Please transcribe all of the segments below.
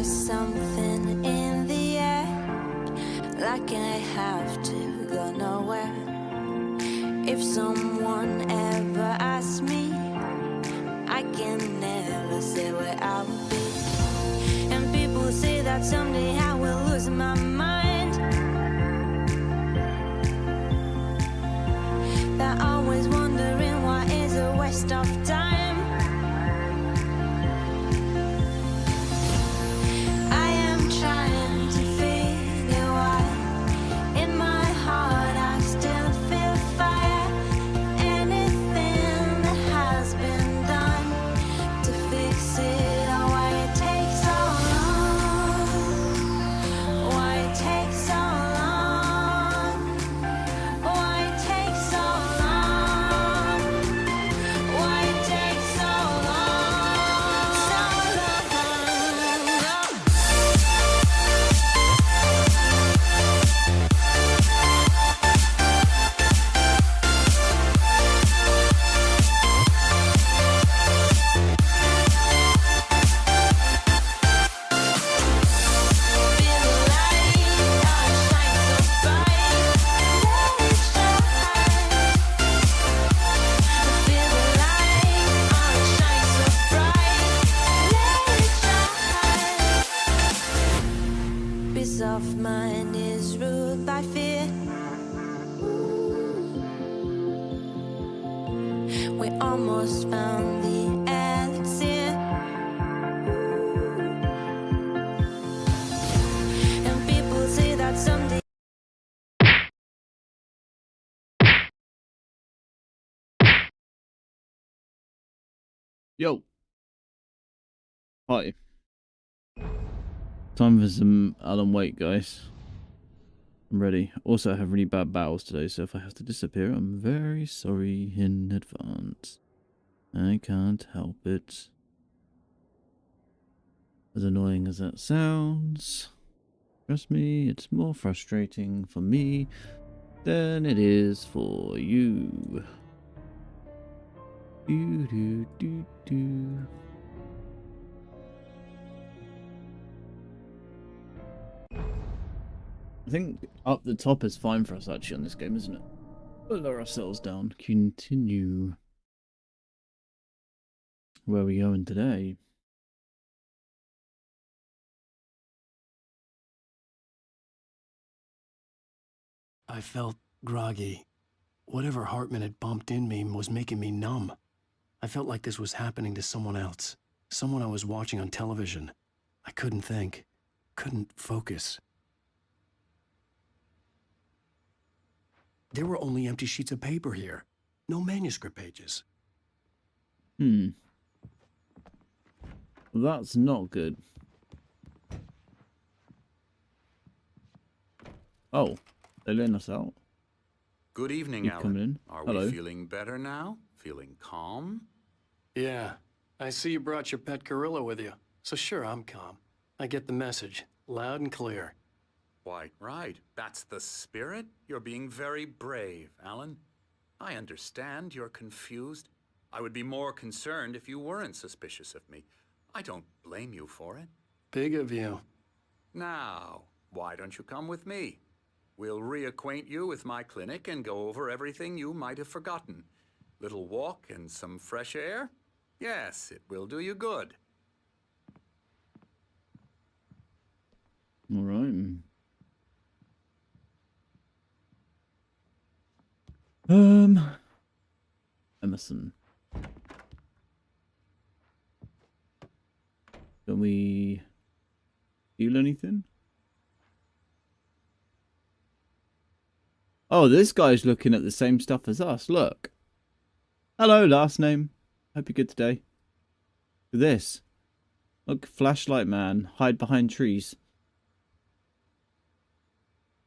something in the air, like I have to go nowhere. If someone ever asks me, I can never say where I'll be. And people say that someday I will lose my mind. They're always wondering why is a waste of time. Of mine is ruled by fear. We almost found the elixir, and people say that someday. Yo. Hi. Time for some Alan Wake, guys. I'm ready. Also, I have really bad bowels today, so if I have to disappear, I'm very sorry in advance. I can't help it. As annoying as that sounds, trust me, it's more frustrating for me than it is for you. Do do do do. I think up the top is fine for us actually on this game, isn't it? We'll lower ourselves down. Continue. Where are we going today? I felt groggy. Whatever Hartman had pumped in me was making me numb. I felt like this was happening to someone else. Someone I was watching on television. I couldn't think. Couldn't focus. There were only empty sheets of paper here. No manuscript pages. Well, that's not good. Oh, they're letting us out. Good evening, You Alan. coming in? Are Hello. we feeling better now? Feeling calm? Yeah. I see you brought your pet gorilla with you. So sure, I'm calm. I get the message. Loud and clear. Quite right. That's the spirit. You're being very brave, Alan. I understand you're confused. I would be more concerned if you weren't suspicious of me. I don't blame you for it. Big of you. Now, why don't you come with me? We'll reacquaint you with my clinic and go over everything you might have forgotten. Little walk and some fresh air? Yes, it will do you good. All right. Emerson. Can we steal anything? Oh, this guy's looking at the same stuff as us. Look. Hello, last name. Hope you're good today. Look at this. Look, flashlight man. Hide behind trees.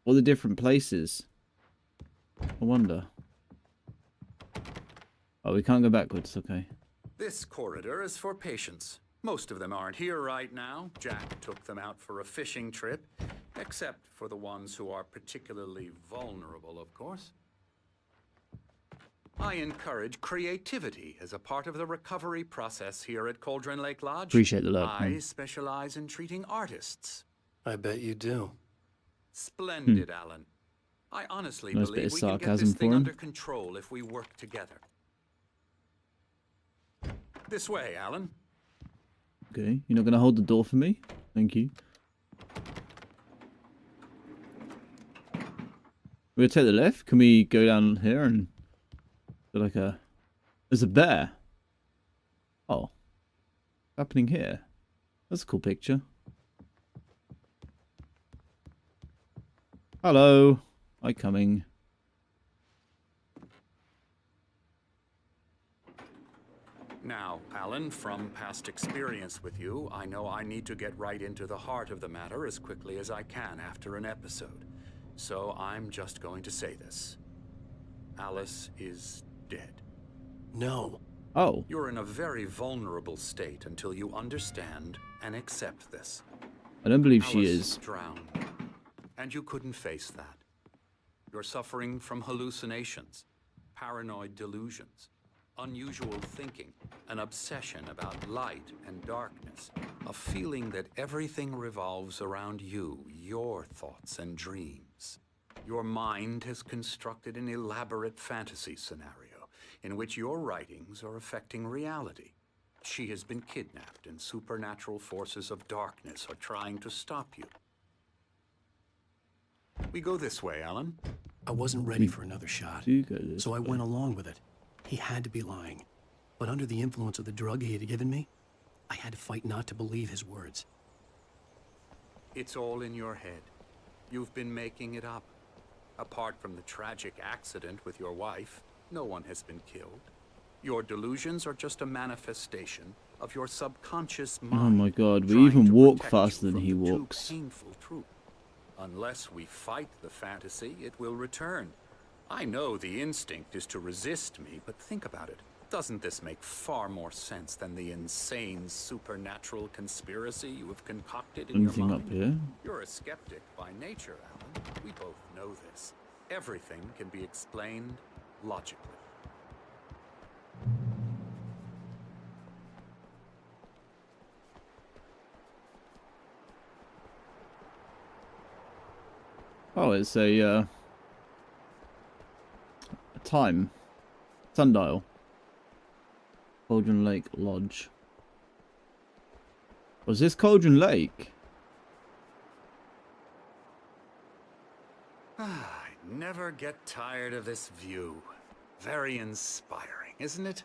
All the different places. I wonder. Oh, we can't go backwards. Okay. This corridor is for patients. Most of them aren't here right now. Jack took them out for a fishing trip, except for the ones who are particularly vulnerable, of course. I encourage creativity as a part of the recovery process here at Cauldron Lake Lodge. Appreciate the love, I man. specialize in treating artists. I bet you do. Splendid, Alan. I honestly Nice bit believe of we can get sarcasm this thing for him. under control if we work together. This way, Alan. Okay, you're not going to hold the door for me? Thank you. We're going to take the left. Can we go down here and... like a... There's a bear. Oh. What's happening here? That's a cool picture. Hello. Hi, coming. Now, Alan, from past experience with you, I know I need to get right into the heart of the matter as quickly as I can after an episode. So I'm just going to say this. Alice is dead. No. Oh. You're in a very vulnerable state until you understand and accept this. I don't believe she Alice is. drowned, and you couldn't face that. You're suffering from hallucinations, paranoid delusions, unusual thinking, an obsession about light and darkness, a feeling that everything revolves around you, your thoughts and dreams. Your mind has constructed an elaborate fantasy scenario in which your writings are affecting reality. She has been kidnapped, and supernatural forces of darkness are trying to stop you. We go this way, Alan. I wasn't ready for another shot, Do go this so I way. went along with it. He had to be lying. But under the influence of the drug he had given me, I had to fight not to believe his words. It's all in your head. You've been making it up. Apart from the tragic accident with your wife, no one has been killed. Your delusions are just a manifestation of your subconscious mind. Oh my god, we trying even to walk protect you faster than from he the too walks. painful truth. Unless we fight the fantasy, it will return. I know the instinct is to resist me, but think about it. Doesn't this make far more sense than the insane supernatural conspiracy you have concocted in your Anything mind? up here? You're a skeptic by nature, Alan. We both know this. Everything can be explained logically. Oh, it's a time. Sundial. Cauldron Lake Lodge. Was this Cauldron Lake? I never get tired of this view. Very inspiring, isn't it?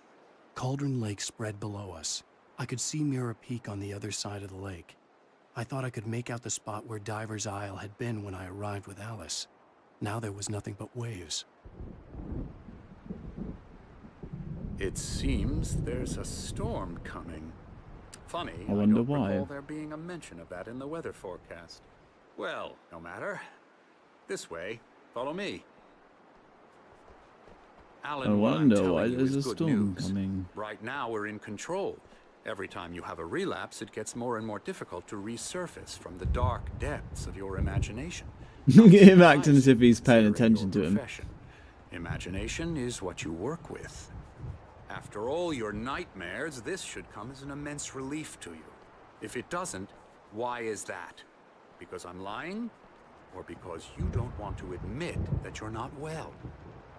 Cauldron Lake spread below us. I could see Mirror Peak on the other side of the lake. I thought I could make out the spot where Diver's Isle had been when I arrived with Alice. Now there was nothing but waves. It seems there's a storm coming. Funny, I wonder don't why. recall there being a mention of that in the weather forecast. Well, no matter. This way. Follow me. Alan, I what I'm wonder telling why you there's is a good storm news. coming. Right now, we're in control. Every time you have a relapse, it gets more and more difficult to resurface from the dark depths of your imagination. Look at him acting as if he's paying Considering attention your to him. profession. Imagination is what you work with. After all your nightmares, this should come as an immense relief to you. If it doesn't, why is that? Because I'm lying? Or because you don't want to admit that you're not well?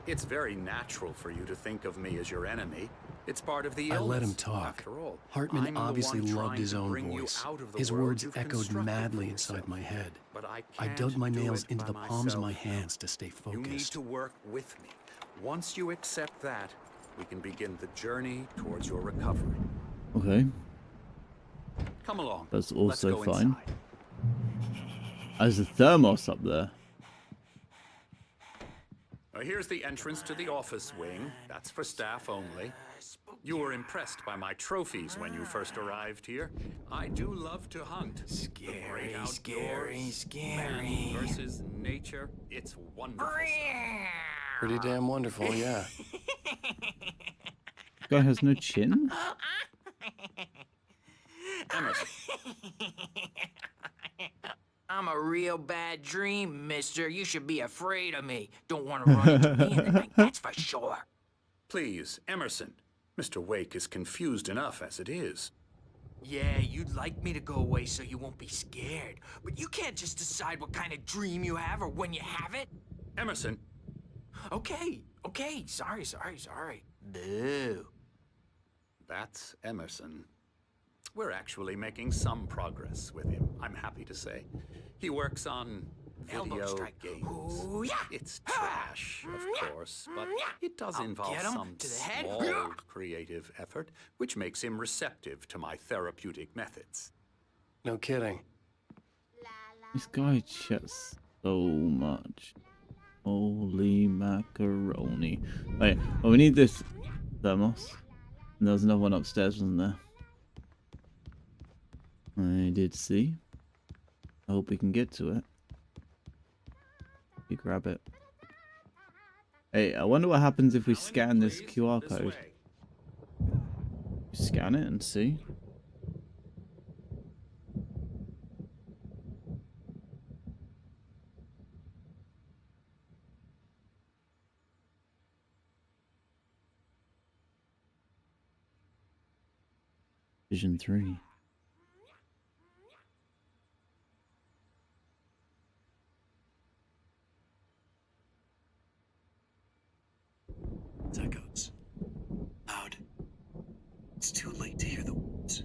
It's very natural for you to think of me as your enemy. It's part of the illness. I let him talk. After all, Hartman I'm the obviously one loved trying his to own bring you voice. out of the His world words you've echoed constructed madly for inside yourself. my head. But I I can't dug my do nails it into by the palms of my myself. hands to stay You need focused. to work with me. Once you accept that, we can begin the journey towards your recovery. Okay, Come along. that's Let's also go fine. inside. There's a thermos up there. Here's the entrance to the office wing. That's for staff only. You were impressed by my trophies when you first arrived here. I do love to hunt. Scary, The great scary, outdoors, scary. man versus nature. It's wonderful. Pretty damn wonderful, yeah. Guy has no chin? Emerson, I'm a real bad dream, mister. You should be afraid of me. Don't want to run into me in the night, that's for sure. Please, Emerson. Mr. Wake is confused enough as it is. Yeah, you'd like me to go away so you won't be scared. But you can't just decide what kind of dream you have or when you have it. Emerson, Okay. Sorry. Boo. that's Emerson. We're actually making some progress with him, I'm happy to say. He works on Elbow video strike. games. Ooh, yeah. It's trash, of course, but it does I'll involve get him some to the head. small creative effort, which makes him receptive to my therapeutic methods. No kidding. This guy chats so much. Holy macaroni. Wait, oh, we need this thermos. And there was another one upstairs, wasn't there? I did see. I hope we can get to it. You grab it. Hey, I wonder what happens if we Alan, scan this please, QR this code. way. Scan it and see. Vision 3. It's echoes. Loud. It's too late to hear the words.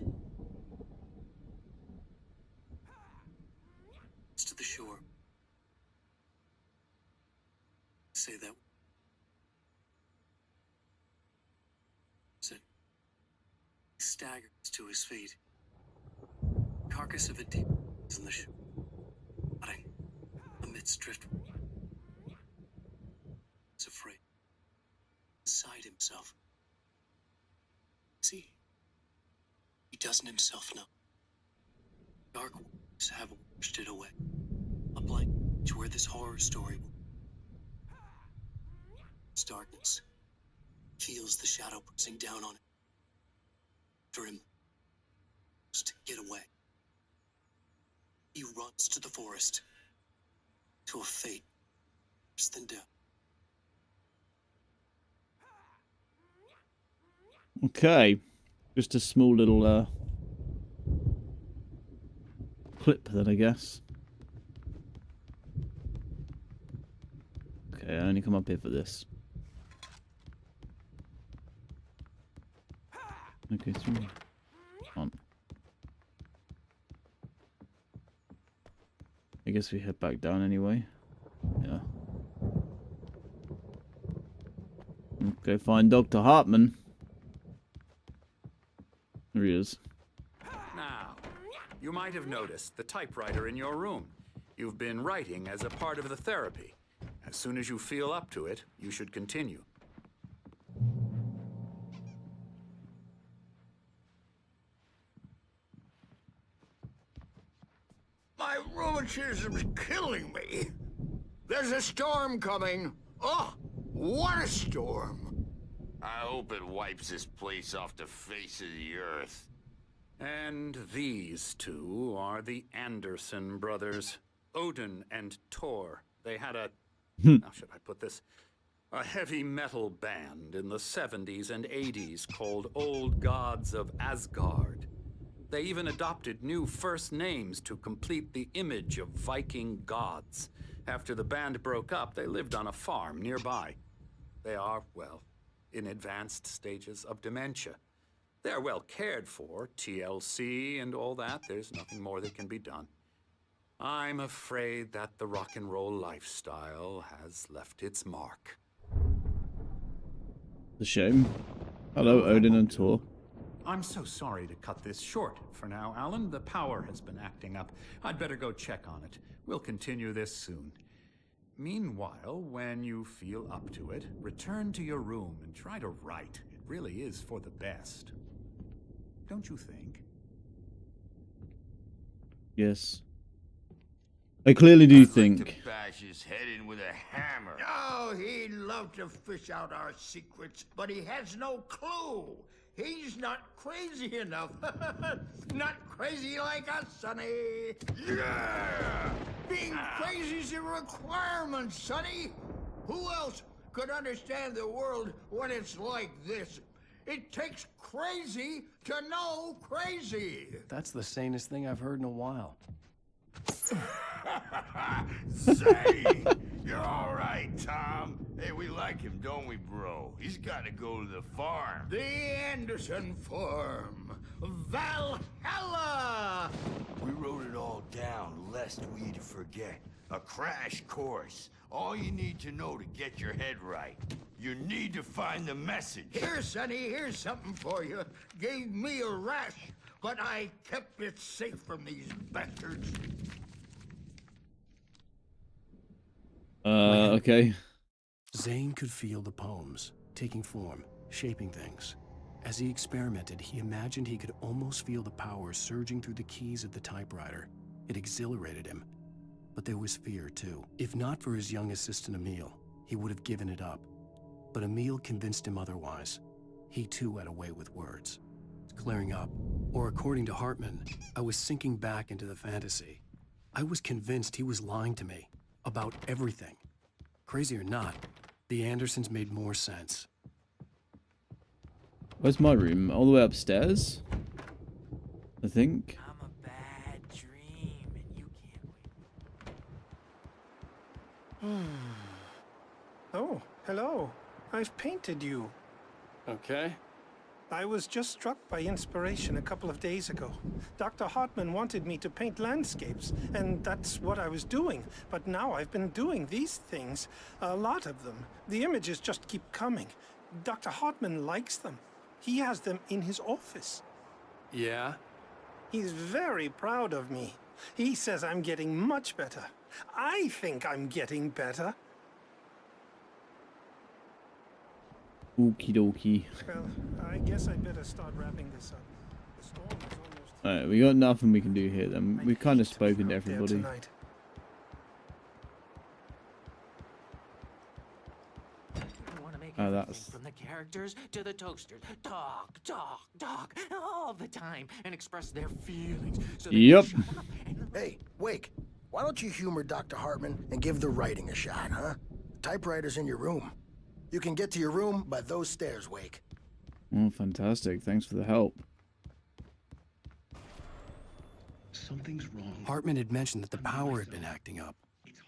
It's to the shore. Say that. Is it? He staggers to his feet. Carcass of a deep is in the shore. Rotting amidst driftwood. He's afraid. Inside himself. See, he doesn't himself know. Dark waters have washed it away. A blank to where this horror story will. It's darkness. Feels the shadow pressing down on it. For him to get away. He runs to the forest. To a fate worse than death. Okay. Just a small little clip then, I guess. Okay, I only come up here for this. Okay, through. On. I guess we head back down anyway. Yeah. Okay, find Dr. Hartman. There he is. Now, you might have noticed the typewriter in your room. You've been writing as a part of the therapy. As soon as you feel up to it, you should continue. My rheumatism's killing me. There's a storm coming. Oh, what a storm. I hope it wipes this place off the face of the earth. And these two are the Anderson brothers, Odin and Thor. They had a, how should I put this? A heavy metal band in the 70s and 80s called Old Gods of Asgard. They even adopted new first names to complete the image of Viking gods. After the band broke up, they lived on a farm nearby. They are, well, in advanced stages of dementia. They're well cared for, TLC and all that. There's nothing more that can be done. I'm afraid that the rock and roll lifestyle has left its mark. It's a shame. Hello, Odin and Thor. I'm so sorry to cut this short for now, Alan. The power has been acting up. I'd better go check on it. We'll continue this soon. Meanwhile, when you feel up to it, return to your room and try to write. It really is for the best. Don't you think? Yes. I clearly do I'd like think. to bash his head in with a hammer. Oh, he'd love to fish out our secrets, but he has no clue. He's not crazy enough. Not crazy like us, Sonny. Yeah! Being crazy's a requirement, Sonny. Who else could understand the world when it's like this. It takes crazy to know crazy. That's the sanest thing I've heard in a while. Say, you're all right, Tom. Hey, we like him, don't we, bro? He's got to go to the farm. The Anderson Farm. Valhalla! We wrote it all down, lest we forget. A crash course. All you need to know to get your head right. You need to find the message. Here, Sonny, here's something for you. Gave me a rash, but I kept it safe from these bastards. Okay. Zane could feel the poems, taking form, shaping things. As he experimented, he imagined he could almost feel the power surging through the keys of the typewriter. It exhilarated him. But there was fear, too. If not for his young assistant, Emil, he would have given it up. But Emil convinced him otherwise. He, too, had a way with words. Clearing up. Or according to Hartman, I was sinking back into the fantasy. I was convinced he was lying to me. About everything. Crazy or not, the Andersons made more sense. Where's my room? All the way upstairs? I think. I'm a bad dream, and you can't wait. Oh, hello. I've painted you. Okay. I was just struck by inspiration a couple of days ago. Dr. Hartman wanted me to paint landscapes, and that's what I was doing. But now I've been doing these things, a lot of them. The images just keep coming. Dr. Hartman likes them. He has them in his office. Yeah? He's very proud of me. He says I'm getting much better. I think I'm getting better. Okie dokie. Well, I guess I better start wrapping this up. The storm is almost... Alright, we got nothing we can do here then. We've kind of spoken to everybody. Tonight. Oh, that's... From the characters to the toasters. Talk, all the time, and express their feelings. So they Yep. can shut up and Hey, Wake, why don't you humor Dr. Hartman and give the writing a shot, huh? Typewriter's in your room. You can get to your room by those stairs, Wake. Oh, fantastic. Thanks for the help. Something's wrong. Hartman had mentioned that the power had been acting up.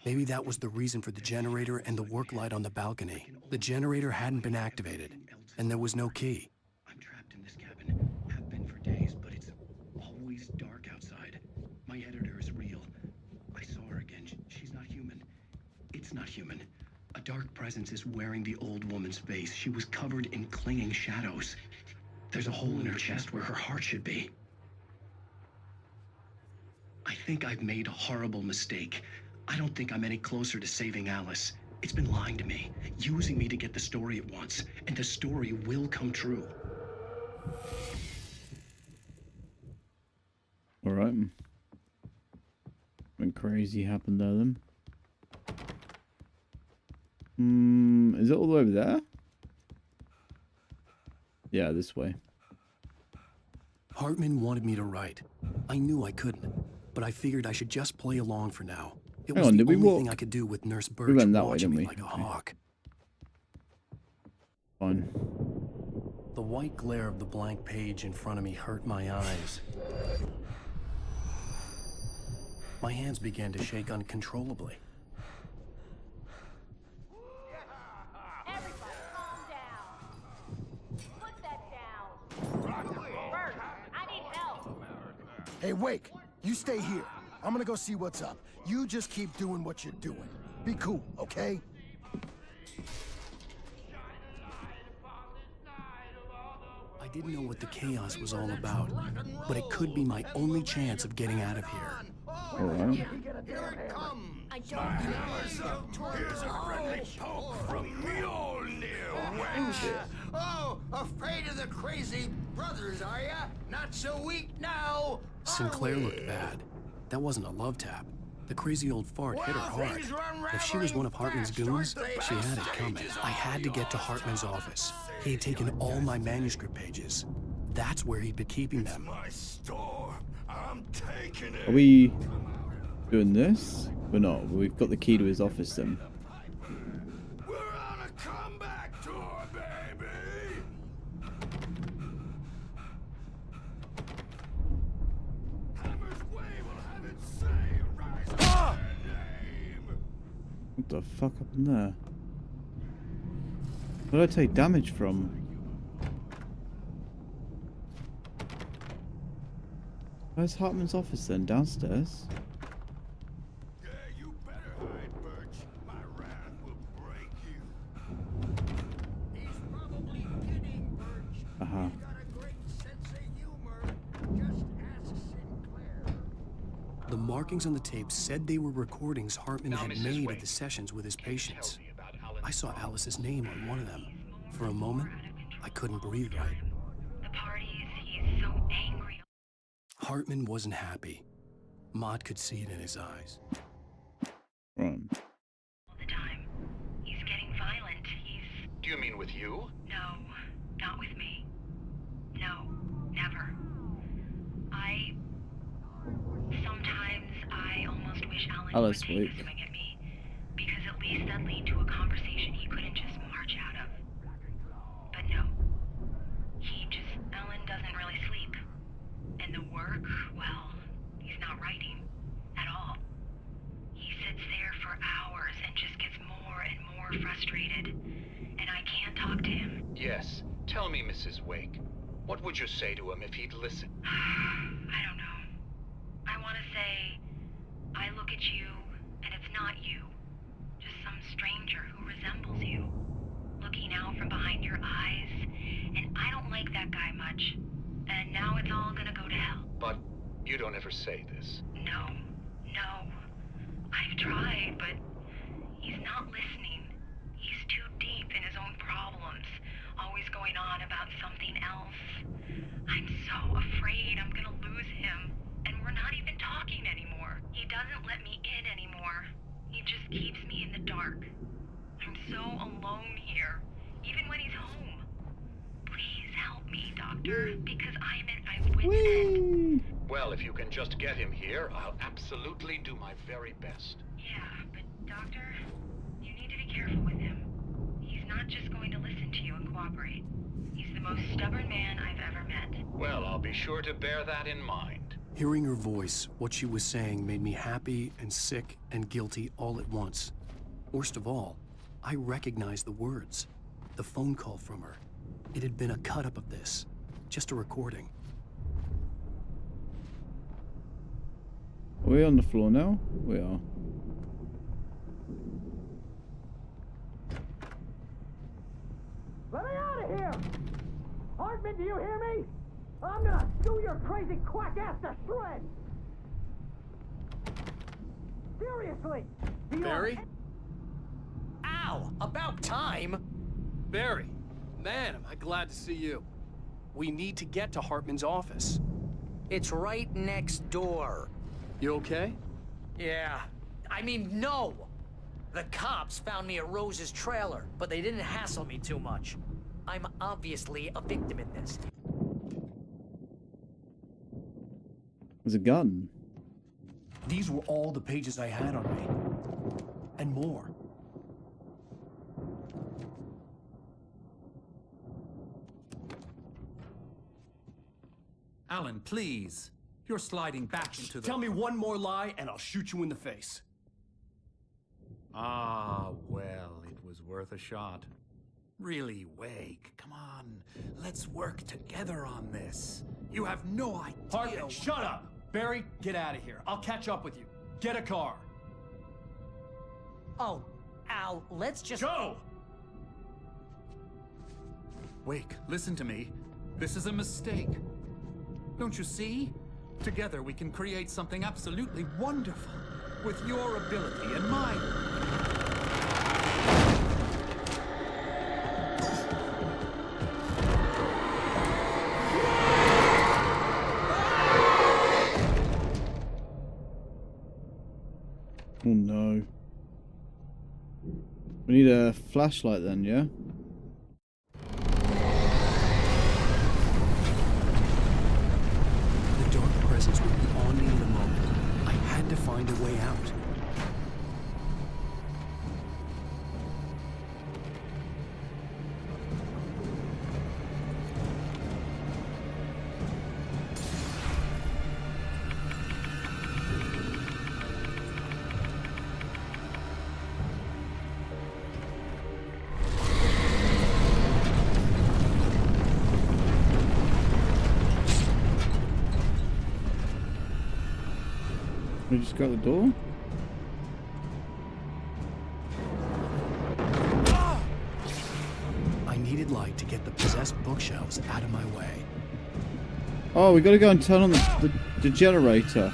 Maybe that was the reason for the generator and the work light on the balcony. The generator hadn't been activated, and there was no key. I'm trapped in this cabin. Have been for days, but it's always dark outside. My editor is real. I saw her again. She's not human. It's not human. A dark presence is wearing the old woman's face. She was covered in clinging shadows. There's a hole in her chest where her heart should be. I think I've made a horrible mistake. I don't think I'm any closer to saving Alice. It's been lying to me, using me to get the story it wants, and the story will come true. Alright. Something crazy happened there then. Is it all the way over there? Yeah, this way. Hartman wanted me to write. I knew I couldn't, but I figured I should just play along for now. It Hang was on, the did we only walk? thing I could do with Nurse Birch went that way, watching didn't me we? like a Okay. hawk. Fine. The white glare of the blank page in front of me hurt my eyes. My hands began to shake uncontrollably. Everybody calm down. Put that down. Bert, I need help. Hey, Wake, you stay here. I'm gonna go see what's up. You just keep doing what you're doing. Be cool, okay? I didn't know what the chaos was all about, but it could be my only chance of getting out of here. Alright. Here it comes. I don't Here's a friendly poke from Mjolnir, wench. Oh, afraid of the crazy brothers, are ya? Not so weak now. Sinclair looked bad. That wasn't a love tap. The crazy old fart hit her hard. If she was one of Hartman's goons, she had it coming. I had to get to Hartman's office. He had taken all my manuscript pages. That's where he'd been keeping them. My store. I'm taking it. Are we doing this? We're not. We've got the key to his office then. We're on a What the fuck happened there? Where did I take damage from? Where's Hartman's office then? Downstairs? Yeah, you better hide, Birch. My wrath will break you. He's probably kidding, Birch. Uh-huh. He's got a great sense of humor. Just ask Sinclair. The markings on the tape said they were recordings Hartman Now, had Mrs. made Wake, of the sessions with his can you tell patients. me about Alan I saw Alice's name on one of them. For a moment, I couldn't breathe right. The parties, he's so angry. Hartman wasn't happy. Maud could see it in his eyes. Right. All the time. He's getting violent. He's... Do you mean with you? No, not with me. No, never. Sometimes I almost wish Alan would Alice take Wake. a swing at me, because at least that'd lead to a conversation he couldn't just march out of. But no. Alan doesn't really sleep. And the work, well, he's not writing at all. He sits there for hours and just gets more and more frustrated. And I can't talk to him. Yes. Tell me, Mrs. Wake. What would you say to him if he'd listen? I don't know. I want to say, I look at you, and it's not you. Just some stranger who resembles you. Looking out from behind your eyes, and I don't like that guy much. And now it's all gonna go to hell. But you don't ever say this. No. I've tried, but he's not listening. He's too deep in his own problems, always going on about something else. I'm so afraid I'm gonna lose him, and we're not even talking anymore. He doesn't let me in anymore. He just keeps me in the dark. I'm so alone here, even when he's home. Please help me, Doctor, because I'm at my wit's end. Well, if you can just get him here, I'll absolutely do my very best. Yeah, but Doctor, you need to be careful with him. He's not just going to listen to you and cooperate. He's the most stubborn man I've ever met. Well, I'll be sure to bear that in mind. Hearing her voice, what she was saying made me happy and sick and guilty all at once. Worst of all, I recognized the words. The phone call from her. It had been a cut-up of this. Just a recording. Are we on the floor now? We are. Let me out of here! Hartman, do you hear me? I'm gonna chew your crazy quack ass to shreds! Seriously! Do you Barry? Ow! About time! Barry! Man, am I glad to see you. We need to get to Hartman's office. It's right next door. You okay? Yeah. I mean, no! The cops found me at Rose's trailer, but they didn't hassle me too much. I'm obviously a victim in this. There's a gun. These were all the pages I had on me. And more. Alan, please. You're sliding back into the... Tell me one more lie and I'll shoot you in the face. Ah, well, it was worth a shot. Really, Wake, come on. Let's work together on this. You have no idea... Hartman, shut up! Barry, get out of here. I'll catch up with you. Get a car. Oh, Al, let's just... Go! Wake, listen to me. This is a mistake. Don't you see? Together we can create something absolutely wonderful. With your ability and mine. Oh no. We need a flashlight then, yeah? The dark presence would be on me in a moment. I had to find a way out. I just got the door? I needed light to get the possessed bookshelves out of my way. Oh, we gotta go and turn on the generator.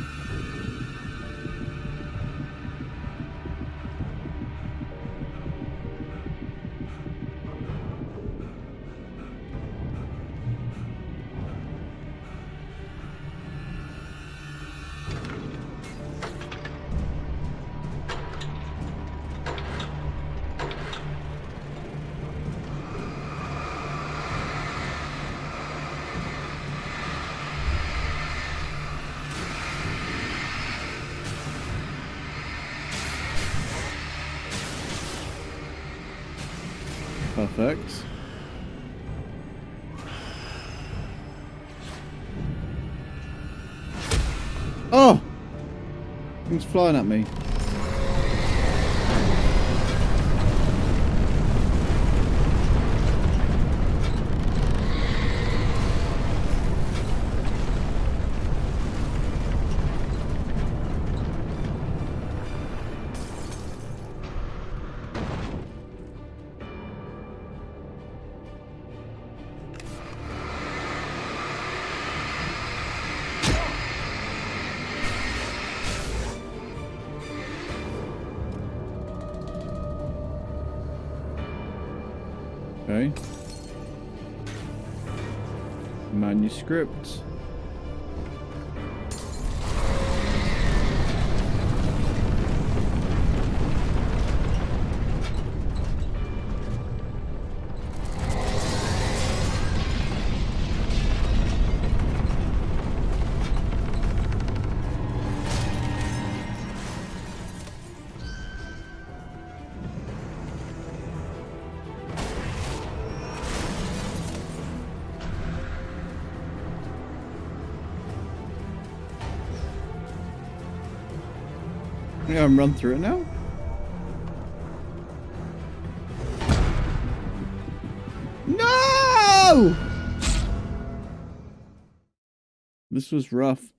Perfect. Oh! Things flying at me. Okay. Manuscript. I'm gonna run through it now. No! This was rough.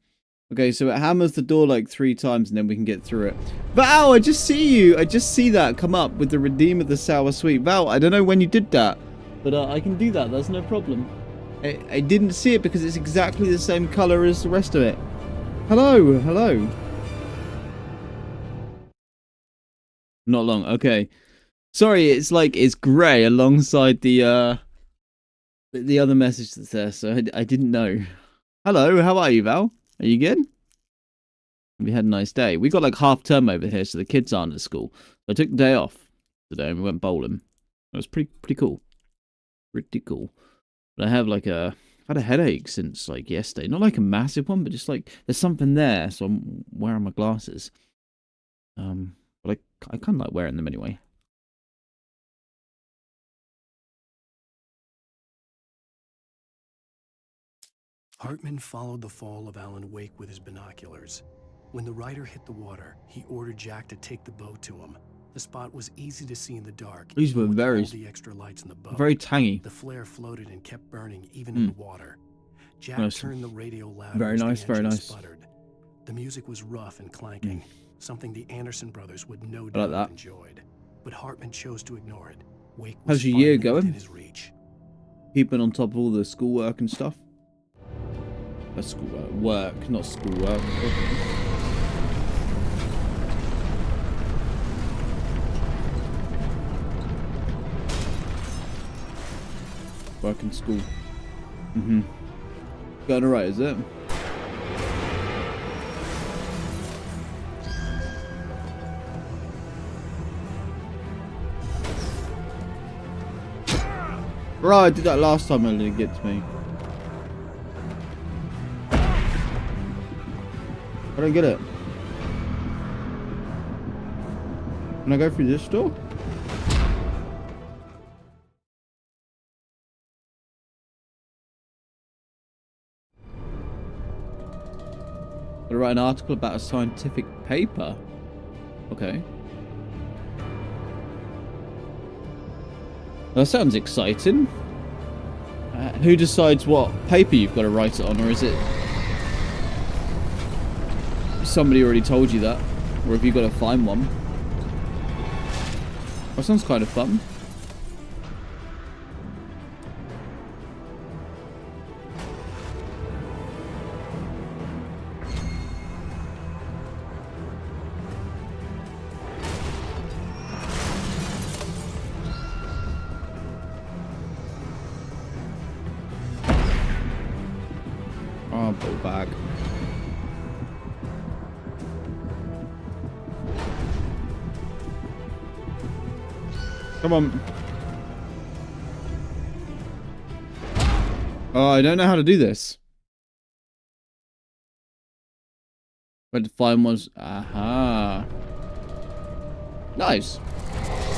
Okay, so it hammers the door like 3 times and then we can get through it. Val, I just see you. I just see that come up with the Redeem of the Sour Sweet. Val, I don't know when you did that, but I can do that. That's no problem. I didn't see it because it's exactly the same color as the rest of it. Hello, hello. Not long. Okay. Sorry, it's like it's grey alongside the other message that's there, so I didn't know. Hello, how are you, Val? Are you good? Have you had a nice day? We got like half term over here, so the kids aren't at school. So I took the day off today and we went bowling. It was pretty cool. Pretty cool. But I have like I've had a headache since like yesterday. Not like a massive one, but just like there's something there, so I'm wearing my glasses. But I kind of like wearing them anyway. Hartman followed the fall of Alan Wake with his binoculars. When the rider hit the water, he ordered Jack to take the boat to him. The spot was easy to see in the dark. These were very, the extra lights in the boat. Very tangy. The flare floated and kept burning even in the water. Jack turned the radio louder. Very nice, very nice. Sputtered. The music was rough and clanking, something the Anderson brothers would no doubt have enjoyed. But Hartman chose to ignore it. Wake was How's your year going? within his reach. Keeping on top of all the schoolwork and stuff. That's schoolwork. Work, not schoolwork. Work in school. Going alright, is it? Right, I did that last time and it didn't get to me. I don't get it. Can I go through this door? Gotta write an article about a scientific paper. Okay. That sounds exciting. Who decides what paper you've got to write it on, or is it somebody already told you that, or have you got to find one? That sounds kind of fun. Oh, pull back. Come on. Oh, I don't know how to do this. Where to find ones. Aha. Nice.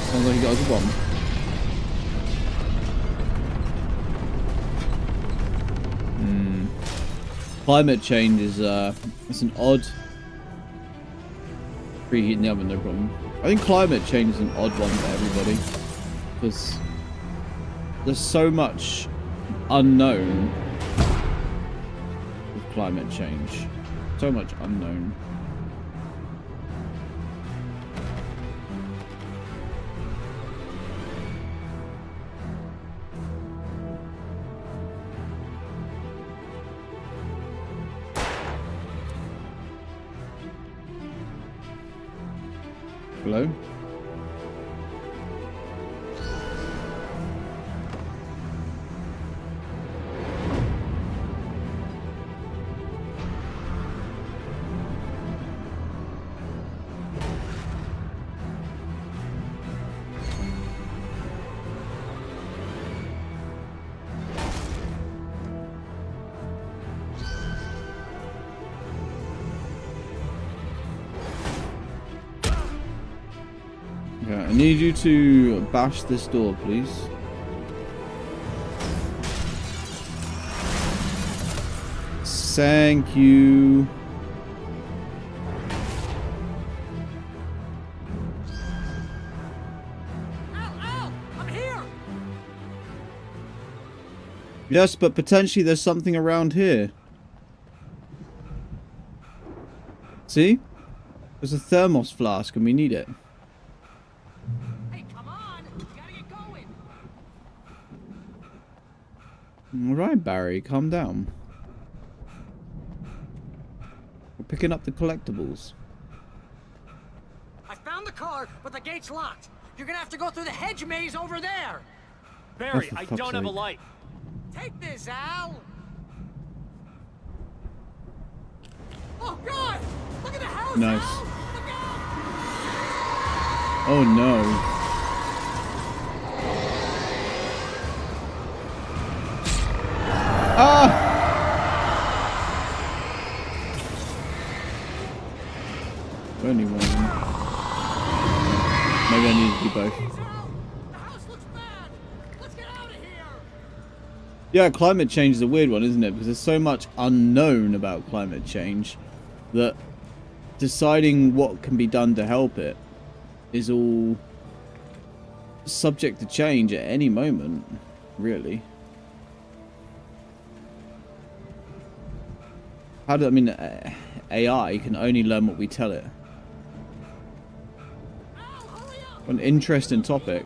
Sounds like you got a good one. Climate change is it's an odd. Preheating the oven, no problem. I think climate change is an odd one for everybody because there's so much unknown with climate change. So much unknown. Hello? Okay, I need you to bash this door, please. Thank you. I'm here. Yes, but potentially there's something around here. See? There's a thermos flask and we need it. Alright, Barry, calm down. We're picking up the collectibles. I found the car, but the gate's locked. You're gonna have to go through the hedge maze over there. Barry, Oh, I for don't fuck's have a sake. light. Take this, Al. Oh God! Look at the house. Nice. Al! Oh no. Ah! Only one. Maybe I need to do both. Yeah, climate change is a weird one, isn't it? Because there's so much unknown about climate change that deciding what can be done to help it is all subject to change at any moment, really. How do I mean? AI can only learn what we tell it. An interesting topic.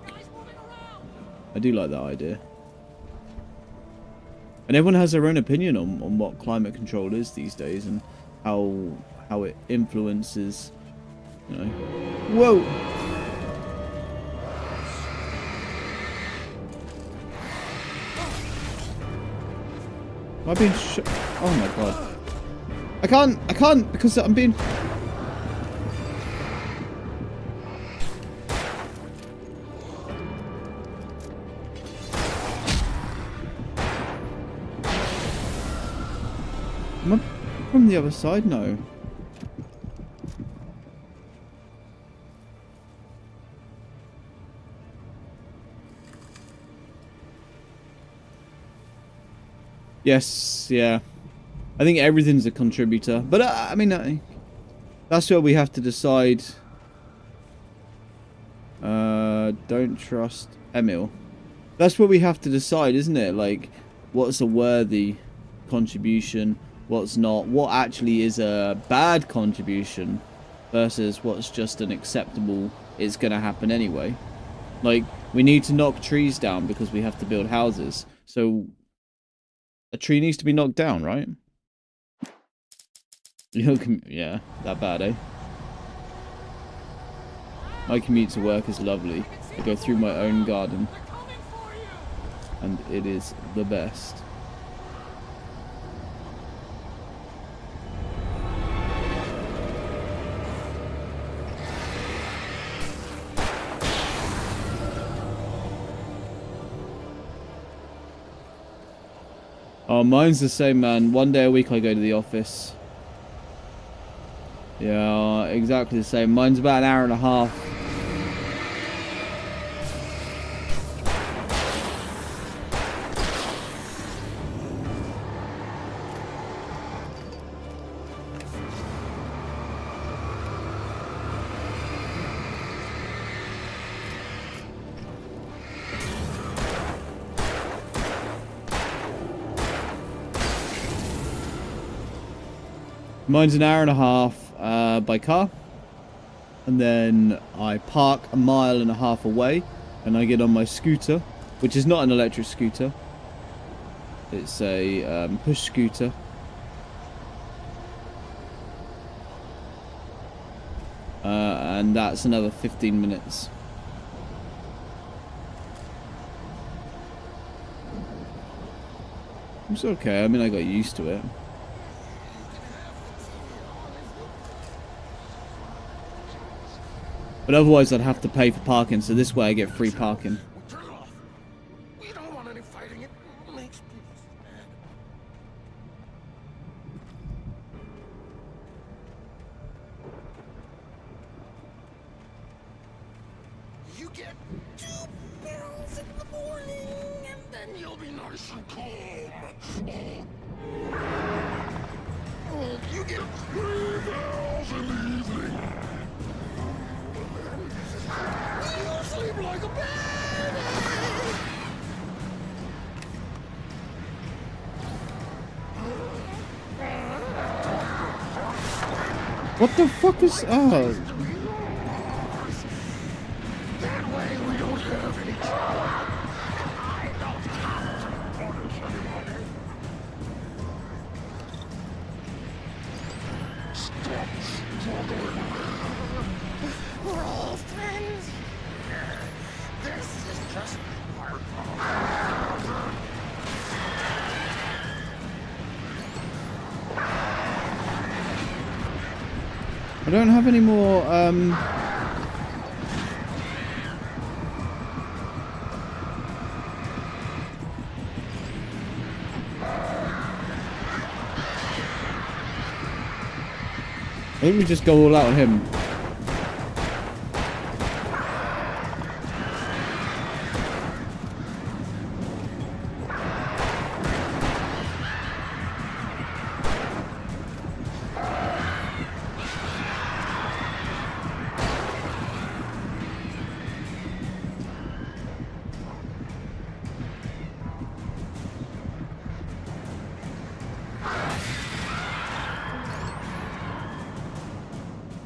I do like that idea. And everyone has their own opinion on what climate control is these days and how it influences, you know. Whoa! Am I being shot? Oh my god. I can't because I'm being... Am I from the other side? No. Yes, yeah. I think everything's a contributor. But, I mean, that's where we have to decide. Don't trust Emil. That's where we have to decide, isn't it? Like, what's a worthy contribution? what's not, what actually is a bad contribution versus what's just an acceptable, it's going to happen anyway. Like, we need to knock trees down because we have to build houses. So, a tree needs to be knocked down, right? Yeah, that bad, eh? My commute to work is lovely. I go through my own garden. And it is the best. Oh, mine's the same, man. One day a week I go to the office. Yeah, exactly the same. Mine's about an hour and a half. Mine's an hour and a half by car, and then I park a mile and a half away, and I get on my scooter, which is not an electric scooter. It's a push scooter. And that's another 15 minutes. It's okay, I mean, I got used to it. But otherwise I'd have to pay for parking, so this way I get free parking. We don't want any fighting. It makes people sad. You get 2 barrels in the morning, and then you'll be nice and calm. You get 3 barrels in the evening. You sleep like a baby. What the fuck is... Oh. That way we don't have any trouble. Stop struggling. We're all friends. This is just part of I don't have any more, I think we just go all out on him.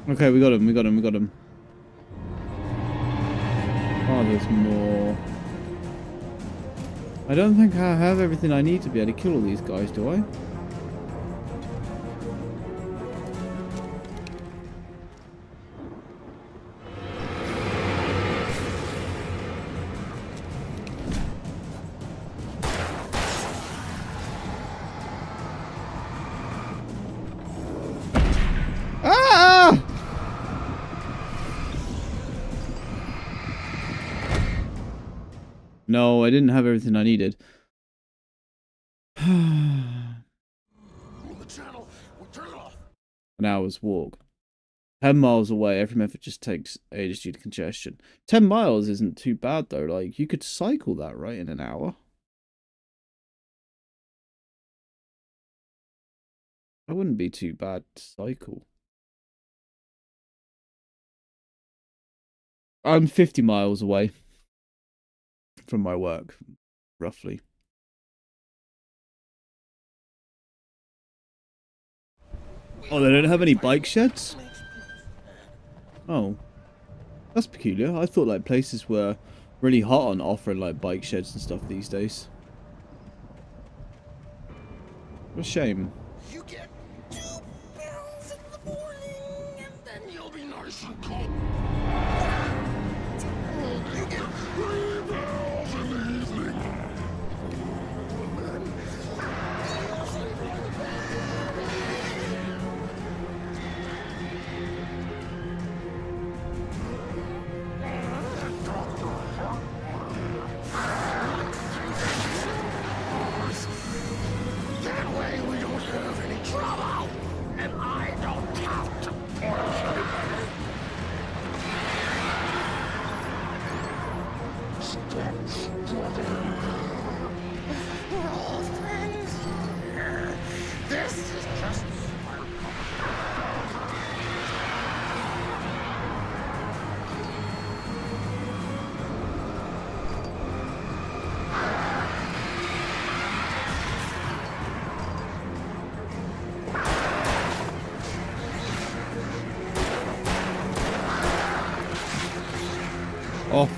Okay, we got him, we got him, we got him. Oh, there's more. I don't think I have everything I need to be able to kill all these guys, do I? No, I didn't have everything I needed. An hour's walk. 10 miles away, every method just takes ages due to congestion. 10 miles isn't too bad though, like, you could cycle that, right, in an hour? That wouldn't be too bad to cycle. I'm 50 miles away from my work, roughly. Oh, they don't have any bike sheds? Oh. That's peculiar. I thought like places were really hot on offering like bike sheds and stuff these days. What a shame. You get 2 pills in the morning, and then you'll be nice and calm. You get 3 pills in the evening. That way we don't have any trouble, and I don't have to poison you. Stop struggling. We're all friends. This is just Off.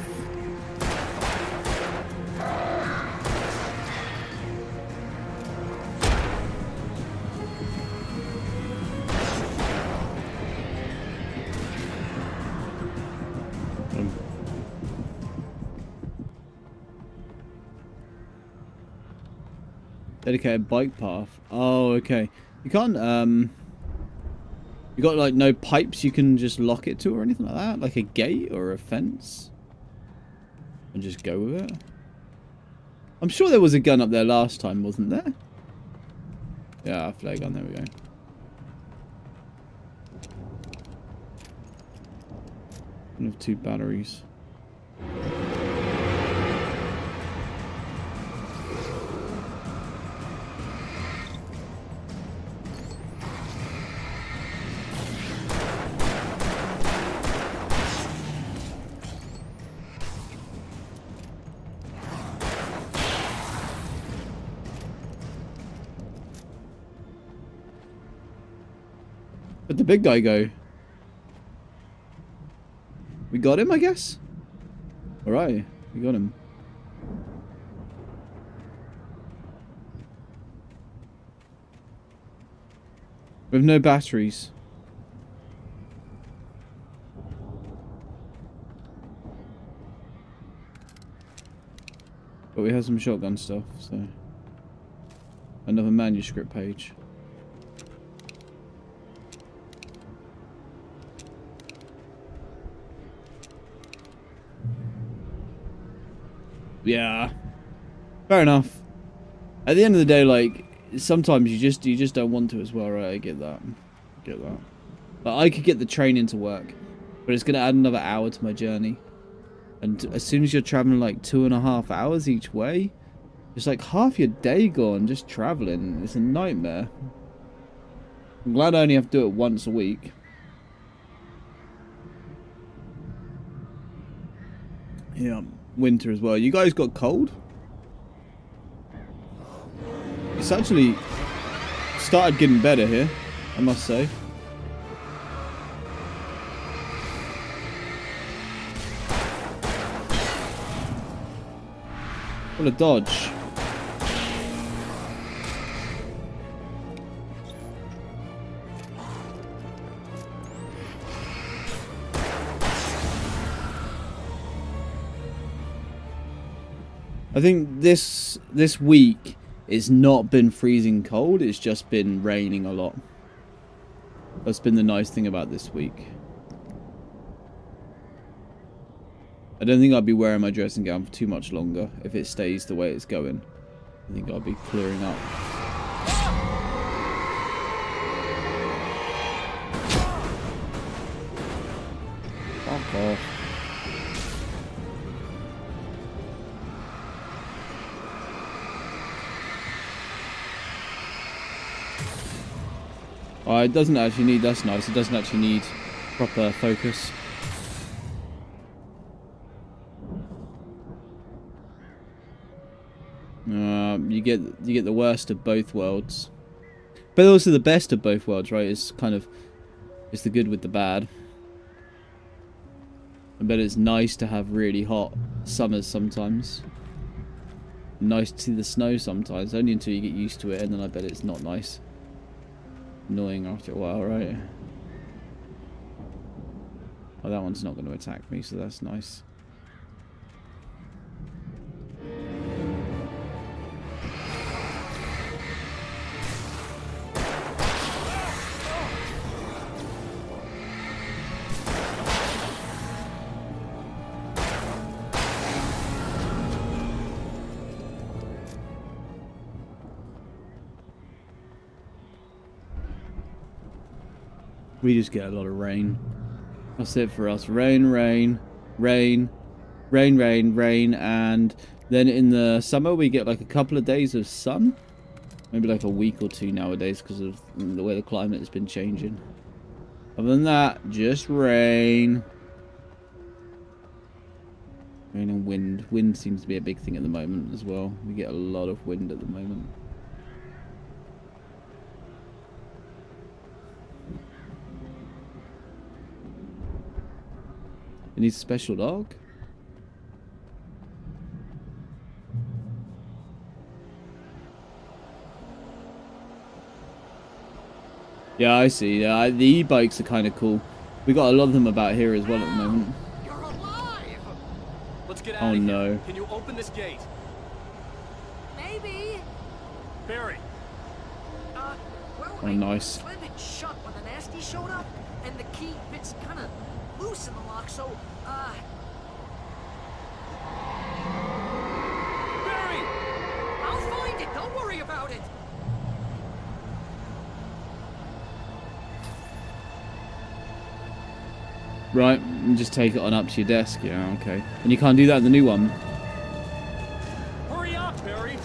Dedicated bike path. Oh, okay. You can't, you got like no pipes you can just lock it to or anything like that? Like a gate or a fence? And just go with it? I'm sure there was a gun up there last time, wasn't there? Yeah, flare gun, there we go. I have 2 batteries. Where'd the big guy go? We got him, I guess? Alright, we got him. We have no batteries. But we have some shotgun stuff, so... Another manuscript page. Yeah, fair enough. At the end of the day, like, sometimes you just don't want to as well, right? I get that. But I could get the train into work, but it's gonna add another hour to my journey. And as soon as you're traveling like 2.5 hours each way, it's like half your day gone just traveling. It's a nightmare. I'm glad I only have to do it once a week. Yeah. Winter as well. You guys got cold? It's actually started getting better here, I must say. What a dodge. I think this week it's not been freezing cold, it's just been raining a lot. That's been the nice thing about this week. I don't think I'll be wearing my dressing gown for too much longer if it stays the way it's going. I think I'll be clearing up. Fuck off. Oh, it doesn't actually need, that's nice, it doesn't actually need proper focus. You get the worst of both worlds. But also the best of both worlds, right? It's kind of, it's the good with the bad. I bet it's nice to have really hot summers sometimes. Nice to see the snow sometimes, only until you get used to it, and then I bet it's not nice. Annoying after a while, right? Oh, that one's not going to attack me, so that's nice. We just get a lot of rain. That's it for us. Rain, rain, rain, rain, rain, rain, and then in the summer we get like a couple of days of sun. Maybe like a week or two nowadays because of the way the climate has been changing. Other than that, just rain. Rain and wind. Wind seems to be a big thing at the moment as well. We get a lot of wind at the moment. It needs a special dog? Yeah, I see. Yeah, the e-bikes are kind of cool. We got a lot of them about here as well at the moment. You're alive! Let's get out Oh of here. no. Can you open this gate? Maybe. Barry! Well, Oh, nice. I slammed it shut when the nasty showed up, and the key fits kind of loose in the lock, so, Barry! I'll find it. Don't worry about it. Right, and just take it on up to your desk. Yeah, okay. And you can't do that in the new one. Hurry up, Barry!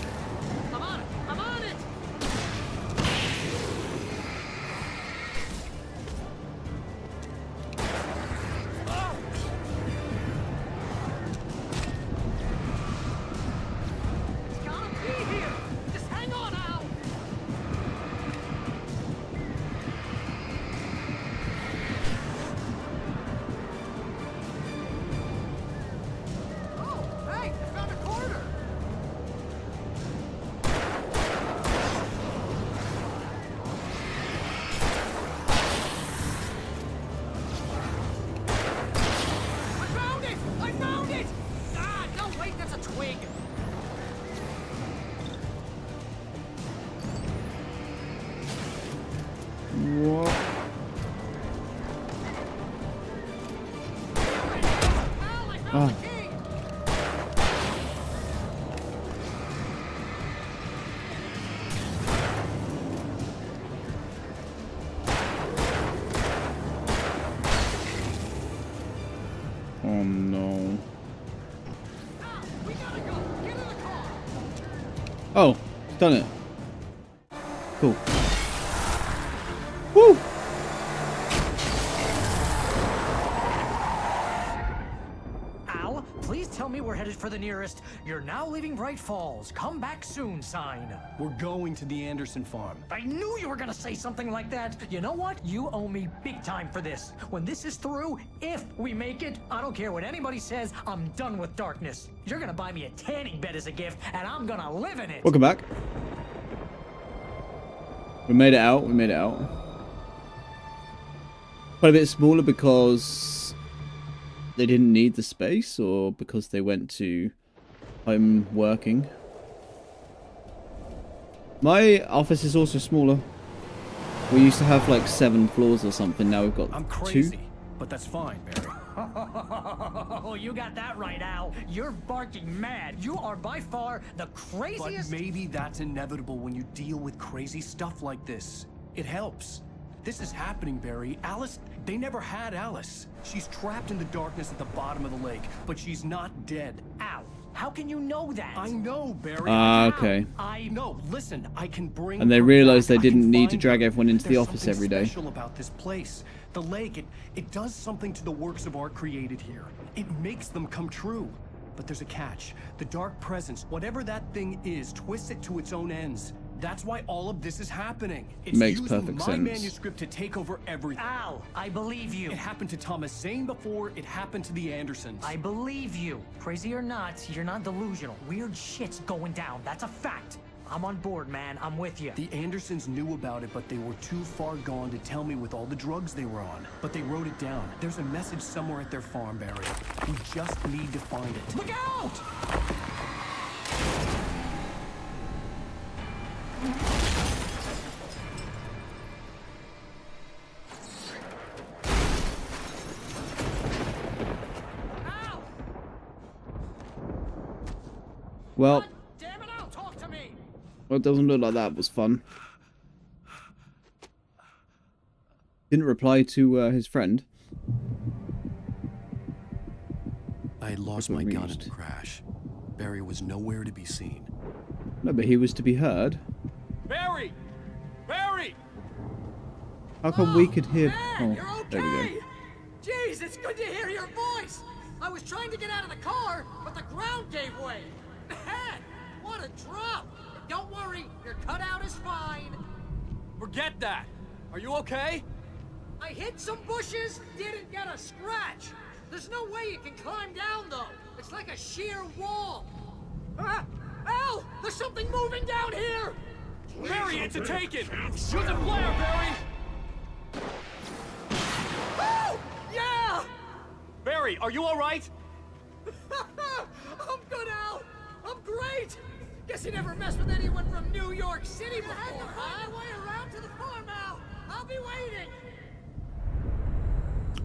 I'm on it. I'm on it. It's gotta be here. Just hang on, Al. Oh, hey, I found a corner. I found it! I found it! Ah, no, wait, that's a twig. What? Al, I found Oh. the key. Oh no. Al, we gotta go. Get in the car. Oh, done it. Cool. Woo! Al, please tell me we're headed for the nearest "You're now leaving Bright Falls. Come back soon" sign. We're going to the Anderson farm. I knew you were gonna say something like that. You know what? You owe me big time for this. When this is through, if we make it, I don't care what anybody says, I'm done with darkness. You're gonna buy me a tanning bed as a gift, and I'm gonna live in it. Welcome back. We made it out. We made it out. Quite a bit smaller because they didn't need the space, or because they went to home working. My office is also smaller. We used to have like 7 floors or something. Now we've got I'm 2. crazy, but that's fine, Barry. Oh, you got that right, Al. You're barking mad. You are by far the But craziest. maybe that's inevitable when you deal with crazy stuff like this. It helps. This is happening, Barry. Alice, they never had Alice. She's trapped in the darkness at the bottom of the lake, but she's not dead. Al, how can you know that? I know, Barry. Ah, okay. I know. Listen, I can bring. And they her realized back. they I can didn't need to find drag her. everyone into the There's office something every day. special about this place. The lake, it does something to the works of art created here. It makes them come true. But there's a catch. The dark presence, whatever that thing is, twists it to its own ends. That's why all of this is happening. It's Makes using perfect my sense. manuscript to take over everything. Al, I believe you. It happened to Thomas Zane before, it happened to the Andersons. I believe you. Crazy or not, you're not delusional. Weird shit's going down. That's a fact. I'm on board, man. I'm with you. The Andersons knew about it, but they were too far gone to tell me with all the drugs they were on. But they wrote it down. There's a message somewhere at their farm, Barry. We just need to find it. Look out! Well, Damn it, Al, talk to me. well, it doesn't look like that was fun. Didn't reply to his friend. I had lost my gun in the crash. Barry was nowhere to be seen. No, but he was to be heard. Barry! Barry! How come we could hear? Man, Oh, you're okay! there we go. Jeez, it's good to hear your voice! I was trying to get out of the car, but the ground gave way. Man, what a drop! Don't worry, your cutout is fine. Forget that! Are you okay? I hit some bushes, didn't get a scratch. There's no way you can climb down, though. It's like a sheer wall. Ah! Al! There's something moving down here! Barry, it's a taken! Use a flare, Barry! Oh! Yeah! Barry, are you alright? I'm good, Al! I'm great! Guess you never mess with anyone from New York City before. I had to find my way around to the farm, Al. I'll be waiting.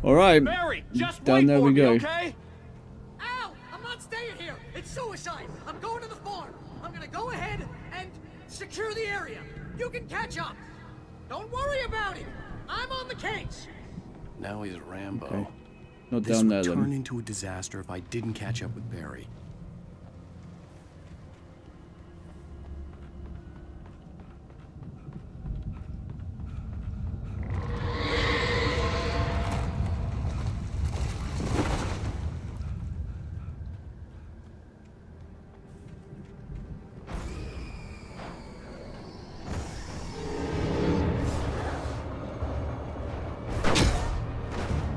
All right. Barry, just down wait there for we me, go. okay? Al, I'm not staying here. It's suicide. I'm going to the farm. I'm gonna go ahead and secure the area. You can catch up. Don't worry about it. I'm on the case. Now he's Rambo. Okay. Not This down there would then. turn into a disaster if I didn't catch up with Barry.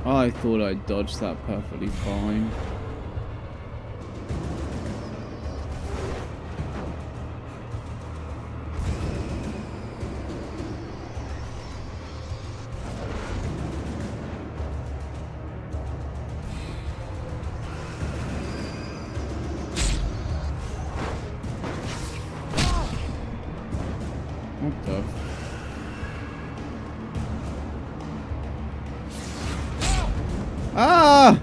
I thought I dodged that perfectly fine. What the? Ah!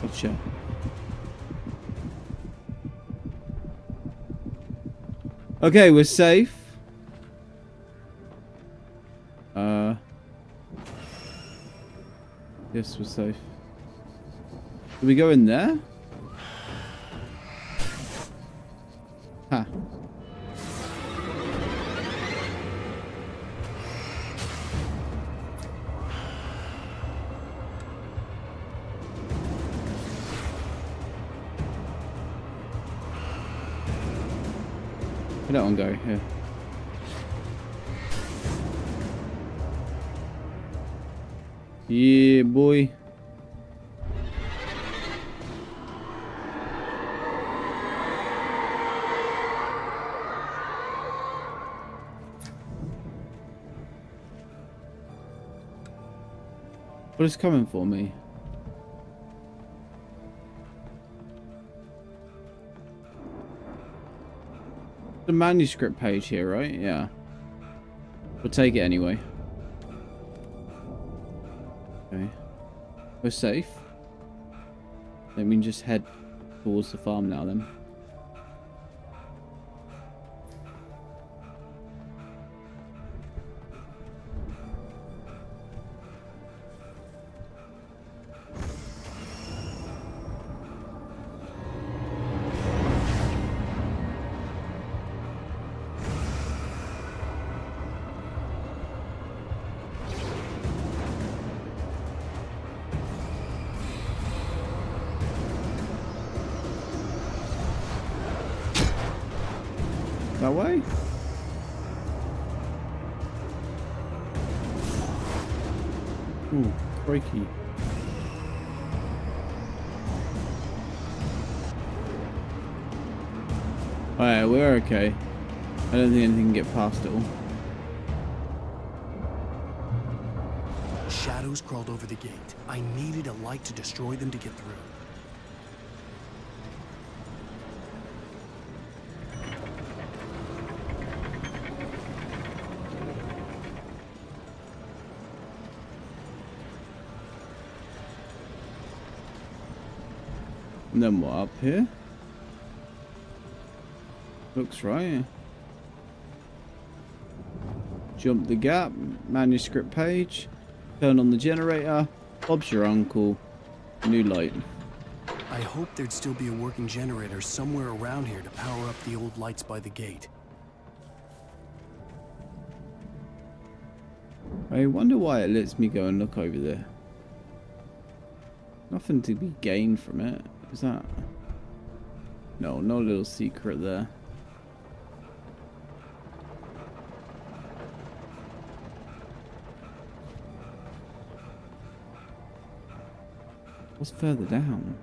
Gotcha. Okay, we're safe. Yes, we're safe. Do we go in there? Ha. Where'd that one go? Here. Yeah, boy. What is coming for me? The manuscript page here, right? Yeah. We'll take it anyway. Okay. We're safe. Let me just head towards the farm now then. That way? Ooh, crikey. Alright, we're okay. I don't think anything can get past it all. Shadows crawled over the gate. I needed a light to destroy them to get through. And then what, up here? Looks right. Jump the gap, manuscript page, turn on the generator, Bob's your uncle, new light. I hoped there'd still be a working generator somewhere around here to power up the old lights by the gate. I wonder why it lets me go and look over there. Nothing to be gained from it. Is that? No, no little secret there. What's further down?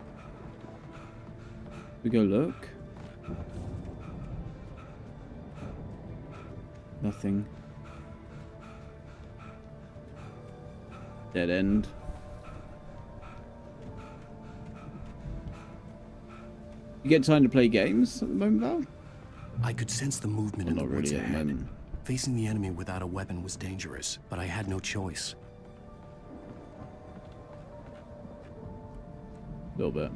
We go look. Nothing. Dead end. You get time to play games at the moment, Val? I could sense the movement in the woods really ahead. Facing the enemy without a weapon was dangerous, but I had no choice. A little bit.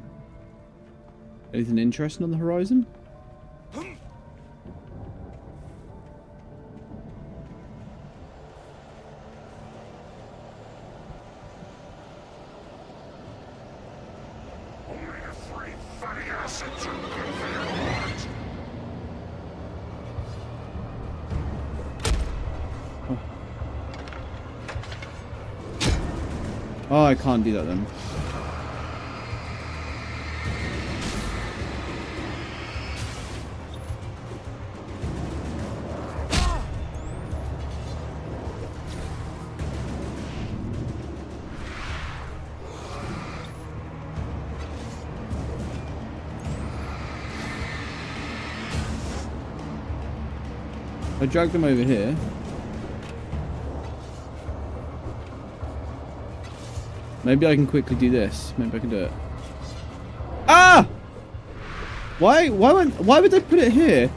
Anything interesting on the horizon? Oh, I can't do that then. I dragged them over here. Maybe I can quickly do this. Maybe I can do it. Ah! Why would they put it here?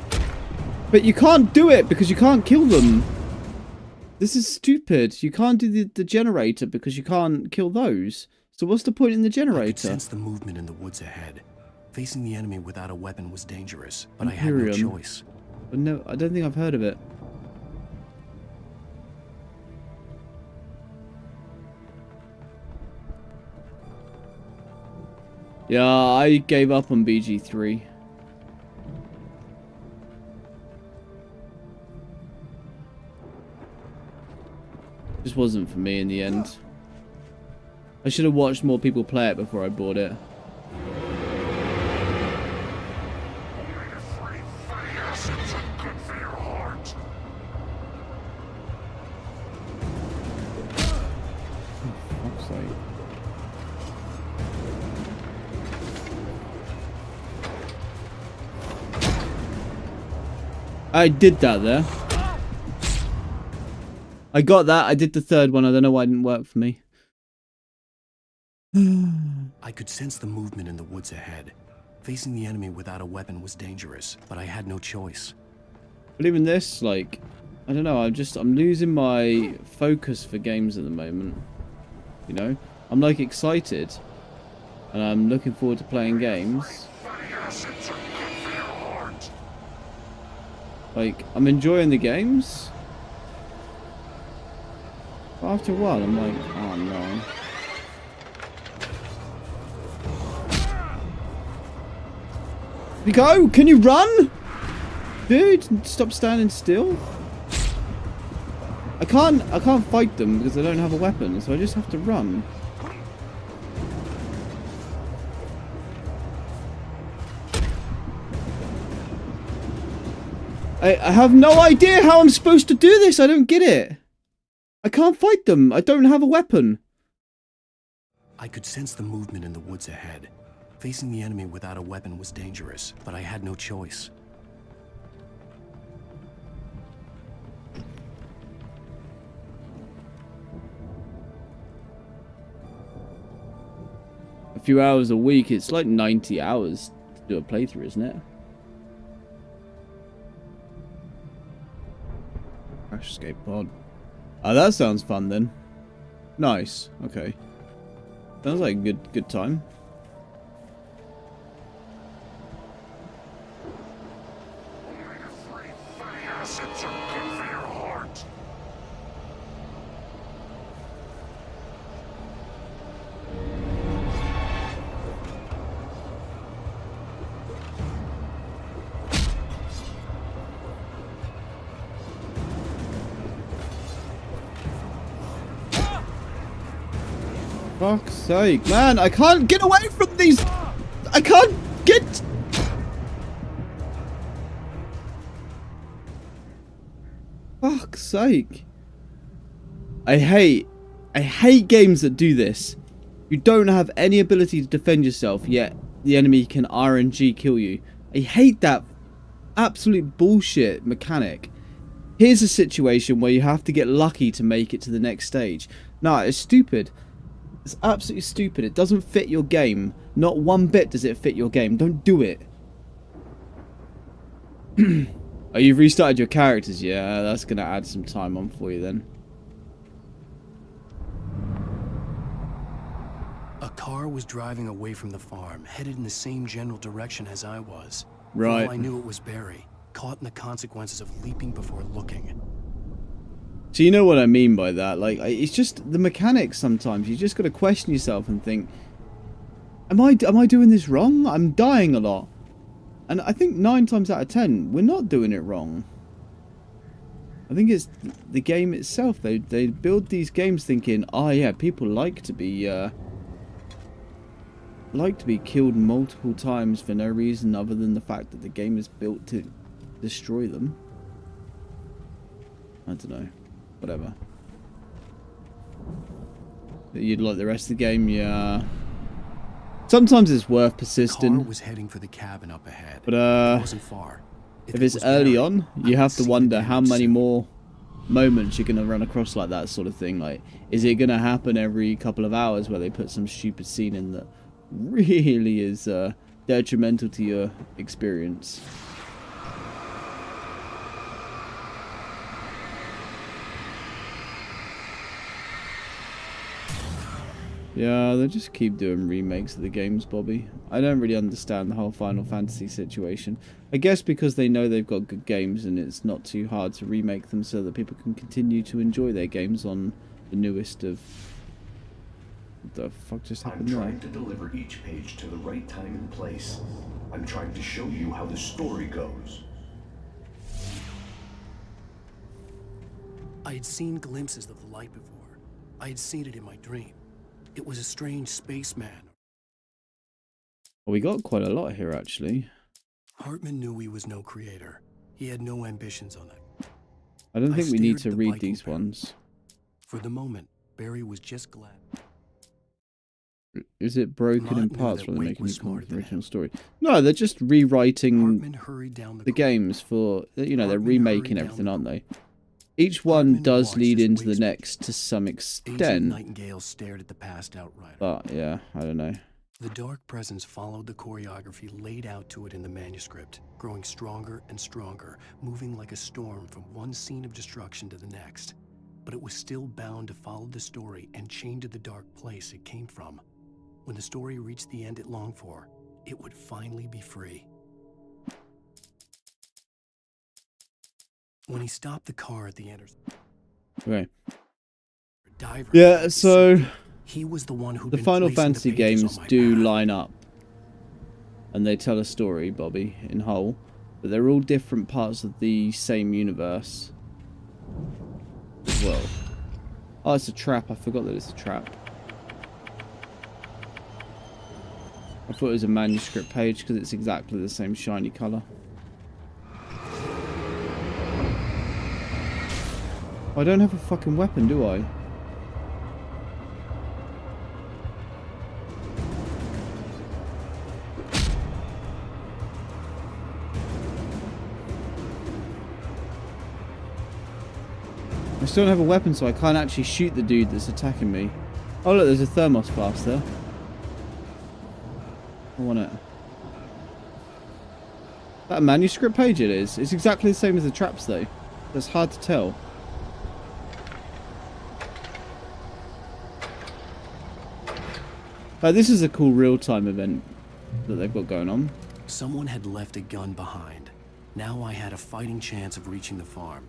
But you can't do it because you can't kill them. This is stupid. You can't do the generator because you can't kill those. So what's the point in the generator? I could sense the movement in the woods ahead. Facing the enemy without a weapon was dangerous, but I had no choice. But no, I don't think I've heard of it. Yeah, I gave up on BG3. Just wasn't for me in the end. I should have watched more people play it before I bought it. I did that there. I got that. I did the third one. I don't know why it didn't work for me. I could sense the movement in the woods ahead. Facing the enemy without a weapon was dangerous, but I had no choice. But even this, like, I don't know. I'm losing my focus for games at the moment. You know, I'm like excited, and I'm looking forward to playing games. Like, I'm enjoying the games. But after a while, I'm like, oh no. You go! Can you run? Dude, stop standing still. I can't fight them because I don't have a weapon, so I just have to run. I have no idea how I'm supposed to do this. I don't get it. I can't fight them. I don't have a weapon. I could sense the movement in the woods ahead. Facing the enemy without a weapon was dangerous, but I had no choice. A few hours a week, it's like 90 hours to do a playthrough, isn't it? Crash escape pod. Oh, that sounds fun then. Nice. Okay. Sounds like a good time. Fuck's sake, man, I can't get away from these. I can't get. Fuck's sake. I hate games that do this. You don't have any ability to defend yourself, yet the enemy can RNG kill you. I hate that absolute bullshit mechanic. Here's a situation where you have to get lucky to make it to the next stage. Nah, it's stupid. It's absolutely stupid. It doesn't fit your game. Not one bit does it fit your game. Don't do it. Oh, you've restarted your characters? Yeah, that's going to add some time on for you then. A car was driving away from the farm, headed in the same general direction as I was. Right. For all I knew, it was Barry, caught in the consequences of leaping before looking. So you know what I mean by that. Like, it's just the mechanics sometimes. You just got to question yourself and think, am I doing this wrong? I'm dying a lot. And I think 9 times out of 10, we're not doing it wrong. I think it's the game itself. They build these games thinking, oh yeah, people like to be killed multiple times for no reason other than the fact that the game is built to destroy them. I don't know. Whatever. You'd like the rest of the game, yeah. Sometimes it's worth persisting. The car was heading for the cabin up ahead. But it wasn't far. If it's early on, you have to wonder how many more moments you're gonna run across like that sort of thing. Like, is it gonna happen every couple of hours where they put some stupid scene in that really is detrimental to your experience? Yeah, they just keep doing remakes of the games, Bobby. I don't really understand the whole Final Fantasy situation. I guess because they know they've got good games and it's not too hard to remake them so that people can continue to enjoy their games on the newest of... What the fuck just happened there? I'm trying to deliver each page to the right time and place. I'm trying to show you how the story goes. I had seen glimpses of the light before. I had seen it in my dream. It was a strange spaceman. Well, we got quite a lot here, actually. Hartman knew he was no creator. He had no ambitions on it. I don't think we need to read these ones. For the moment, Barry was just glad. Is it broken in parts when they're making the original story? No, they're just rewriting the games for, you know, they're remaking everything, aren't they? Each one does lead into the next to some extent. Nightingale stared at the passed out rider. But yeah, I don't know. The dark presence followed the choreography laid out to it in the manuscript, growing stronger and stronger, moving like a storm from one scene of destruction to the next. But it was still bound to follow the story and chained to the dark place it came from. When the story reached the end it longed for, it would finally be free. When he stopped the car at the intersection. Okay. Yeah, so he was the one who the Final Fantasy games do line up. And they tell a story, Bobby, in whole. But they're all different parts of the same universe. As well. Oh, it's a trap. I forgot that it's a trap. I thought it was a manuscript page because it's exactly the same shiny colour. I don't have a fucking weapon, do I? I still don't have a weapon, so I can't actually shoot the dude that's attacking me. Oh look, there's a thermos flask there. I want it. That a manuscript page it is. It's exactly the same as the traps though. That's hard to tell. This is a cool real-time event that they've got going on. Someone had left a gun behind. Now I had a fighting chance of reaching the farm.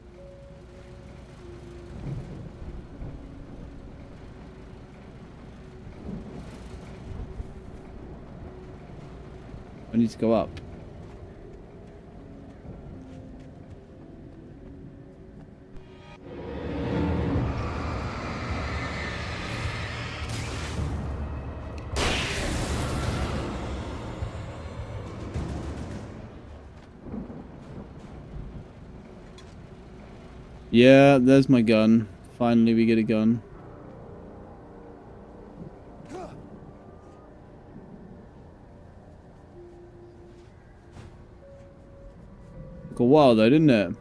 I need to go up. Yeah, there's my gun. Finally we get a gun. Took a while though, didn't it?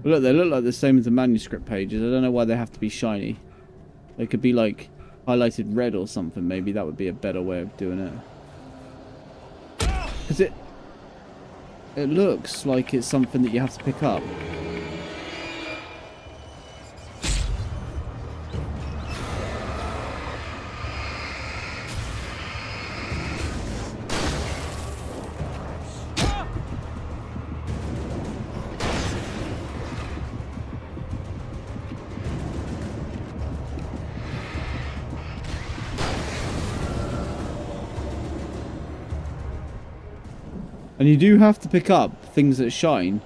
But look, they look like the same as the manuscript pages. I don't know why they have to be shiny. They could be like highlighted red or something. Maybe that would be a better way of doing it. Because it looks like it's something that you have to pick up. And you do have to pick up things that shine.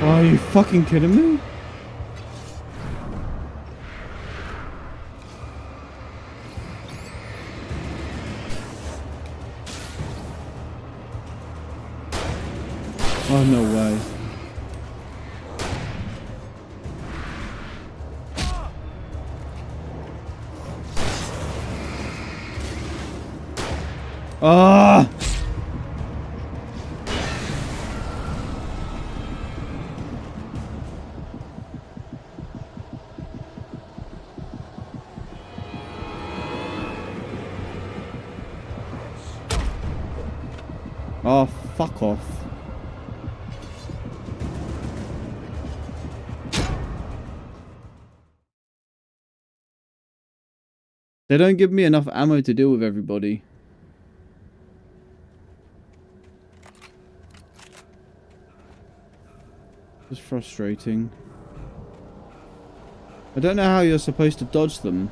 Are you fucking kidding me? Oh, no way. Ah! Oh, fuck off. They don't give me enough ammo to deal with everybody. It's frustrating. I don't know how you're supposed to dodge them.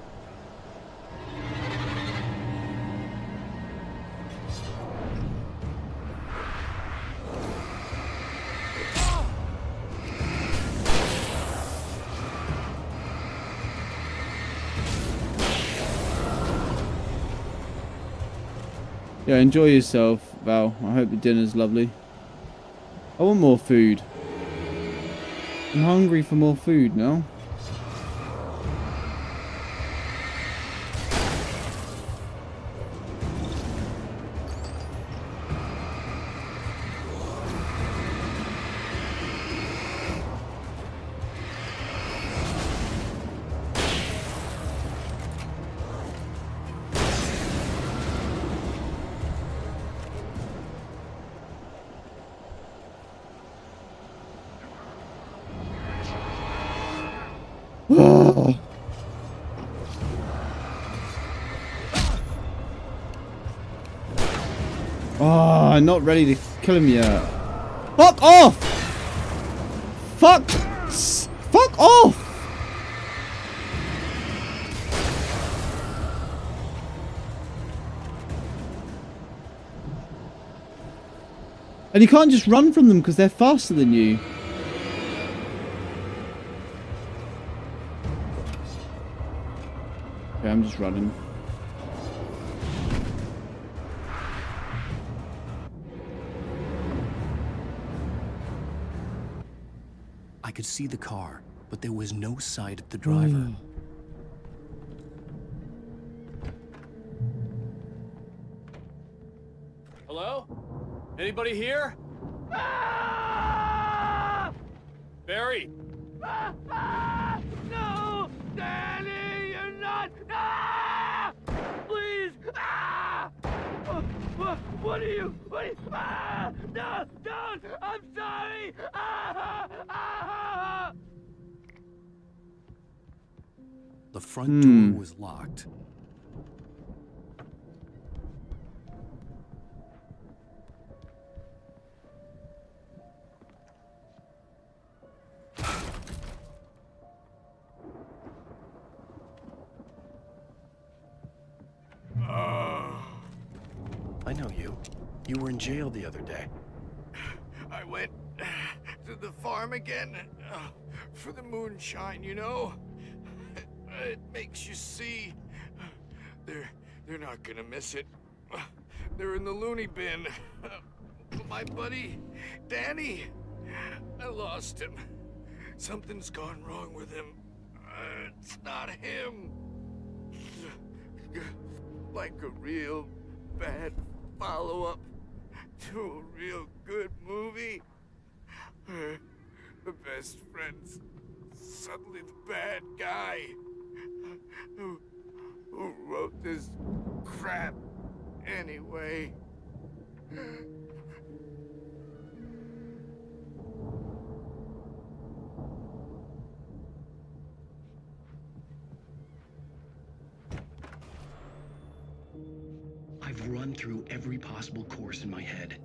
Yeah, enjoy yourself, Val. I hope the dinner's lovely. I want more food. I'm hungry for more food now. Oh, I'm not ready to kill him yet. Fuck off! Fuck Fuck off! And you can't just run from them because they're faster than you. Okay, I'm just running. I could see the car, but there was no sight of the driver. Hello? Anybody here? Barry! No! Danny, you're not! Please! What are you? No! Don't! I'm sorry! The front door was locked. I know you. You were in jail the other day. I went to the farm again for the moonshine, you know? It makes you see. They're not gonna miss it. They're in the loony bin. My buddy, Danny, I lost him. Something's gone wrong with him. It's not him. Like a real bad follow-up to a real good movie. The best friend's suddenly the bad guy. Who wrote this crap anyway? I've run through every possible course in my head.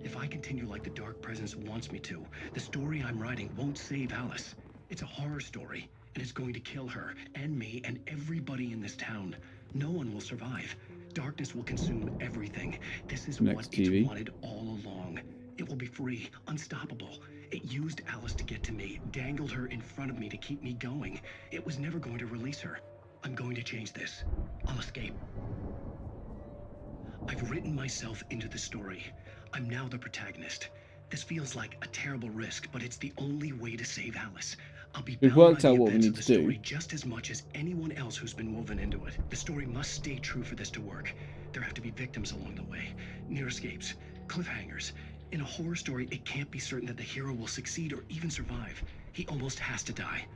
If I continue like the Dark Presence wants me to, the story I'm writing won't save Alice. It's a horror story, and it's going to kill her, and me, and everybody in this town. No one will survive. Darkness will consume everything. This is what it's wanted all along. It will be free, unstoppable. It used Alice to get to me, dangled her in front of me to keep me going. It was never going to release her. I'm going to change this. I'll escape. I've written myself into the story. I'm now the protagonist. This feels like a terrible risk, but it's the only way to save Alice. I'll be We've bound worked by out the what we events need of the to do. story just as much as anyone else who's been woven into it. The story must stay true for this to work. There have to be victims along the way, near escapes, cliffhangers. In a horror story, it can't be certain that the hero will succeed or even survive. He almost has to die.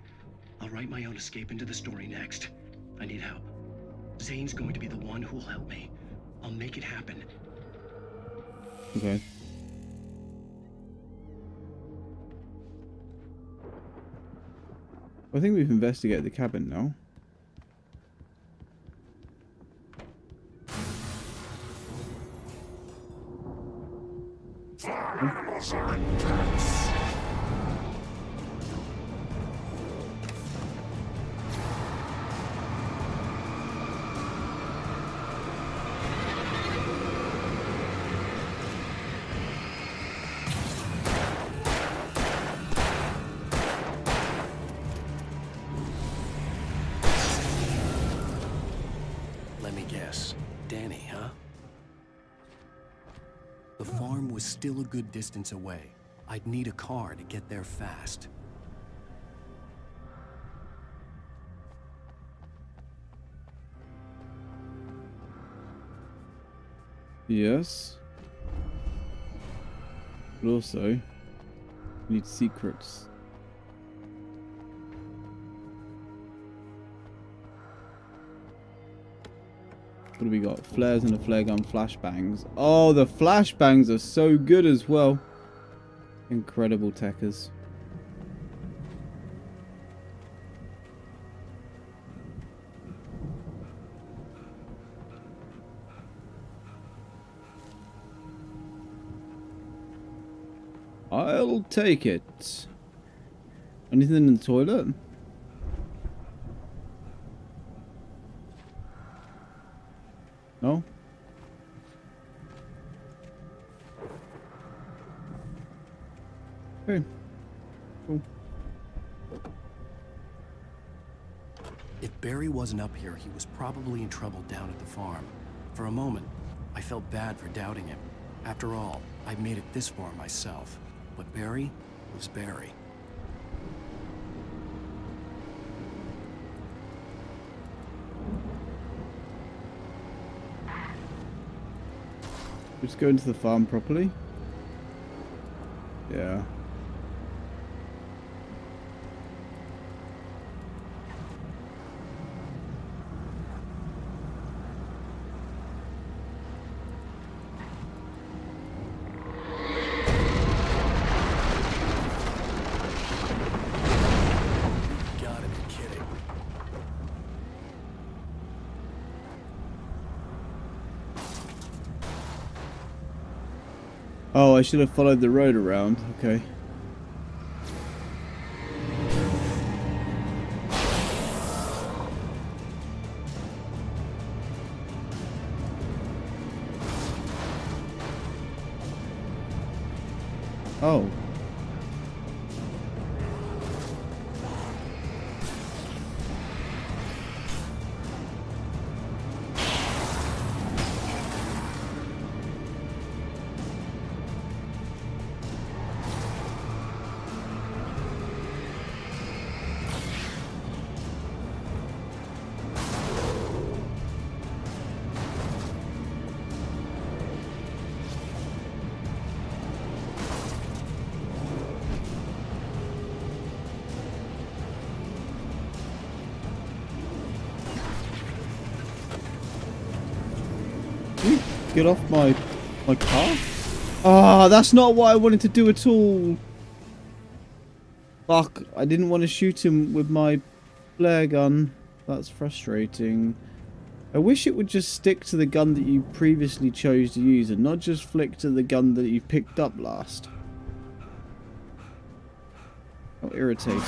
I'll write my own escape into the story next. I need help. Zane's going to be the one who'll help me. I'll make it happen. Okay. I think we've investigated the cabin now. Animals are intense. Let me guess. Danny, huh? The farm was still a good distance away. I'd need a car to get there fast. Yes. But also, we need secrets. What do we got? Flares and a flare gun, flashbangs. Oh, the flashbangs are so good as well. Incredible techers. I'll take it. Anything in the toilet? No? Okay. Cool. If Barry wasn't up here, he was probably in trouble down at the farm. For a moment, I felt bad for doubting him. After all, I made it this far myself. But Barry was Barry. Just go into the farm properly. Yeah. Gotta be kidding. Oh, I should have followed the road around. Okay. Oh. Get off my car? Ah, that's not what I wanted to do at all. Fuck, I didn't want to shoot him with my flare gun. That's frustrating. I wish it would just stick to the gun that you previously chose to use and not just flick to the gun that you picked up last. How irritating.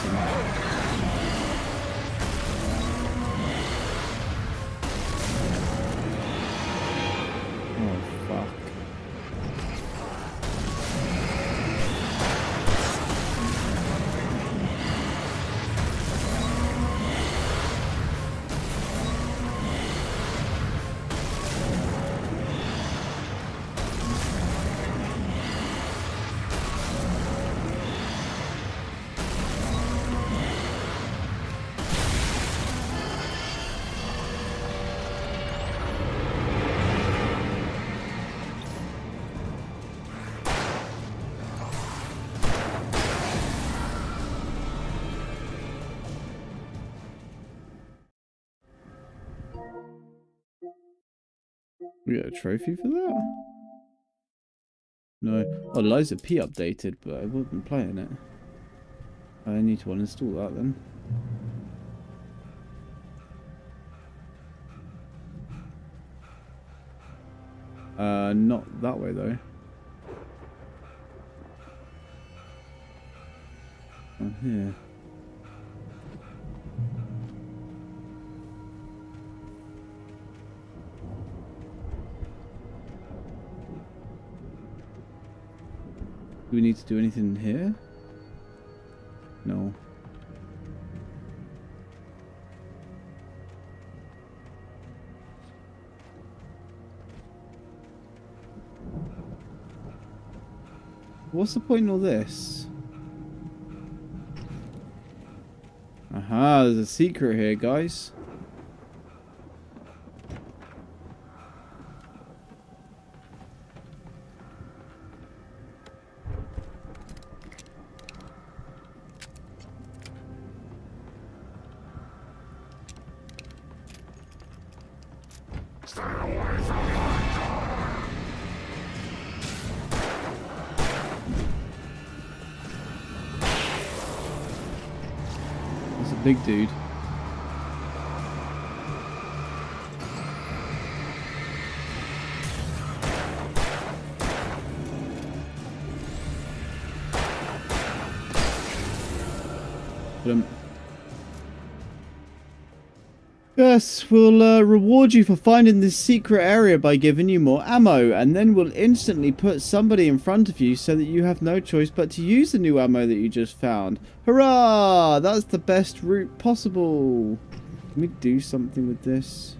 We got a trophy for that? No. Oh, Liza P updated, but I wasn't playing it. I need to uninstall that then. Not that way though. Oh, here. Do we need to do anything here? No. What's the point in all this? Aha, there's a secret here, guys. Big dude. Yes, we'll reward you for finding this secret area by giving you more ammo, and then we'll instantly put somebody in front of you so that you have no choice but to use the new ammo that you just found. Hurrah! That's the best route possible. Can we do something with this?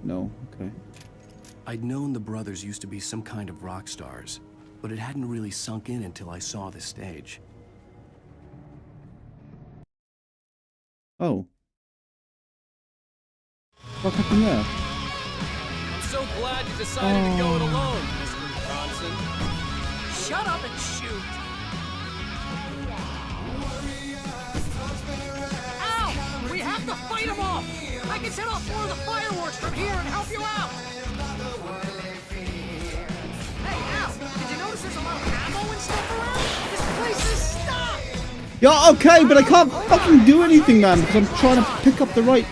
No, okay. I'd known the brothers used to be some kind of rock stars, but it hadn't really sunk in until I saw the stage. Oh. What happened there? I'm so glad you decided to go it alone, Mr. Bronson. Shut up and shoot. Ow! We have to fight them off! I can set off more of the fireworks from here and help you out! Hey, Al, did you notice there's a lot of ammo and stuff around? This place is stocked! Yeah, okay, but I can't fucking do anything, man, because I'm trying to pick up the right...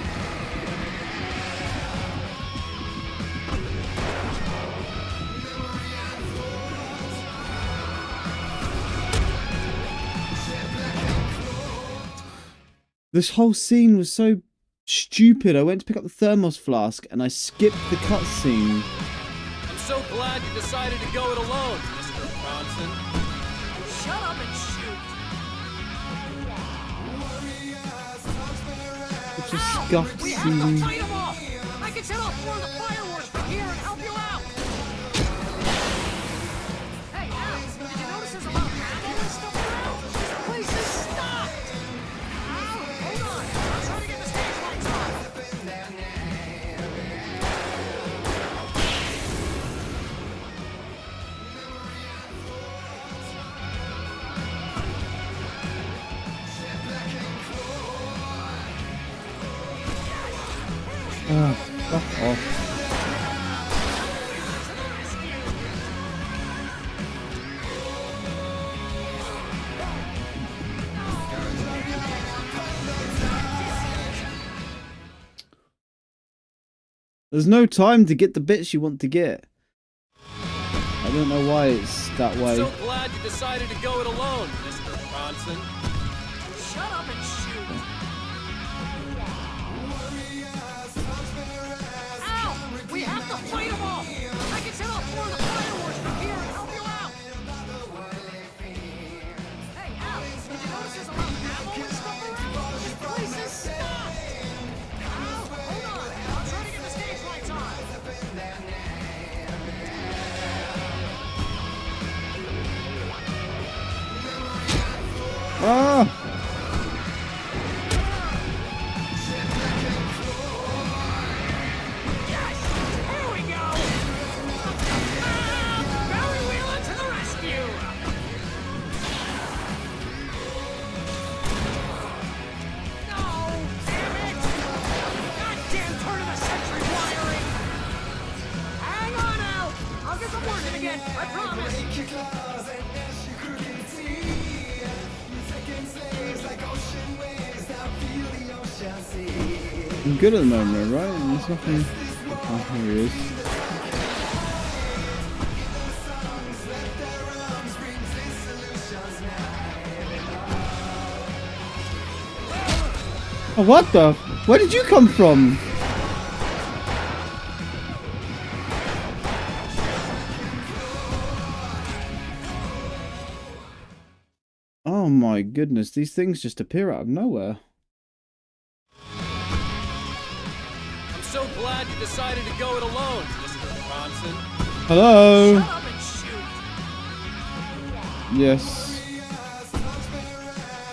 This whole scene was so stupid. I went to pick up the thermos flask and I skipped the cutscene. I'm so glad you decided to go it alone, Mr. Bronson. Shut up and shoot! It's a scuffed We have to scene. fight them off! I can set off more of the fireworks from here and help you out! Hey, Al, did you notice there's a lot of ammo and stuff around? This place is stocked! Al, hold on! I'm trying to get the stage lights on! Oh, fuck off. There's no time to get the bits you want to get. I don't know why it's that way. I'm so glad you decided to go it alone, Mr. Bronson. Shut up and shoot! Ow! We have to fight them off! I can set off more of the fireworks from here and help you out! Hey, Al, did you notice there's a lot of ammo and stuff around? This place is stocked! Al, hold on! I'm trying to get the stage lights on! Ah! Here we go! Barry Wheeler to the rescue! No! Damn it! Goddamn turn of the century wiring! Hang on out! I'll get them working again, I promise! I'm good at the moment, right? There's nothing... Oh, here he is. Oh, what the? Where did you come from? Oh my goodness, these things just appear out of nowhere. I'm so glad you decided to go it alone, Mr. Bronson. Hello? Shut up and shoot! Yes.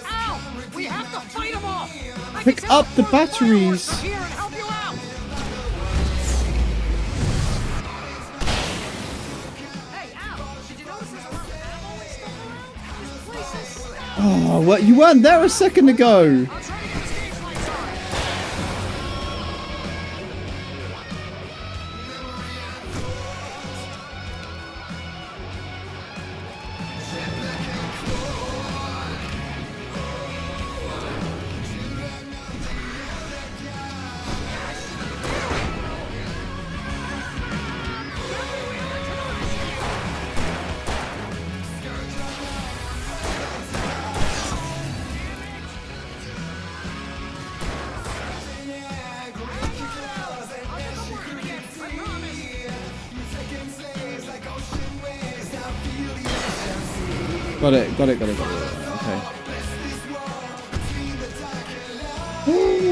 Ow! We have to fight them off! I Pick can set up off the more of fireworks batteries. from here and help you out! Hey, Al, did you notice there's a lot of ammo and stuff around? This place is stocked! Oh, what? You weren't there a second ago. I'm trying to get the stage lights on! Got it. Okay. Ooh.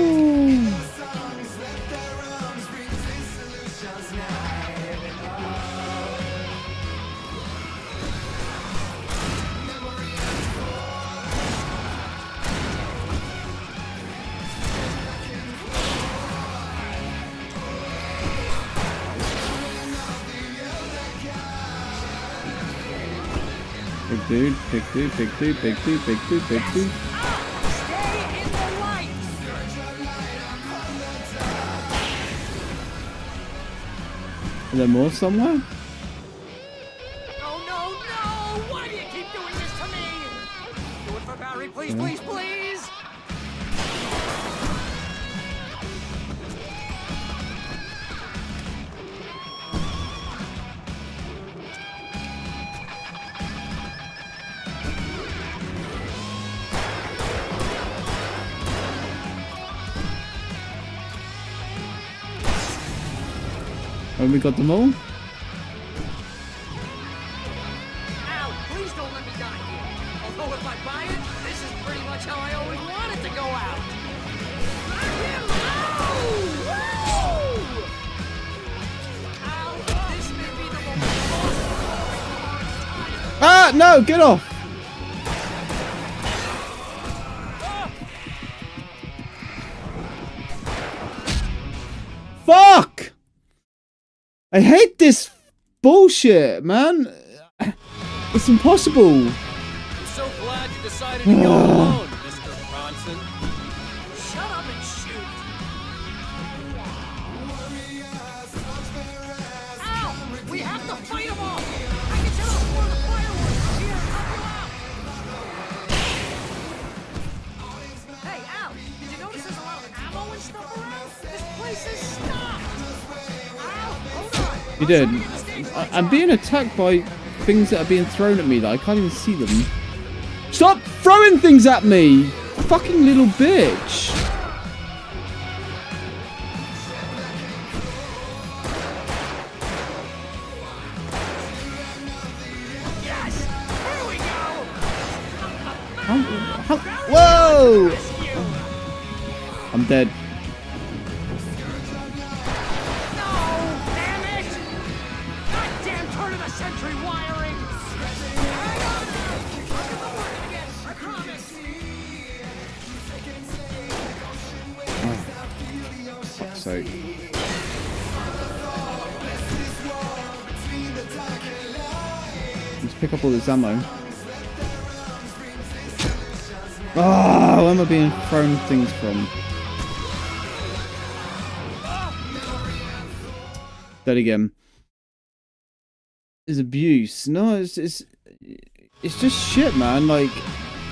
Big dude. Stay in the light! Is there more somewhere? Oh no! Why do you keep doing this to me? Do it for Barry, please, please, please! Have we got them all? Al, please don't let me die here. Although if I buy it, this is pretty much how I always wanted to go out. Knock him out! Woo! Al, this may be the most Ah, no, get off! Fuck! I hate this bullshit, man. It's impossible. I'm so glad you decided to go alone, Mr. Bronson. Shut up and shoot! Al, we have to fight them all! I can set off one of the fireworks from here and help you out! Hey, Al, did you notice there's a lot of ammo and stuff around? This place is stopped! Al, hold on! You did. I'm being attacked by things that are being thrown at me that I can't even see them. Stop throwing things at me! Fucking little bitch! Yes! Here we go! Whoa! I'm dead. Goddamn turn of the century wiring! Hang on now! I'll get the working again, I promise! Fuck's sake. Let's pick up all this ammo. Ah, where am I being thrown things from? That again. Is abuse. No, it's just shit, man. Like,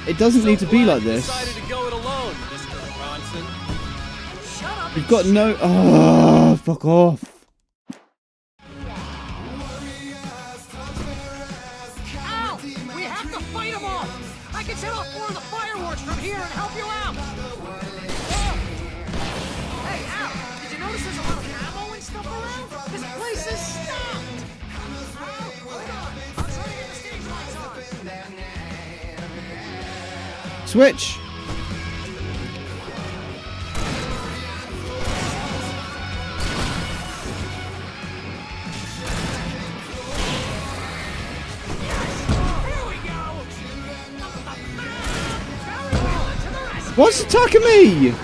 it doesn't need to be like this. Decided to go it alone, Mr. Bronson. You've got no. Oh, fuck off. Al, we have to fight them all! I can set off more of the fireworks from here and help you out! Hey, Al, did you notice there's a lot of ammo and stuff around? This place is stopped! Al, hold on! I'm trying to get the stage lights on! Switch. What's attacking me?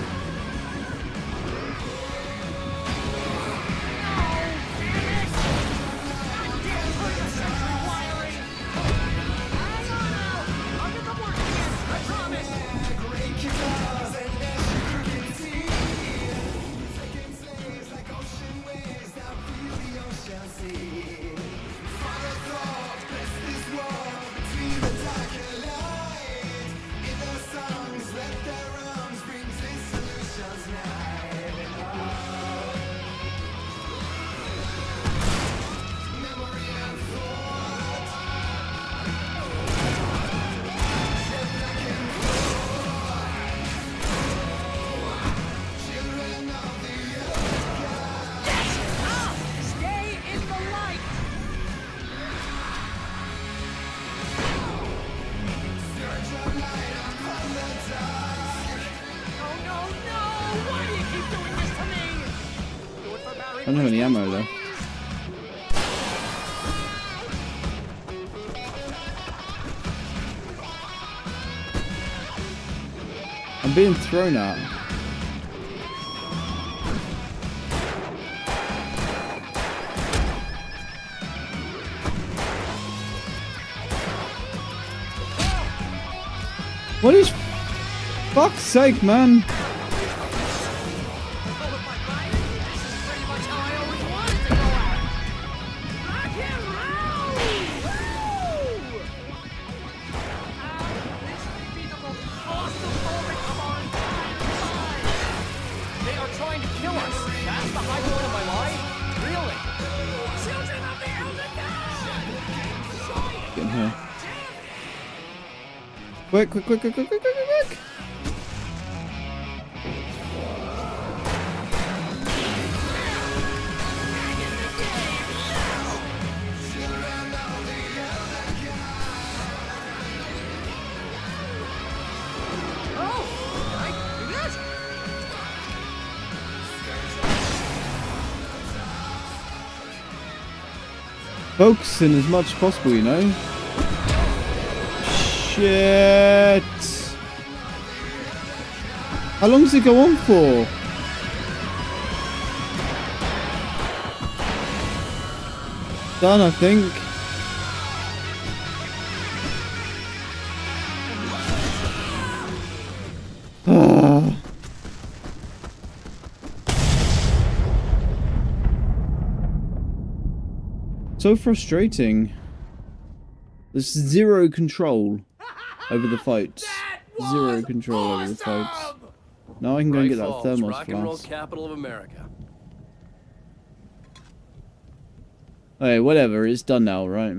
I don't have any ammo though. I'm being thrown at. What is fuck's sake, man? They are trying to kill us. That's the high point of my life? Really? Children of the Elder God! Get in here. Quick, quick, quick, quick, quick, quick, quick, quick! Oh! Can I do this? Focusing as much as possible, you know? Shit! How long does it go on for? Done, I think. So frustrating. There's zero control over the fights. Zero control over the fights. Now I can go and get that thermos rock and roll flask. capital of America. Hey, whatever. It's done now, right?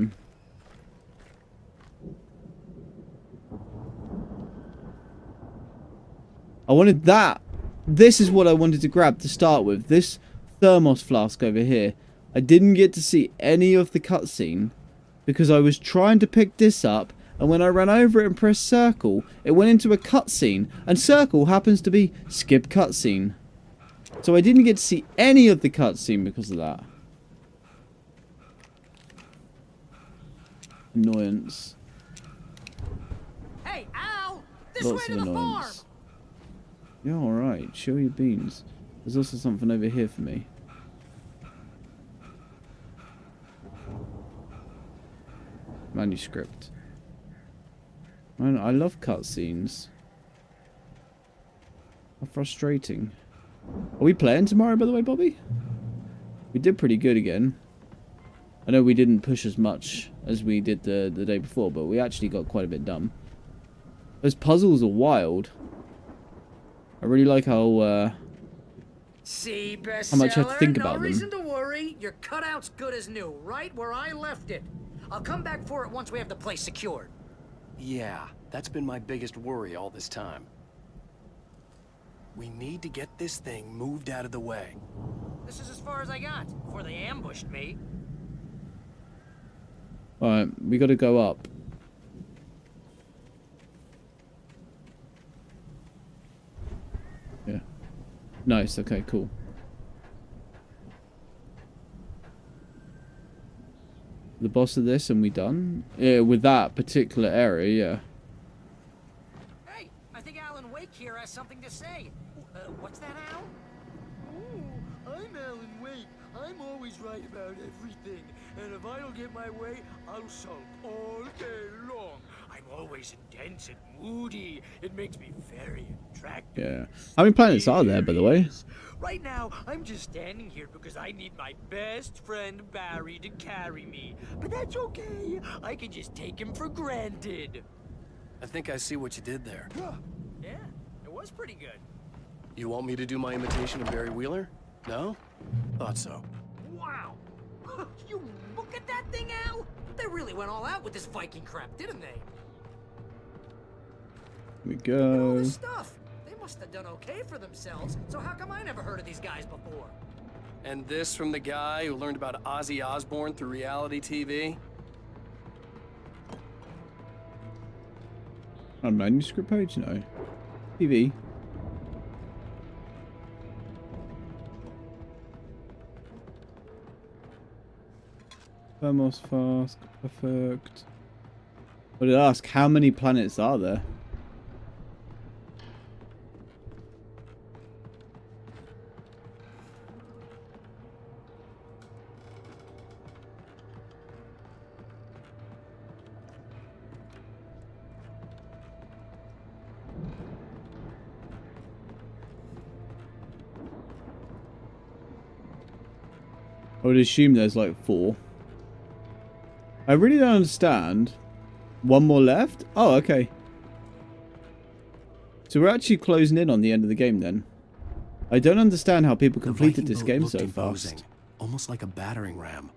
I wanted that. This is what I wanted to grab to start with. This thermos flask over here. I didn't get to see any of the cutscene because I was trying to pick this up, and when I ran over it and pressed circle, it went into a cutscene, and circle happens to be skip cutscene. So I didn't get to see any of the cutscene because of that. Annoyance. Hey, Al! This Lots way of to the farm! annoyance. Yeah, alright. Show your beans. There's also something over here for me. Manuscript. Man, I love cutscenes. How frustrating. Are we playing tomorrow, by the way, Bobby? We did pretty good again. I know we didn't push as much as we did the day before, but we actually got quite a bit done. Those puzzles are wild. I really like how See, bestseller, how much you have to think no about them. reason to worry. Your cutout's good as new, right where I left it. I'll come back for it once we have the place secured. Yeah, that's been my biggest worry all this time. We need to get this thing moved out of the way. This is as far as I got before they ambushed me. Alright, we gotta go up. Yeah. Nice, okay, cool. The boss of this and we done? Yeah, with that particular area, yeah. Hey, I think Alan Wake here has something to say. What's that, Al? Oh, I'm Alan Wake. I'm always right about everything. And if I don't get my way, I'll sulk all day long. I'm always intense and moody. It makes me very attractive. Yeah. How many planets are there, by the way? Right now, I'm just standing here because I need my best friend Barry to carry me. But that's okay. I can just take him for granted. I think I see what you did there. Yeah, it was pretty good. You want me to do my imitation of Barry Wheeler? No? Thought so. Wow. You look at that thing, Al. They really went all out with this Viking crap, didn't they? Here we All go. this stuff. They must have done okay for themselves. So how come I never heard of these guys before? And this from the guy who learned about Ozzy Osbourne through reality TV? On manuscript page? No. TV. Thermos flask, perfect. But it asks, how many planets are there? I would assume there's like 4. I really don't understand. 1 more left? Oh, okay. So we're actually closing in on the end of the game then. I don't understand how people completed this game so fast. Almost like a battering ram.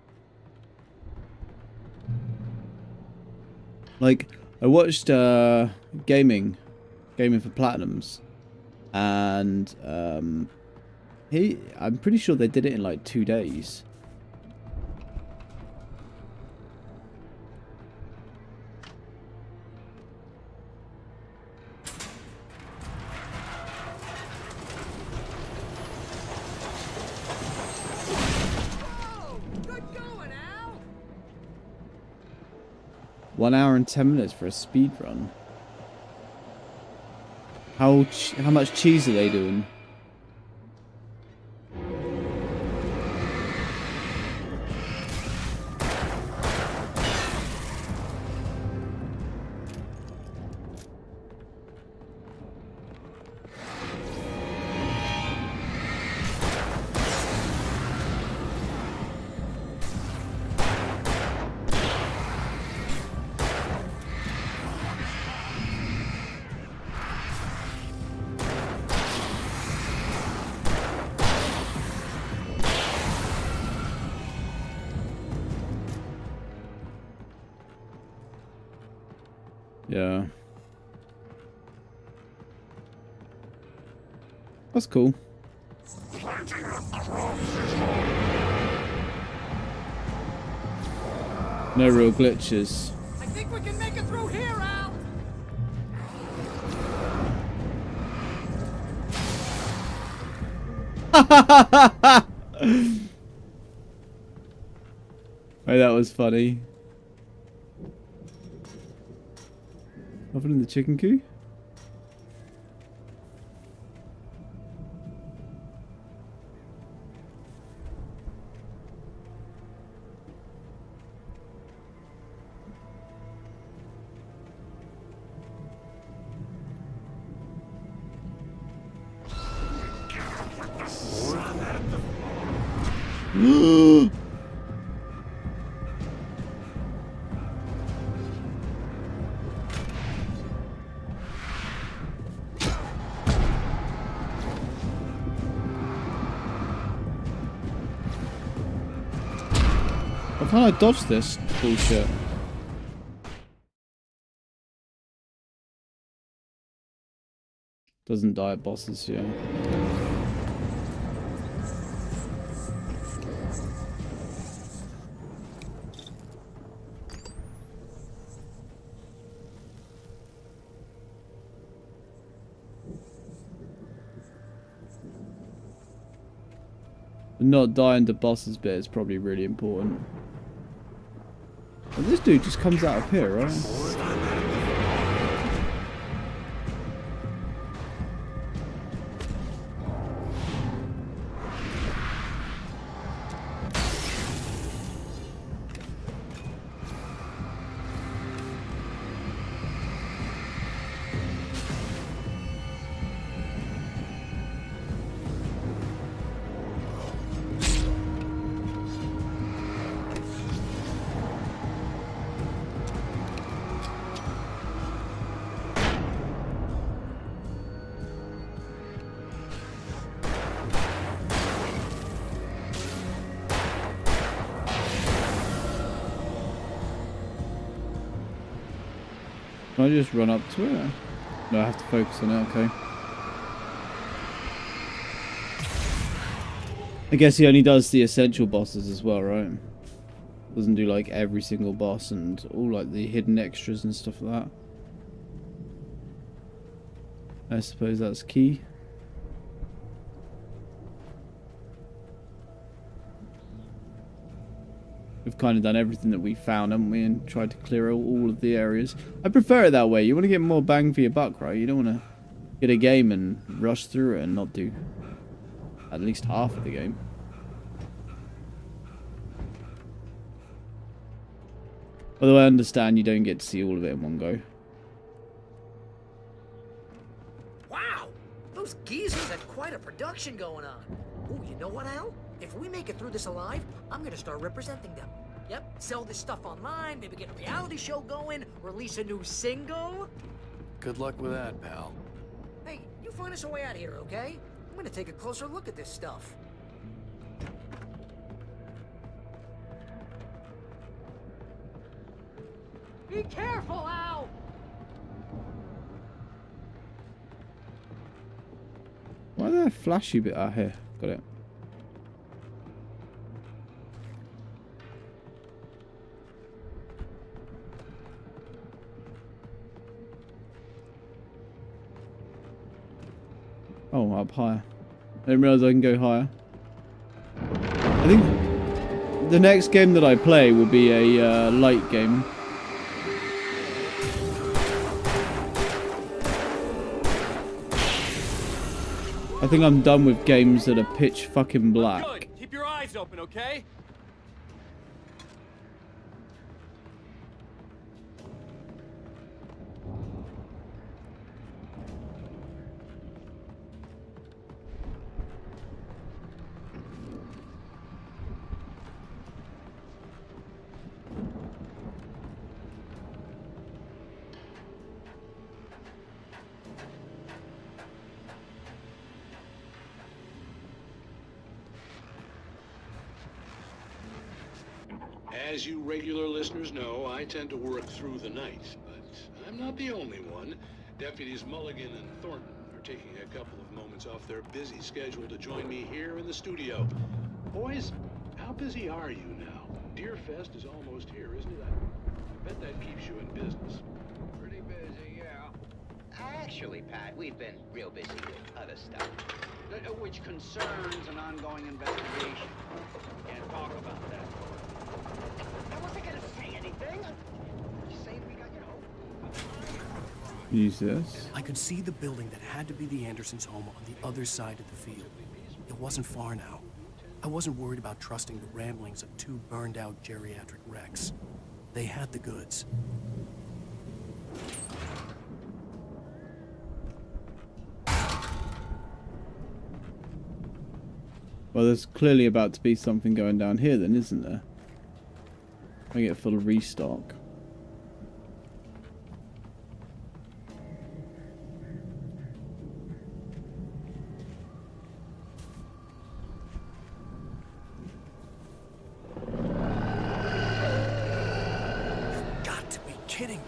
Like, I watched Gaming for Platinums, and I'm pretty sure they did it in like 2 days. Oh, good going, Al. 1 hour and 10 minutes for a speed run. How much cheese are they doing? Yeah. That's cool. No real glitches. I think we can make it through here, Al. Oh, that was funny. Open in the chicken coop? How can I dodge this bullshit? Doesn't die at bosses, yeah. Not dying to bosses bit is probably really important. And this dude just comes out of here, right? Can I just run up to it? No, I have to focus on it, okay. I guess he only does the essential bosses as well, right? Doesn't do like every single boss and all like the hidden extras and stuff like that. I suppose that's key. we've kind of done everything that we found, haven't we? And tried to clear all of the areas. I prefer it that way. You want to get more bang for your buck, right? You don't want to get a game and rush through it and not do at least half of the game. Although I understand you don't get to see all of it in one go. Wow! Those geezers had quite a production going on. Ooh, you know what, Al? If we make it through this alive, I'm gonna start representing them. Yep, sell this stuff online, maybe get a reality show going, release a new single. Good luck with that, pal. Hey, you find us a way out of here, okay? I'm gonna take a closer look at this stuff. Be careful, Al! Why are there a flashy bit out here? Got it. Oh, up higher. I didn't realise I can go higher. I think the next game that I play will be a light game. I think I'm done with games that are pitch fucking black. Good. Keep your eyes open, okay? As you regular listeners know, I tend to work through the night, but I'm not the only one. Deputies Mulligan and Thornton are taking a couple of moments off their busy schedule to join me here in the studio. Boys, how busy are you now? Deerfest is almost here, isn't it? I bet that keeps you in business. Pretty busy, yeah. Actually, Pat, we've been real busy with other stuff, which concerns an ongoing investigation. Can't talk about that. I wasn't gonna say anything. Just saying we got, Use this. I could see the building that had to be the Andersons' home on the other side of the field. It wasn't far now. I wasn't worried about trusting the ramblings of two burned-out geriatric wrecks. They had the goods. Well, there's clearly about to be something going down here then, isn't there? I get full restock. You've got to be kidding me.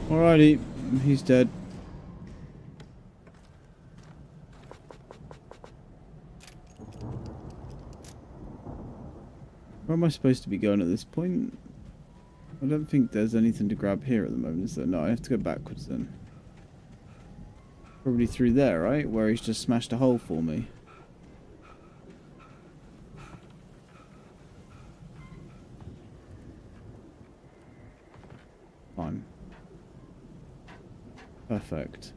Alrighty, he's dead. Where am I supposed to be going at this point? I don't think there's anything to grab here at the moment, is there? No, I have to go backwards then. Probably through there, right? Where he's just smashed a hole for me. Fine. Perfect.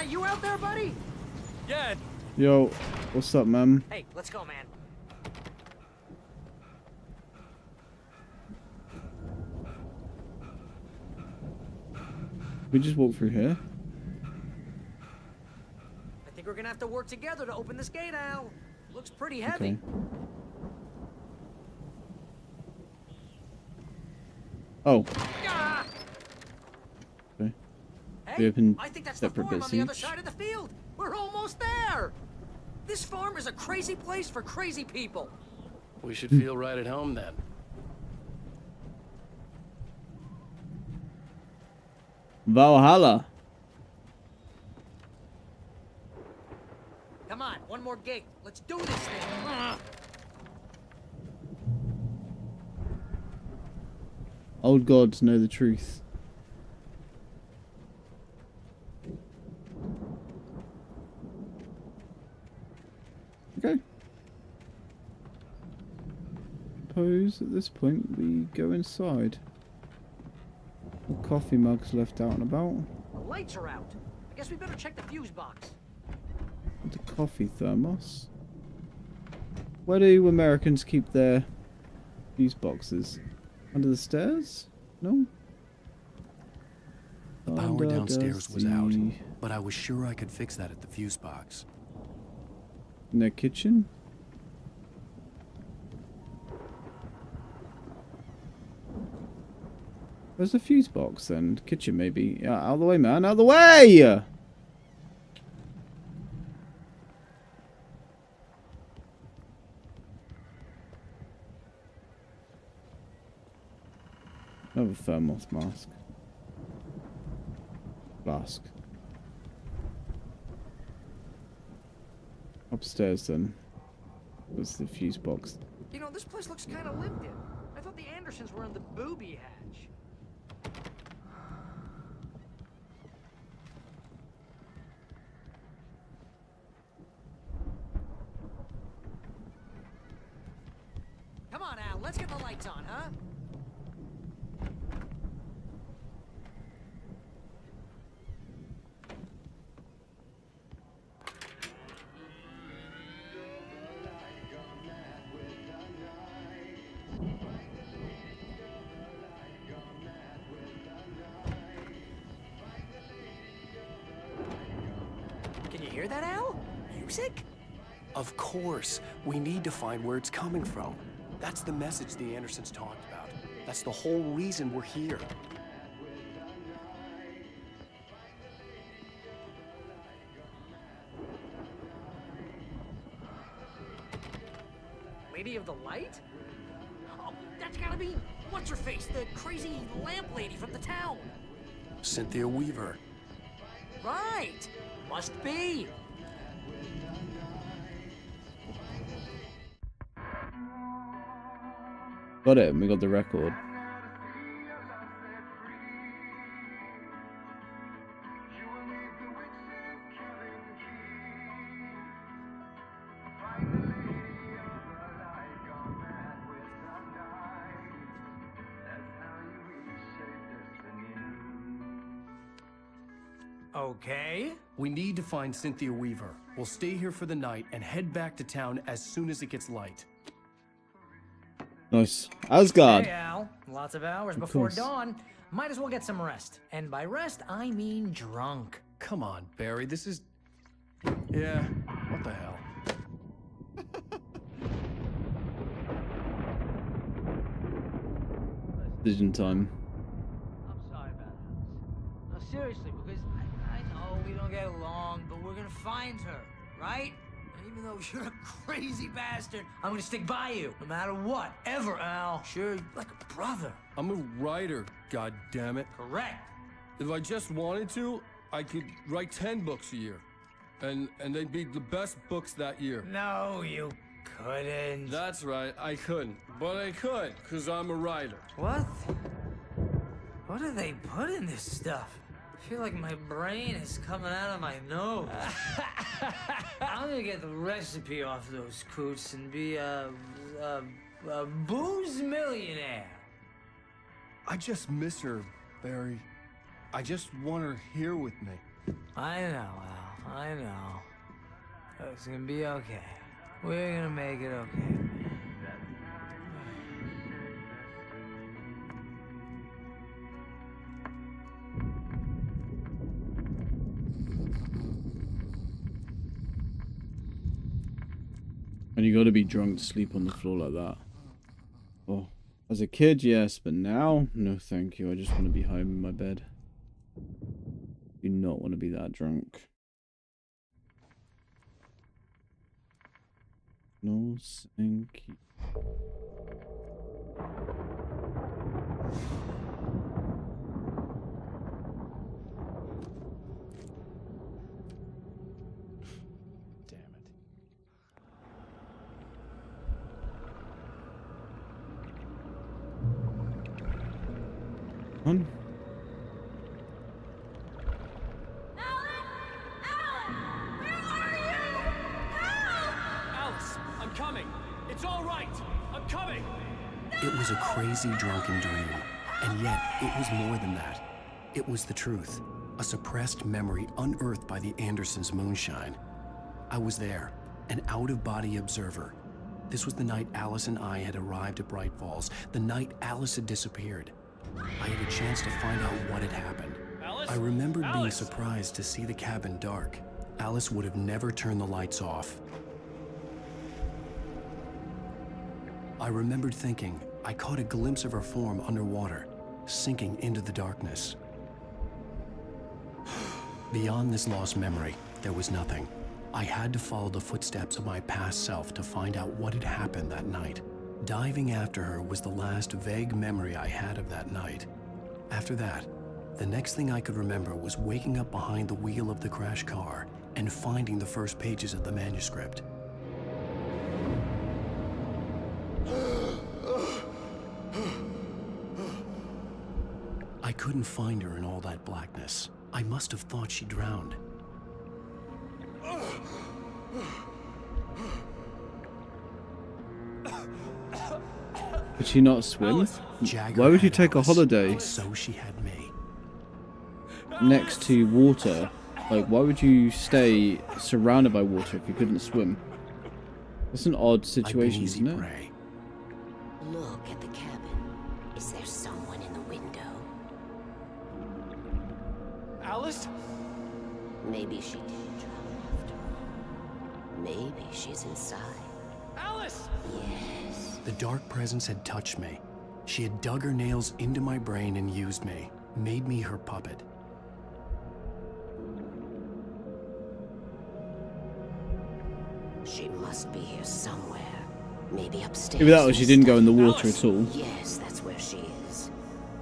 you out there, buddy? Yeah. Yo, what's up, man? Hey, let's go, man. We just walk through here. I think we're gonna have to work together to open this gate, Al. Looks pretty heavy. Okay. Oh. Ah! Okay. Hey, We open I think that's the separate farm bits on the other each. side of the field. We're almost there. This farm is a crazy place for crazy people. We should feel right at home then. Valhalla. Come on, one more gate. Let's do this thing. Ah! Old gods know the truth. Okay. Suppose at this point we go inside. The coffee mugs left out and about. The lights are out. I guess we better check the fuse box. The coffee thermos. Where do Americans keep their fuse boxes? Under the stairs? No? The power downstairs was out, but I was sure I could fix that at the fuse box. In their kitchen? Where's the fuse box then? Kitchen maybe. Yeah, out of the way, man. Out of the way! Another thermos mask. Flask. Upstairs then. What's the fuse box? You know, this place looks kind of lived in. I thought the Andersons were in the booby hatch. Come on, Al, let's get the lights on, huh? Can you hear that, Al? Music? Of course. We need to find where it's coming from. That's the message the Andersons talked about. That's the whole reason we're here. Lady of the Light? Oh, that's gotta be what's-her-face, the crazy lamp lady from the town. Cynthia Weaver. Right. Must be. Got it, and we got the record. Okay. We need to find Cynthia Weaver. We'll stay here for the night and head back to town as soon as it gets light. Nice. Asgard. Hey, Al. Lots of hours Of before course. dawn. Might as well get some rest. And by rest, I mean drunk. Come on, Barry, this is... Yeah, what the hell? Decision time. I'm sorry about that. No, seriously, because I know we don't get along, but we're gonna find her, right? And even though you're a crazy bastard, I'm gonna stick by you, no matter what, ever, Al. Sure, like a brother. I'm a writer, goddammit. Correct. If I just wanted to, I could write 10 books a year. And they'd be the best books that year. No, you couldn't. That's right, I couldn't. But I could, because I'm a writer. What? What do they put in this stuff? I feel like my brain is coming out of my nose. I'm gonna get the recipe off those coots and be a booze millionaire. I just miss her, Barry. I just want her here with me. I know, Al. I know. It's gonna be okay. We're gonna make it okay. And you gotta be drunk to sleep on the floor like that. Oh, as a kid, yes, but now, no thank you. I just want to be home in my bed. Do not want to be that drunk. No thank you. On. Alice, I'm coming. It's all right. I'm coming. It was a crazy drunken dream, and yet it was more than that. It was the truth, a suppressed memory unearthed by the Andersons' moonshine. I was there, an out-of-body observer. This was the night Alice and I had arrived at Bright Falls, the night Alice had disappeared. I had a chance to find out what had happened. Alice? I remembered being Alice? surprised to see the cabin dark. Alice would have never turned the lights off. I remembered thinking I caught a glimpse of her form underwater, sinking into the darkness. Beyond this lost memory, there was nothing. I had to follow the footsteps of my past self to find out what had happened that night. Diving after her was the last vague memory I had of that night. After that, the next thing I could remember was waking up behind the wheel of the crash car and finding the first pages of the manuscript. I couldn't find her in all that blackness. I must have thought she drowned. Could she not swim? Why would you take a holiday So she had me. next to water? Like, why would you stay surrounded by water if you couldn't swim? That's an odd situation, isn't it? Look at the cabin. Is there someone in the window? Alice? Maybe she did drown after all. Maybe she's inside. Alice! Yes. The dark presence had touched me. She had dug her nails into my brain and used me, made me her puppet. She must be here somewhere. Maybe upstairs. Maybe that was she didn't go in the water at all. Yes, that's where she is.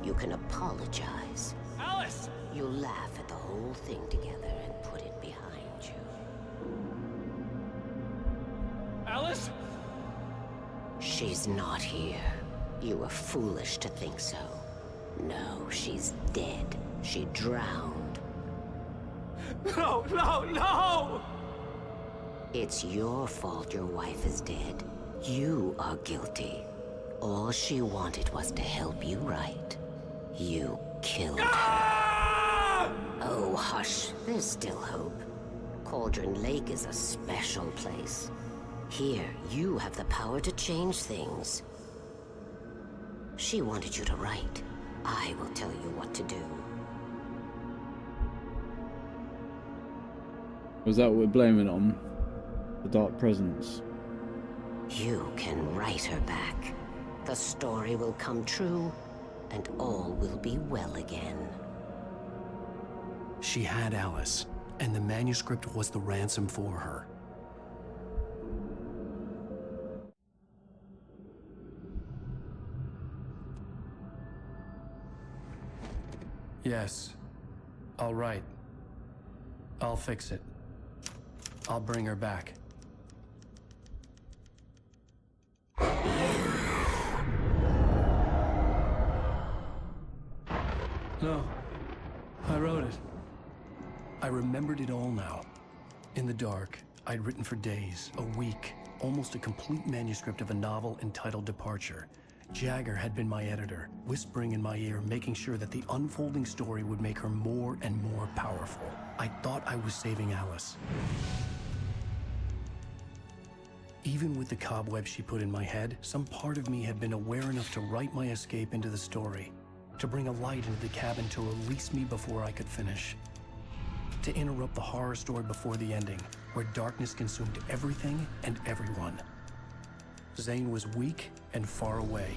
You can apologize. Alice! You'll laugh at the whole thing together and put it behind you. Alice? She's not here. You were foolish to think so. No, she's dead. She drowned. No, no, no! It's your fault your wife is dead. You are guilty. All she wanted was to help you right. You killed her. Oh, hush. There's still hope. Cauldron Lake is a special place. Here, you have the power to change things. She wanted you to write. I will tell you what to do. Was that what we're blaming it on? The dark presence. You can write her back. The story will come true, and all will be well again. She had Alice, and the manuscript was the ransom for her. Yes. All right. I'll fix it. I'll bring her back. No. I wrote it. I remembered it all now. In the dark, I'd written for days, a week, almost a complete manuscript of a novel entitled Departure. Jagger had been my editor, whispering in my ear, making sure that the unfolding story would make her more and more powerful. I thought I was saving Alice. Even with the cobwebs she put in my head, some part of me had been aware enough to write my escape into the story, to bring a light into the cabin to release me before I could finish, to interrupt the horror story before the ending, where darkness consumed everything and everyone. Zane was weak and far away,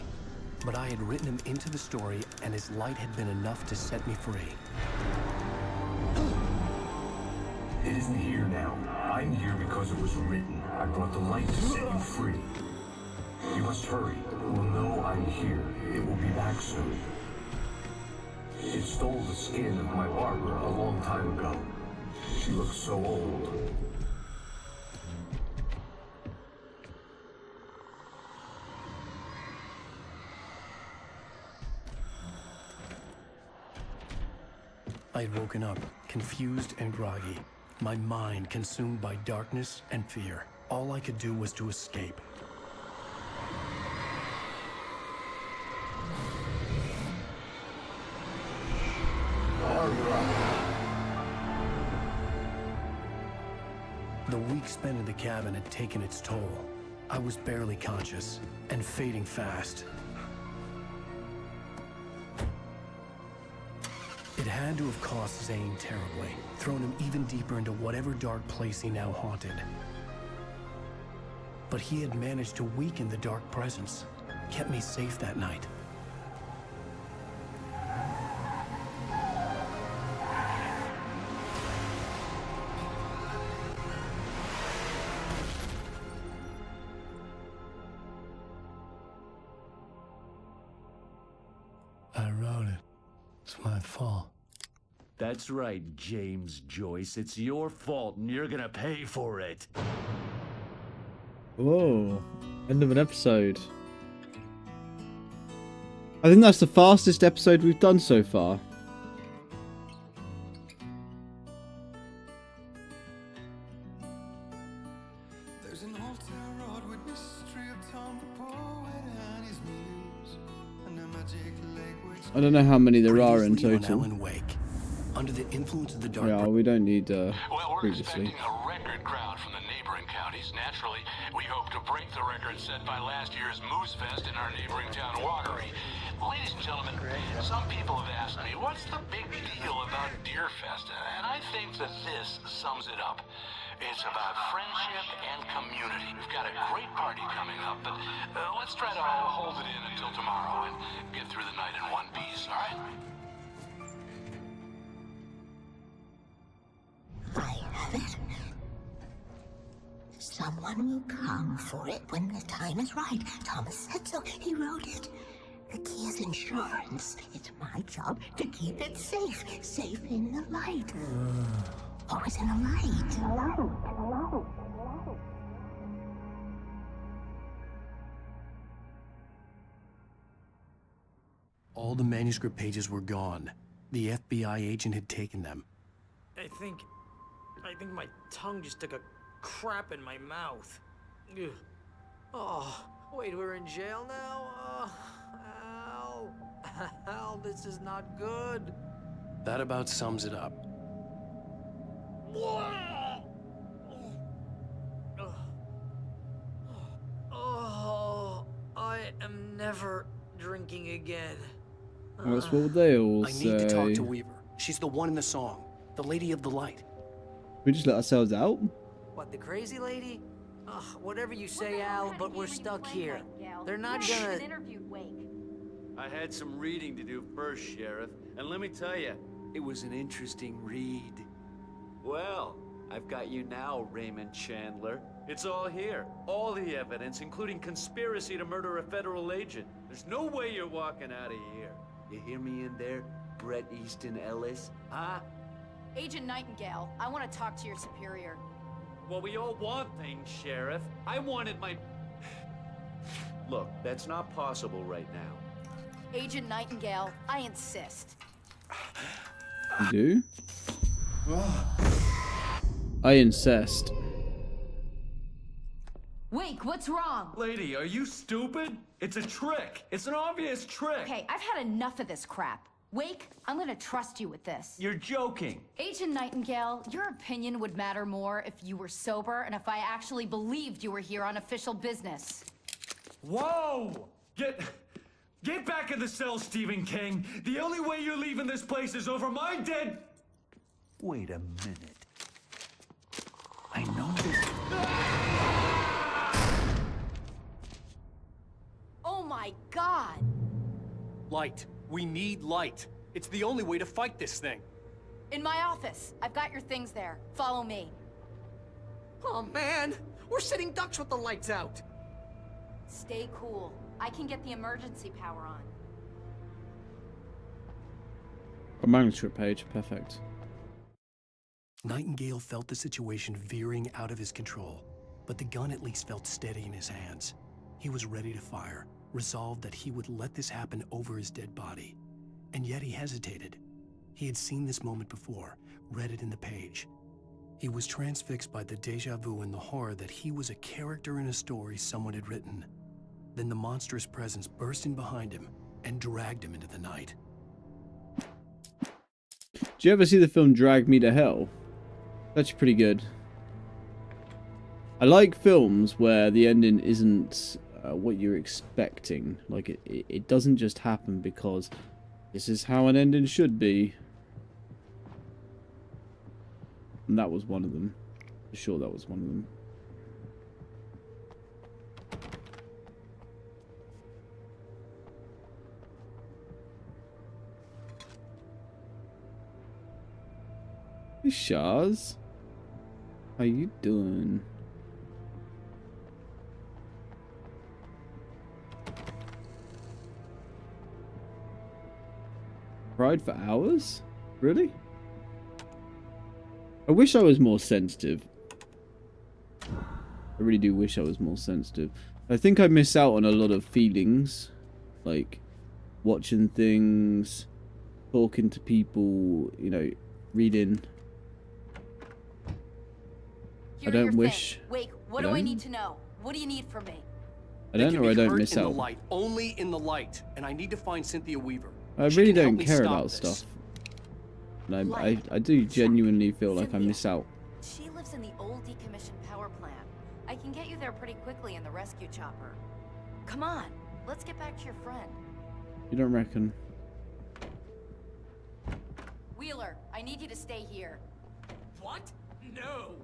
but I had written him into the story, and his light had been enough to set me free. It isn't here now. I'm here because it was written. I brought the light to set you free. You must hurry. We'll know I'm here. It will be back soon. It stole the skin of my Barbara a long time ago. She looks so old. I had woken up, confused and groggy, my mind consumed by darkness and fear. All I could do was to escape. The week spent in the cabin had taken its toll. I was barely conscious, and fading fast. It had to have cost Zane terribly, thrown him even deeper into whatever dark place he now haunted. But he had managed to weaken the dark presence, kept me safe that night. I wrote it. It's my fault. That's right, James Joyce. It's your fault, and you're gonna pay for it. Whoa. End of an episode. I think that's the fastest episode we've done so far. There's an old town road with mystery of Tom the poet and his muse, and a magic lake which I don't know how many there are in Previously on total. Alan Wake. Under the influence of the dark. Yeah, we don't need Well, we're previously. expecting a record crowd from the neighboring counties. Naturally, we hope to break the record set by last year's Moose Fest in our neighboring town, Watery. Ladies and gentlemen, some people have asked me, what's the big deal about Deer Fest? And I think that this sums it up. It's about friendship and community. We've got a great party coming up, but let's try to hold it in until tomorrow and get through the night in one piece, all right? I have it. Someone will come for it when the time is right. Thomas said so. He wrote it. The key is insurance. It's my job to keep it safe. Safe in the light. Always in the light. All the manuscript pages were gone. The FBI agent had taken them. I think my tongue just took a crap in my mouth. Ugh. Oh, wait, we're in jail now? Al. Al, this is not good. That about sums it up. Oh, I am never drinking again. That's what they all I say. need to talk to Weaver. She's the one in the song. The Lady of the Light. We just let ourselves out? What, the crazy lady? Ugh, whatever you say, Al, but we're stuck here. They're not gonna... I had some reading to do first, Sheriff, and let me tell you, it was an interesting read. Well, I've got you now, Raymond Chandler. It's all here. All the evidence, including conspiracy to murder a federal agent. There's no way you're walking out of here. You hear me in there, Bret Easton Ellis? Huh? Agent Nightingale, I want to talk to your superior. Well, we all want things, Sheriff. I wanted my... Look, that's not possible right now. Agent Nightingale, I insist. You do? I incest. Wake, what's wrong? Lady, are you stupid? It's a trick. It's an obvious trick. Okay, I've had enough of this crap. Wake, I'm gonna trust you with this. You're joking. Agent Nightingale, your opinion would matter more if you were sober and if I actually believed you were here on official business. Whoa! Get back in the cell, Stephen King. The only way you're leaving this place is over my dead... Wait a minute. I know this... Oh my god! Light. We need light. It's the only way to fight this thing. In my office. I've got your things there. Follow me. Oh man, we're sitting ducks with the lights out. Stay cool. I can get the emergency power on. A manuscript page, perfect. Nightingale felt the situation veering out of his control, but the gun at least felt steady in his hands. He was ready to fire, resolved that he would let this happen over his dead body. And yet he hesitated. He had seen this moment before, read it in the page. He was transfixed by the déjà vu and the horror that he was a character in a story someone had written. Then the monstrous presence burst in behind him and dragged him into the night. Do you ever see the film Drag Me to Hell? That's pretty good. I like films where the ending isn't what you're expecting. Like it doesn't just happen because this is how an ending should be. And that was one of them. For sure that was one of them. Hey Shaz, how you doing? Cried for hours? Really? I wish I was more sensitive. I really do wish I was more sensitive. I think I miss out on a lot of feelings, like watching things, talking to people, you know, reading. I don't wish. Wake, what do I need to know? What do you need from me? I don't know. I don't miss out. Light, only in the light, and I need to find Cynthia Weaver. I really don't care about stuff. And I do genuinely feel like I miss out. She lives in the old decommissioned power plant. I can get you there pretty quickly in the rescue chopper. Come on, let's get back to your friend. You don't reckon? Wheeler, I need you to stay here. What? No.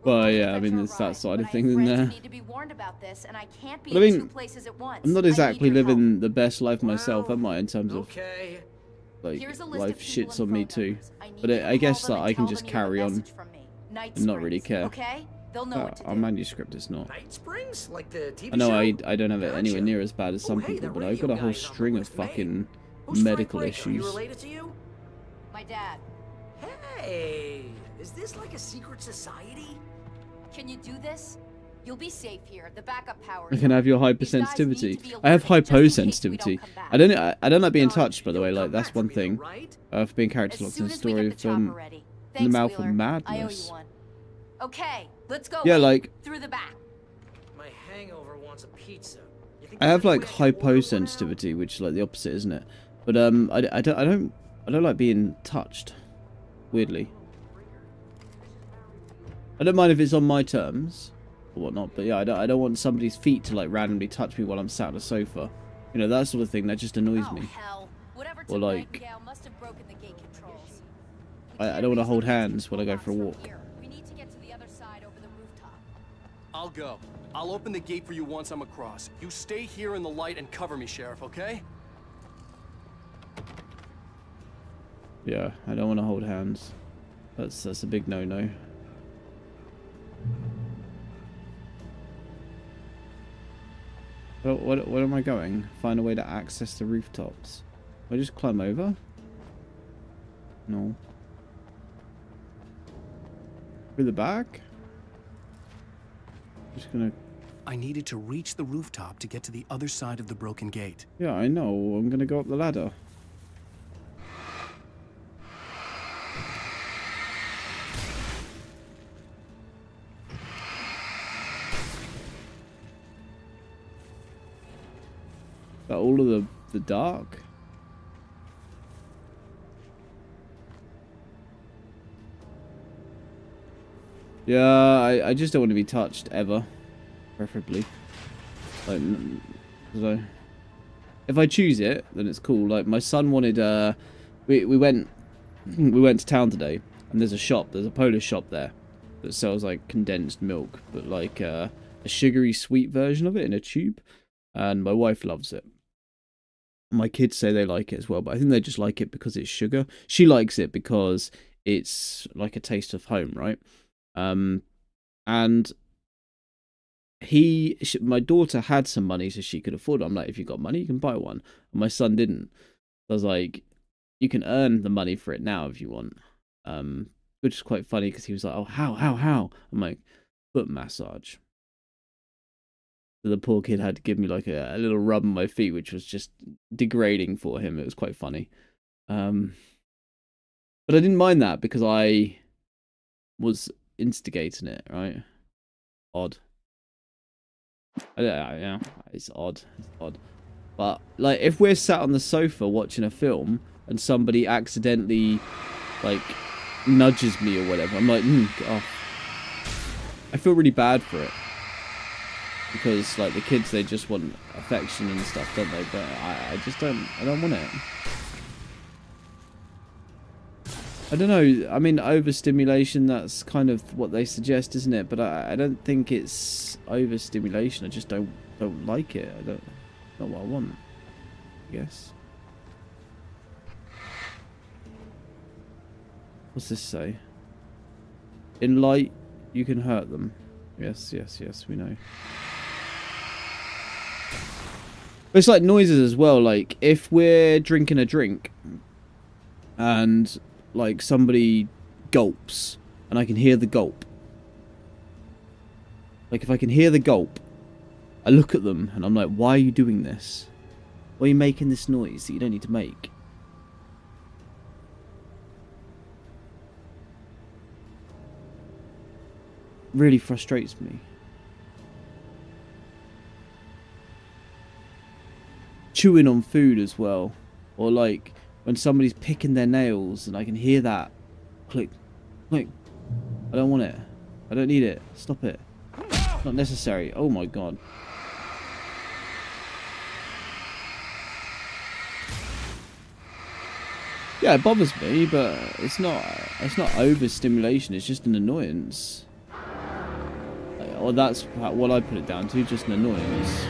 Well, yeah, I mean, there's that side of things in there. Need to be warned about this, and I can't be But I in mean, two places at once. I'm not exactly living the best life myself, am I? In terms of like life shits on me too. But I guess that I can just carry on and not really care. Okay? They'll know what to do. Our manuscript is not. Night Springs, like the TV I know show? I don't have it anywhere near as bad as some people, but I've got a whole string of fucking medical issues. Related to you? My dad. Hey, is this like a secret society? Can you do this? You'll be safe here. The backup power. I can have your hypersensitivity. I have hyposensitivity. I don't like being touched, by the way. Like that's one thing. For being character locked in the story of In the Mouth of Madness. Okay, let's go. Yeah, like through the back. My hangover wants a pizza. I have like hyposensitivity, which is like the opposite, isn't it? But I don't like being touched. Weirdly. I don't mind if it's on my terms or whatnot, but yeah, I don't want somebody's feet to like randomly touch me while I'm sat on a sofa. You know, that sort of thing, that just annoys me. Or like, I don't want to hold hands when I go for a walk. I'll go. I'll open the gate for you once I'm across. You stay here in the light and cover me, Sheriff, okay? Yeah, I don't want to hold hands. That's a big no-no. Well, what am I going? Find a way to access the rooftops. Do I just climb over? No. Through the back? Just gonna... I needed to reach the rooftop to get to the other side of the broken gate. Yeah, I know. I'm gonna go up the ladder. Like all of the dark. Yeah, I just don't want to be touched ever, preferably. Like, so if I choose it, then it's cool. Like my son wanted, we went to town today, and there's a Polish shop there that sells like condensed milk, but like a sugary sweet version of it in a tube, and my wife loves it. My kids say they like it as well, but I think they just like it because it's sugar. She likes it because it's like a taste of home, right? And my daughter had some money so she could afford it. I'm like, if you got money, you can buy one. And my son didn't. I was like, you can earn the money for it now if you want. Which is quite funny because he was like, oh, how? I'm like, foot massage. So the poor kid had to give me like a little rub on my feet, which was just degrading for him. It was quite funny. But I didn't mind that because I was instigating it, right? Odd. Yeah, it's odd. It's odd. But like, if we're sat on the sofa watching a film and somebody accidentally like nudges me or whatever, I'm like, get off. I feel really bad for it because like the kids, they just want affection and stuff, don't they? But I just don't. I don't want it. I don't know. I mean, overstimulation, that's kind of what they suggest, isn't it? But I don't think it's overstimulation. I just don't like it. Not what I want, I guess. What's this say? In light, you can hurt them. Yes, we know. But it's like noises as well. Like, if we're drinking a drink and like somebody gulps and I can hear the gulp. Like if I can hear the gulp, I look at them and I'm like, why are you doing this? Why are you making this noise that you don't need to make? Really frustrates me. Chewing on food as well. Or like when somebody's picking their nails and I can hear that click, click. I don't want it. I don't need it. Stop it. It's not necessary. Oh my god. Yeah, it bothers me, but it's not overstimulation. It's just an annoyance. Or that's what I put it down to, just an annoyance.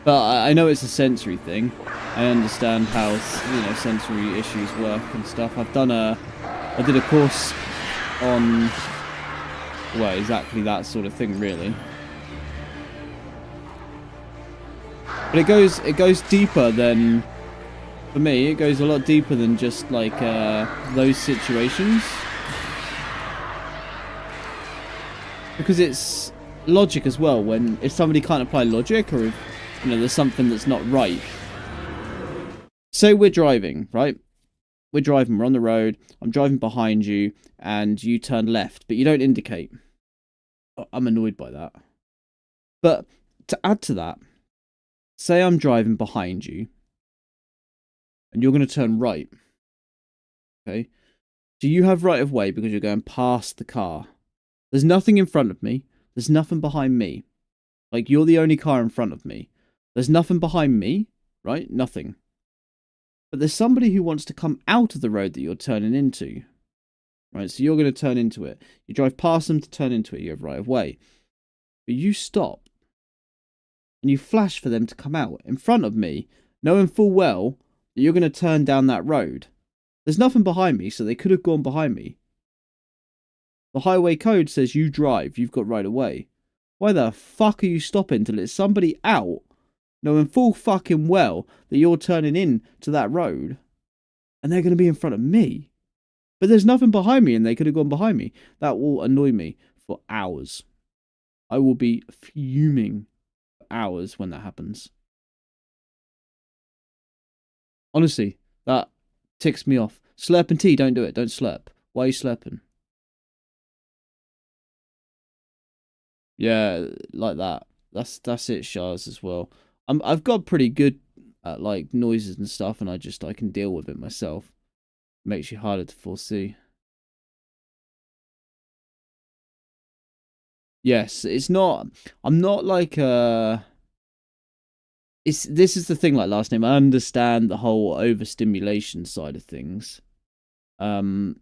But I know it's a sensory thing. I understand how, you know, sensory issues work and stuff. I did a course on, well, exactly that sort of thing, really. But it goes deeper than, for me, it goes a lot deeper than just like those situations. Because it's logic as well. If somebody can't apply logic, or if, you know, there's something that's not right. Say we're driving, right? We're driving, we're on the road, I'm driving behind you, and you turn left, but you don't indicate. I'm annoyed by that. But to add to that, say I'm driving behind you, and you're going to turn right. Okay? Do you have right of way because you're going past the car? There's nothing in front of me. There's nothing behind me. Like, you're the only car in front of me. There's nothing behind me, right? Nothing. But there's somebody who wants to come out of the road that you're turning into. Right? So you're going to turn into it. You drive past them to turn into it. You have right of way. But you stop. And you flash for them to come out in front of me, knowing full well that you're going to turn down that road. There's nothing behind me, so they could have gone behind me. The highway code says you drive. You've got right of way. Why the fuck are you stopping to let somebody out, knowing full fucking well that you're turning in to that road, and they're going to be in front of me? But there's nothing behind me, and they could have gone behind me. That will annoy me for hours. I will be fuming for hours when that happens. Honestly, that ticks me off. Slurping tea, don't do it. Don't slurp. Why are you slurping? Yeah, like that. That's it, Shaz, as well. I've got pretty good at like noises and stuff, and I can deal with it myself. Makes you harder to foresee. Yes, it's not. I'm not like this is the thing. Like last name, I understand the whole overstimulation side of things. But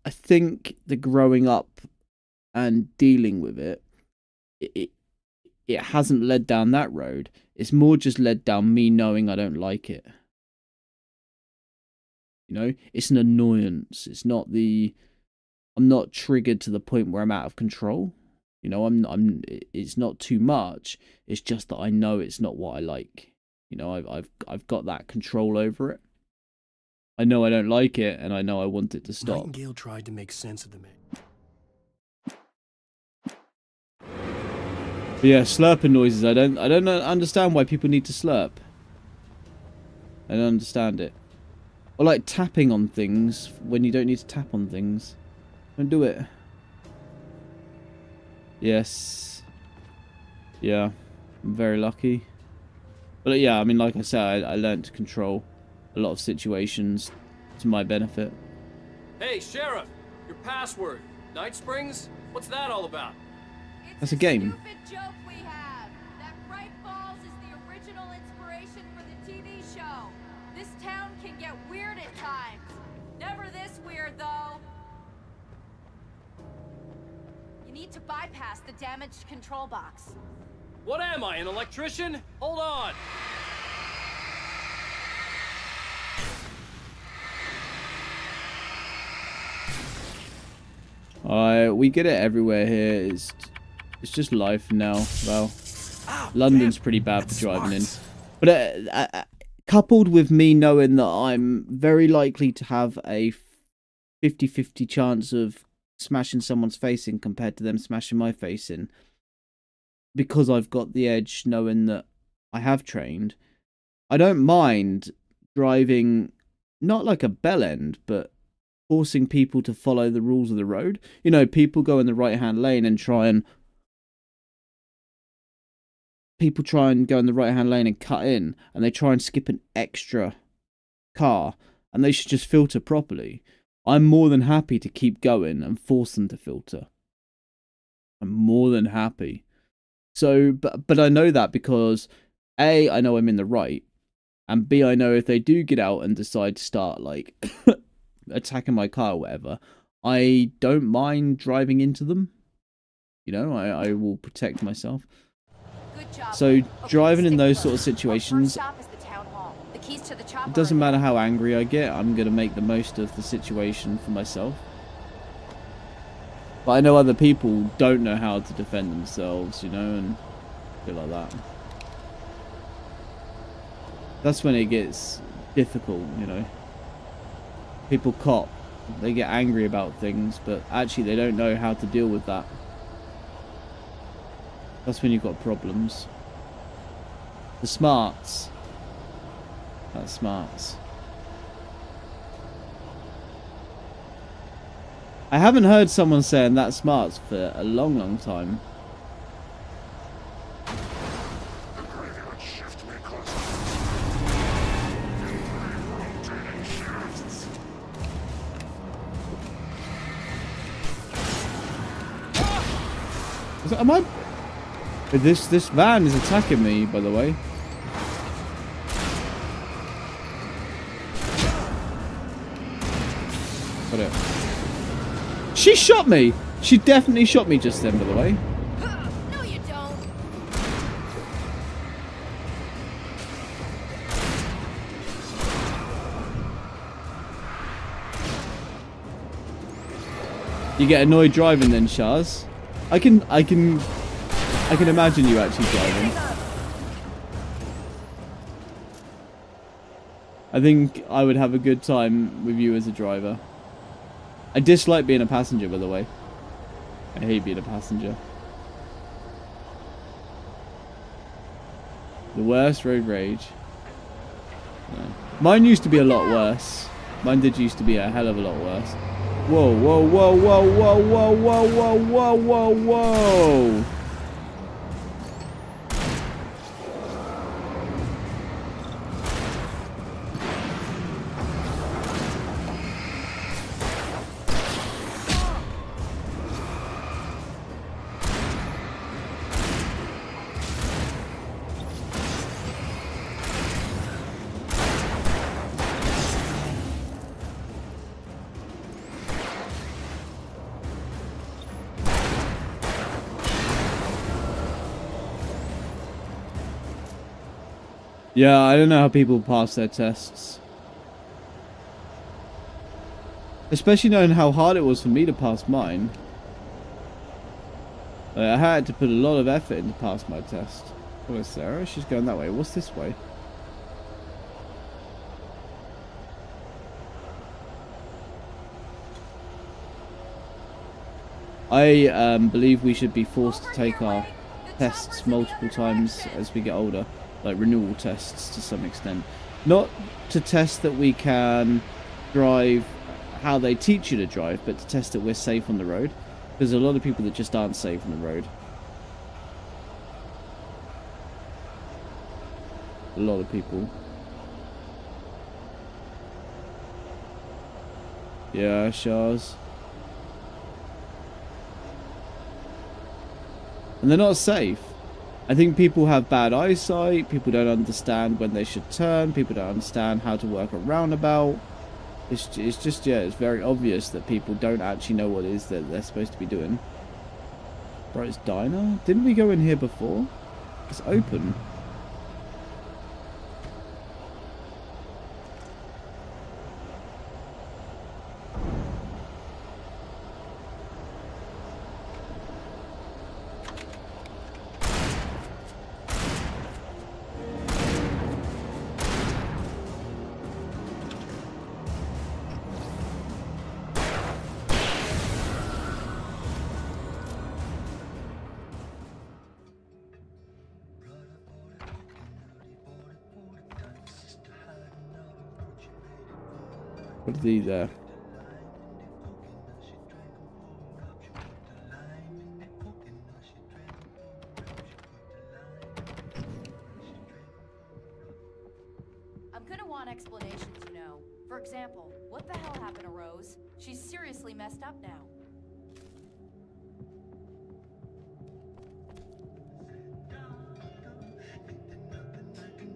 I think the growing up and dealing with it hasn't led down that road. It's more just led down me knowing I don't like it. You know, it's an annoyance. It's not I'm not triggered to the point where I'm out of control. You know, it's not too much. It's just that I know it's not what I like. You know, I've got that control over it. I know I don't like it, and I know I want it to stop. Nightingale tried to make sense of the man. But yeah, slurping noises. I don't understand why people need to slurp. I don't understand it. Or like tapping on things when you don't need to tap on things. Don't do it. Yes. Yeah, I'm very lucky. But yeah, I mean, like I said, I learned to control a lot of situations to my benefit. Hey, Sheriff, your password. Night Springs? What's that all about? That's a game. Stupid joke we have. That Bright Falls is the original inspiration for the TV show. This town can get weird at times. Never this weird, though. You need to bypass the damaged control box. What am I, an electrician? Hold on. We get it everywhere here. It's just life now. Well, London's pretty bad for driving in. But coupled with me knowing that I'm very likely to have a 50-50 chance of smashing someone's face in compared to them smashing my face in, because I've got the edge knowing that I have trained, I don't mind driving not like a bell end, but forcing people to follow the rules of the road. You know, people go in the right-hand lane and try and go in the right-hand lane and cut in, and they try and skip an extra car, and they should just filter properly. I'm more than happy to keep going and force them to filter. I'm more than happy. So, but I know that because A, I know I'm in the right, and B, I know if they do get out and decide to start like attacking my car or whatever, I don't mind driving into them. You know, I will protect myself. Good job. So driving in those sort of situations, Stop is the town hall. The keys to the chopper. it doesn't matter how angry I get, I'm going to make the most of the situation for myself. But I know other people don't know how to defend themselves, you know, and shit like that. That's when it gets difficult, you know. People cop, they get angry about things, but actually they don't know how to deal with that. That's when you've got problems. The smarts. That's smarts. I haven't heard someone saying that smarts for a long, long time. Am I? This van is attacking me, by the way. Got it. She shot me. She definitely shot me just then, by the way. No, you don't. You get annoyed driving then, Shaz? I can imagine you actually driving. I think I would have a good time with you as a driver. I dislike being a passenger, by the way. I hate being a passenger. The worst road rage. No. Mine used to be a lot worse. Mine did used to be a hell of a lot worse. Whoa, whoa, whoa, whoa, whoa, whoa, whoa, whoa, whoa, whoa, whoa. Yeah, I don't know how people pass their tests. Especially knowing how hard it was for me to pass mine. I had to put a lot of effort in to pass my test. Where's Sarah? She's going that way. What's this way? I believe we should be forced to take our tests multiple times as we get older. Like renewal tests to some extent. Not to test that we can drive how they teach you to drive, but to test that we're safe on the road. There's a lot of people that just aren't safe on the road. A lot of people. Yeah, Shaz. And they're not safe. I think people have bad eyesight, people don't understand when they should turn, people don't understand how to work a roundabout. It's just, yeah, it's very obvious that people don't actually know what it is that they're supposed to be doing. Bright's Diner? Didn't we go in here before? It's open. What are these there? I'm gonna want explanations, you know. For example, what the hell happened to Rose? She's seriously messed up now.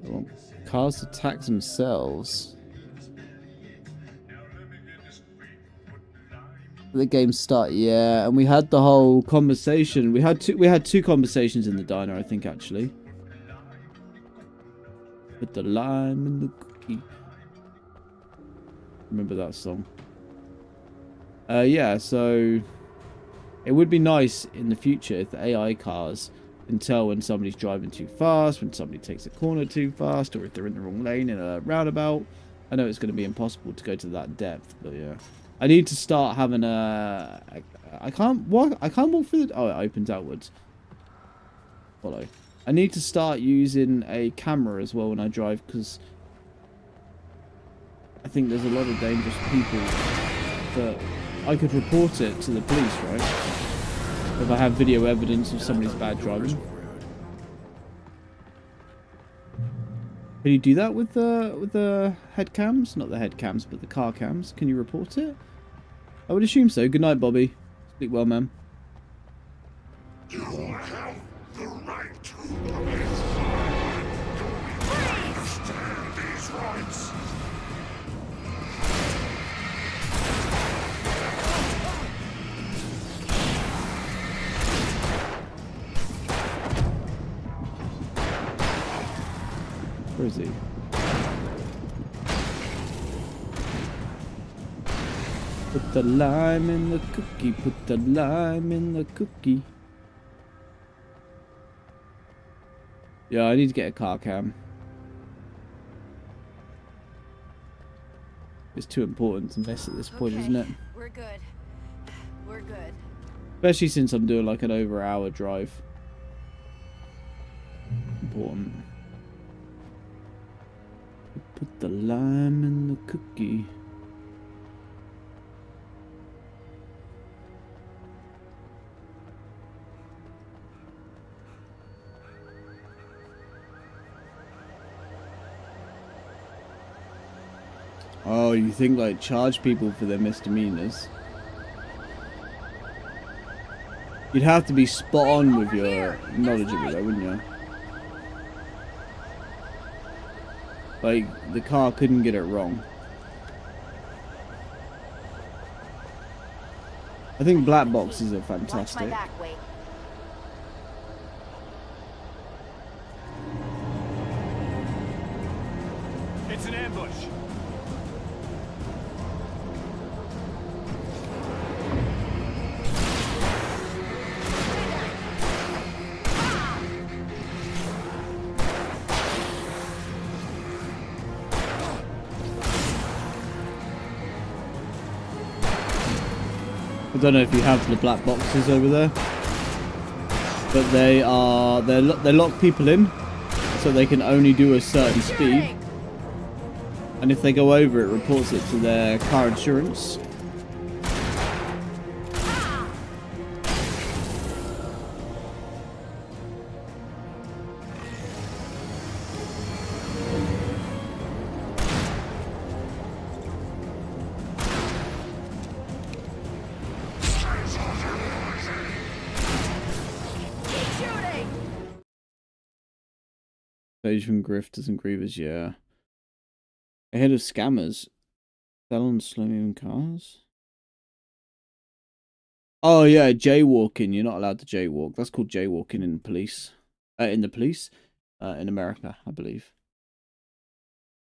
Well, cars attack themselves. The game start, yeah, and we had the whole conversation. We had two conversations in the diner, I think, actually. Put the lime in the cookie. Remember that song? Yeah, so it would be nice in the future if the AI cars can tell when somebody's driving too fast, when somebody takes a corner too fast, or if they're in the wrong lane in a roundabout. I know it's going to be impossible to go to that depth, but yeah. I need to start having a... I can't walk through the... Oh, it opens outwards. Follow. I need to start using a camera as well when I drive, because I think there's a lot of dangerous people that I could report it to the police, right? If I have video evidence of somebody's bad driving. Can you do that with the head cams? Not the head cams, but the car cams. Can you report it? I would assume so. Good night, Bobby. Sleep well, man. You have the right to understand these rights. Where is he? Put the lime in the cookie, put the lime in the cookie. Yeah, I need to get a car cam. It's too important to invest at this point, isn't it? We're good. We're good. Especially since I'm doing like an over hour drive. Important. Put the lime in the cookie. Oh, you think like charge people for their misdemeanors? You'd have to be spot on with your knowledge of it, though, wouldn't you? Like, the car couldn't get it wrong. I think black boxes are fantastic. Watch my back, Wade. It's an ambush. I don't know if you have the black boxes over there, but they lock people in, so they can only do a certain speed, and if they go over, it reports it to their car insurance. From grifters and grievers, yeah. Ahead of scammers. Felons slowing cars. Oh yeah, jaywalking. You're not allowed to jaywalk. That's called jaywalking in police. In in America, I believe.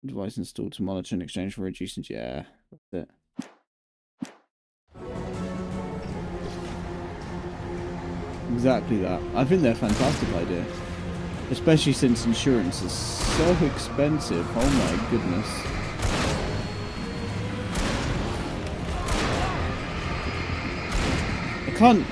Device installed to monitor and exchange for reducing. Yeah, that's it. Exactly that. I think they're a fantastic idea. Especially since insurance is so expensive. Oh my goodness. I can't...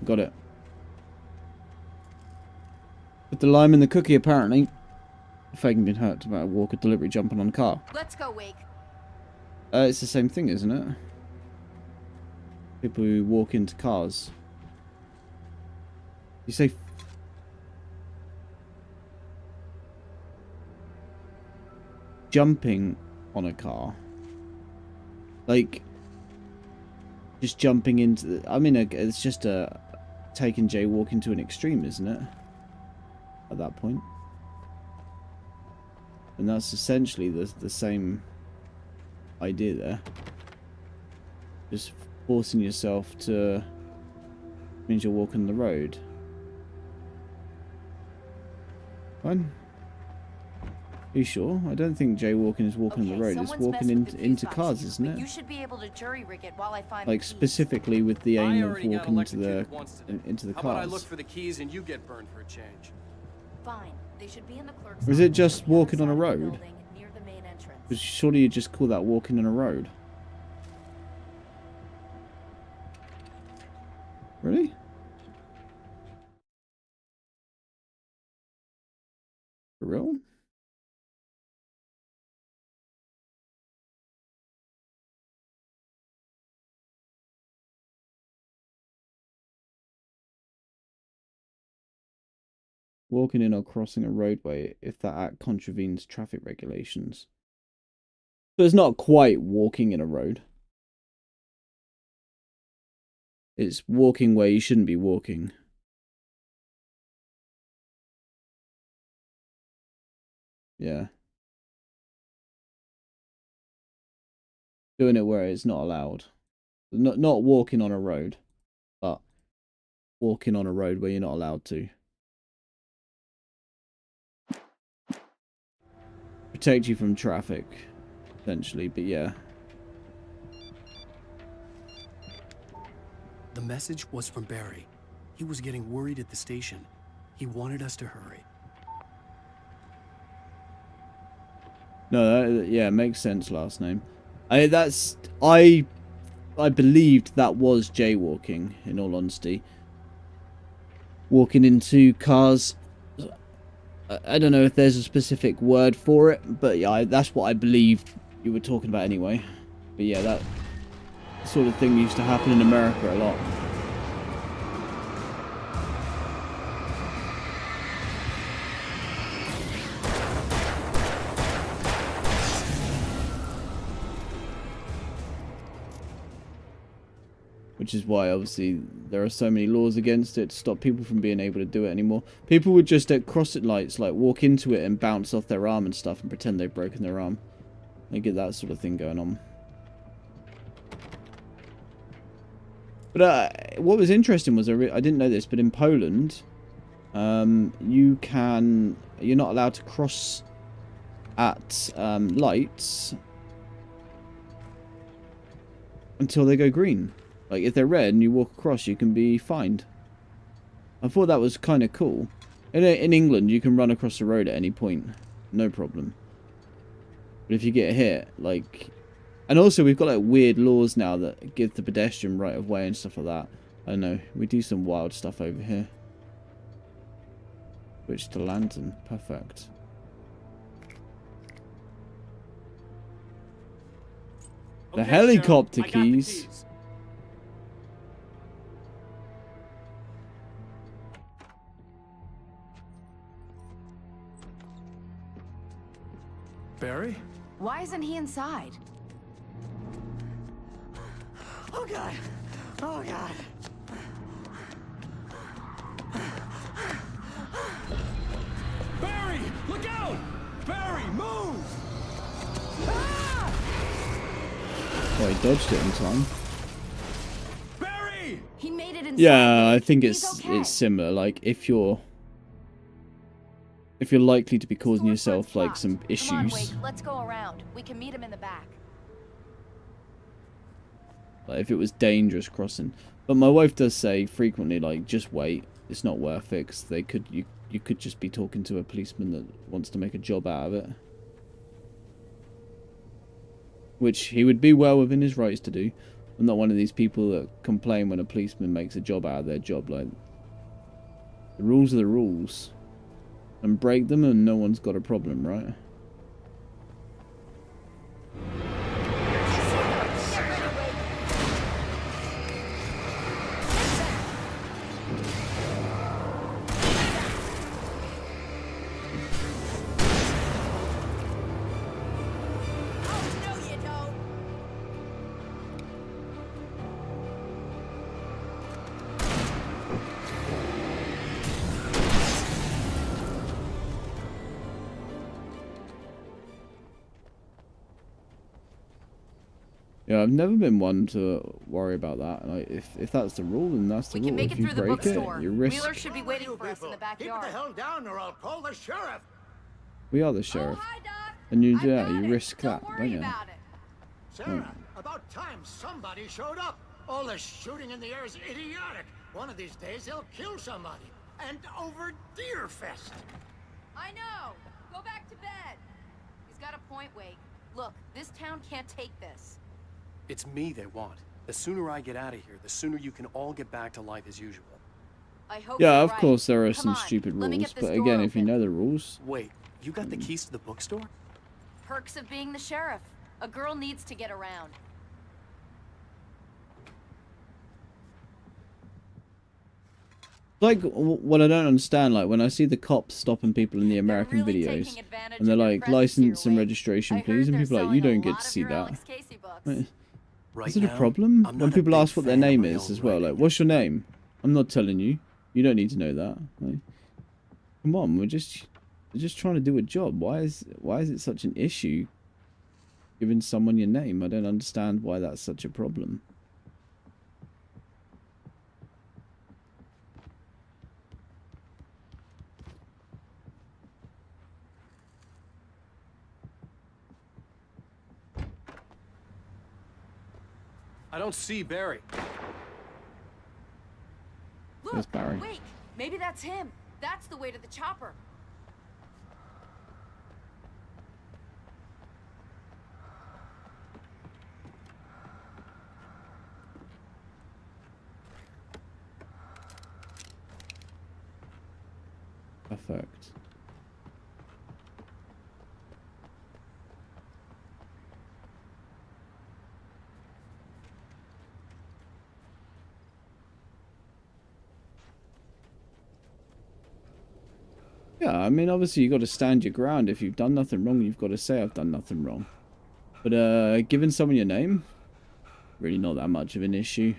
Got it. Put the lime in the cookie, apparently. Faking being hurt about a walker deliberately jumping on a car. Let's go, Wake. It's the same thing, isn't it? People who walk into cars. You say... jumping on a car. Like... just jumping into the... I mean, it's just a... taking jaywalking to an extreme, isn't it? At that point. And that's essentially the same idea there. Just forcing yourself to... means you're walking the road. Fine. Are you sure? I don't think jaywalking is walking on the road. It's walking into cars, isn't it? You should be able to jury rig it while I find Like specifically with the aim of walking into the How about I look for the keys and you get burned for a change? Fine. They should be in the clerk's Or is it just walking on a road? near the main entrance. Because surely you just call that walking on a road. Really? For real? Walking in or crossing a roadway if that act contravenes traffic regulations. So it's not quite walking in a road. It's walking where you shouldn't be walking. Yeah. Doing it where it's not allowed. Not walking on a road, but walking on a road where you're not allowed to. Protect you from traffic, essentially, but yeah. The message was from Barry. He was getting worried at the station. He wanted us to hurry. No, yeah, makes sense. Last name. I believed that was jaywalking. In all honesty, walking into cars I don't know if there's a specific word for it, but yeah, that's what I believed you were talking about anyway. But yeah, that sort of thing used to happen in America a lot. Which is why, obviously, there are so many laws against it to stop people from being able to do it anymore. People would just, at crossing lights, like, walk into it and bounce off their arm and stuff and pretend they've broken their arm. They get that sort of thing going on. But what was interesting was, I didn't know this, but in Poland, you're not allowed to cross at lights until they go green. Like, if they're red and you walk across, you can be fined. I thought that was kind of cool. In England, you can run across the road at any point. No problem. But if you get hit, like... And also, we've got, like, weird laws now that give the pedestrian right of way and stuff like that. I don't know. We do some wild stuff over here. Switch to lantern. Perfect. The helicopter keys. Barry? Why isn't he inside? Oh God! Oh God! Barry! Look out! Barry, move! Oh, he dodged it in time. Barry! He made it inside. Yeah, I think He's it's okay. similar. Like, if you're likely to be causing yourself like some issues. Come on, Wake, let's go around. We can meet him in the back. Like, if it was dangerous crossing. But my wife does say frequently, like, just wait. It's not worth it, 'cause you could just be talking to a policeman that wants to make a job out of it. Which he would be well within his rights to do. I'm not one of these people that complain when a policeman makes a job out of their job. Like, the rules are the rules. And break them and no one's got a problem, right? Yeah, I've never been one to worry about that. Like, if that's the rule, then that's the We can rule. make If it you through the break it, bookstore. you risk. Wheeler should be waiting for us in the backyard. Keep the hell down or I'll call the sheriff. We are the sheriff, and you risk that, don't you? Sarah, about time somebody showed up. All this shooting in the air is idiotic. One of these days he'll kill somebody. And over Deerfest. I know. Go back to bed. He's got a point, Wake. Look, this town can't take this. It's me they want. The sooner I get out of here, the sooner you can all get back to life as usual. I hope Yeah, you're of right. course there are Come some on, stupid let me rules, get this but door again, if you open. know the rules, Wait, you got the keys to the bookstore? Perks of being the sheriff. A girl needs to get around. like what I don't understand, like when I see the cops stopping people in the American videos, and they're like, license and registration, please, and people are like, you don't get to see that. Like, is it a problem when people ask what their name is as well? Like, what's your name? I'm not telling you. You don't need to know that. Like, come on, we're just trying to do a job. Why is it such an issue giving someone your name? I don't understand why that's such a problem. I don't see Barry. There's Barry. Wait, maybe that's him. That's the way to the chopper. Perfect. Yeah, I mean, obviously you've got to stand your ground. If you've done nothing wrong, you've got to say I've done nothing wrong. But giving someone your name, really not that much of an issue.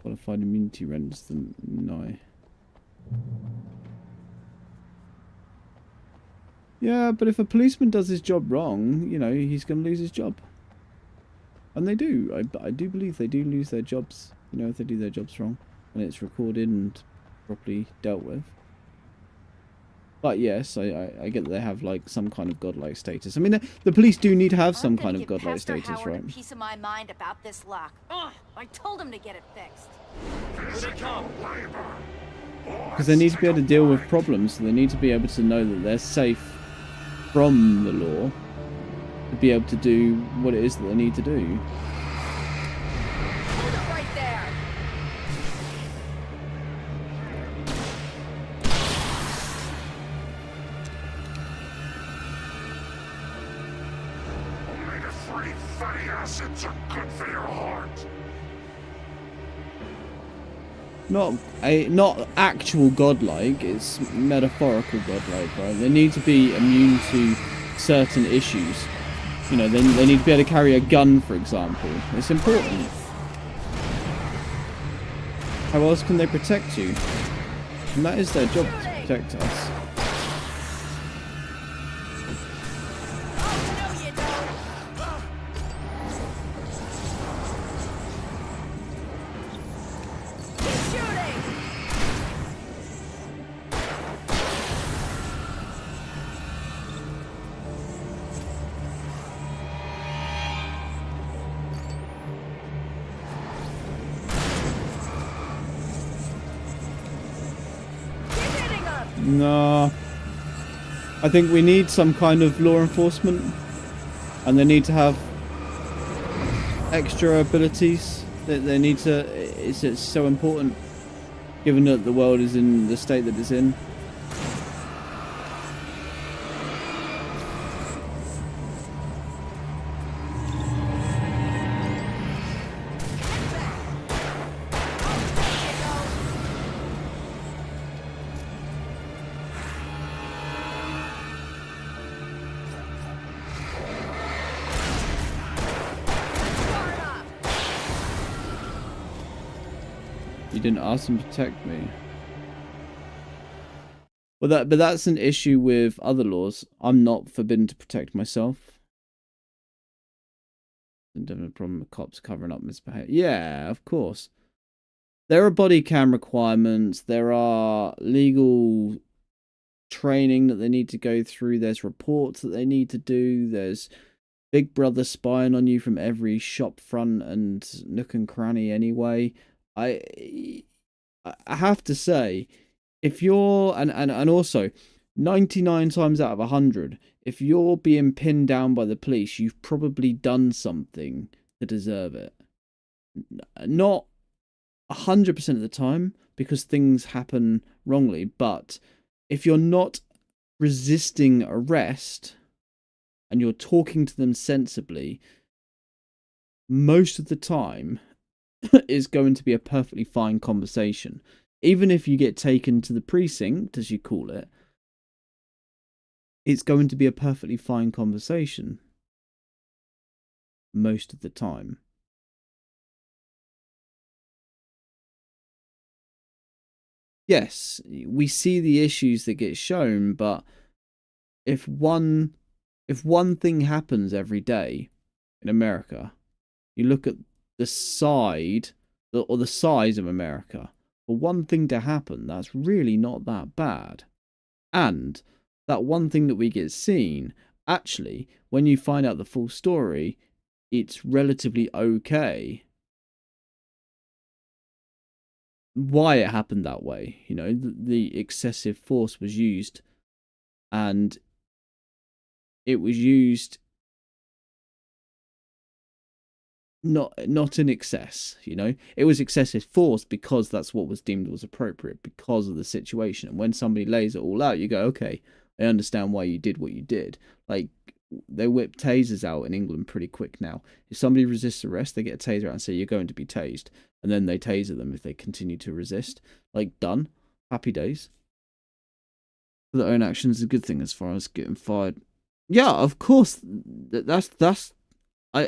Qualified immunity renders them nigh. Yeah, but if a policeman does his job wrong, you know, he's going to lose his job. And they do. I do believe they do lose their jobs, you know, if they do their jobs wrong. And it's recorded and properly dealt with. But yes, I get that they have like some kind of godlike status. I mean, the police do need to have some kind of godlike status, Howard right? a piece of my mind about this lock. Ugh, I told him to get it fixed. Here they come. Because they need to be able to deal with problems. So they need to be able to know that they're safe from the law to be able to do what it is that they need to do. Hold it right there. Omega-3 fatty acids are good for your heart. Not actual godlike, it's metaphorical godlike, right? They need to be immune to certain issues. You know, they need to be able to carry a gun, for example. It's important. How else can they protect you? And that is their job, to protect us. No. I think we need some kind of law enforcement. And they need to have extra abilities. They need to... It's so important. Given that the world is in the state that it's in. You didn't ask them to protect me. Well, but that's an issue with other laws. I'm not forbidden to protect myself. Don't have a problem with cops covering up misbehavior. Yeah, of course. There are body cam requirements. There are legal training that they need to go through. There's reports that they need to do. There's Big Brother spying on you from every shop front and nook and cranny anyway. I have to say, if you're, and also, 99 times out of 100, if you're being pinned down by the police, you've probably done something to deserve it. Not 100% of the time, because things happen wrongly, but if you're not resisting arrest, and you're talking to them sensibly, most of the time, is going to be a perfectly fine conversation. Even if you get taken to the precinct, as you call it, it's going to be a perfectly fine conversation. Most of the time. Yes, we see the issues that get shown, but if one thing happens every day in America, you look at the side or the size of America, for one thing to happen, that's really not that bad. And that one thing that we get seen, actually, when you find out the full story, it's relatively okay. Why it happened that way, you know, the excessive force was used, and it was used not in excess, you know. It was excessive force because that's what was deemed was appropriate because of the situation. And when somebody lays it all out, you go, okay, I understand why you did what you did. Like, they whip tasers out in England pretty quick now. If somebody resists arrest, they get a taser out and say, you're going to be tased. And then they taser them if they continue to resist. Like, done. Happy days. for their own actions is a good thing as far as getting fired. Yeah, of course.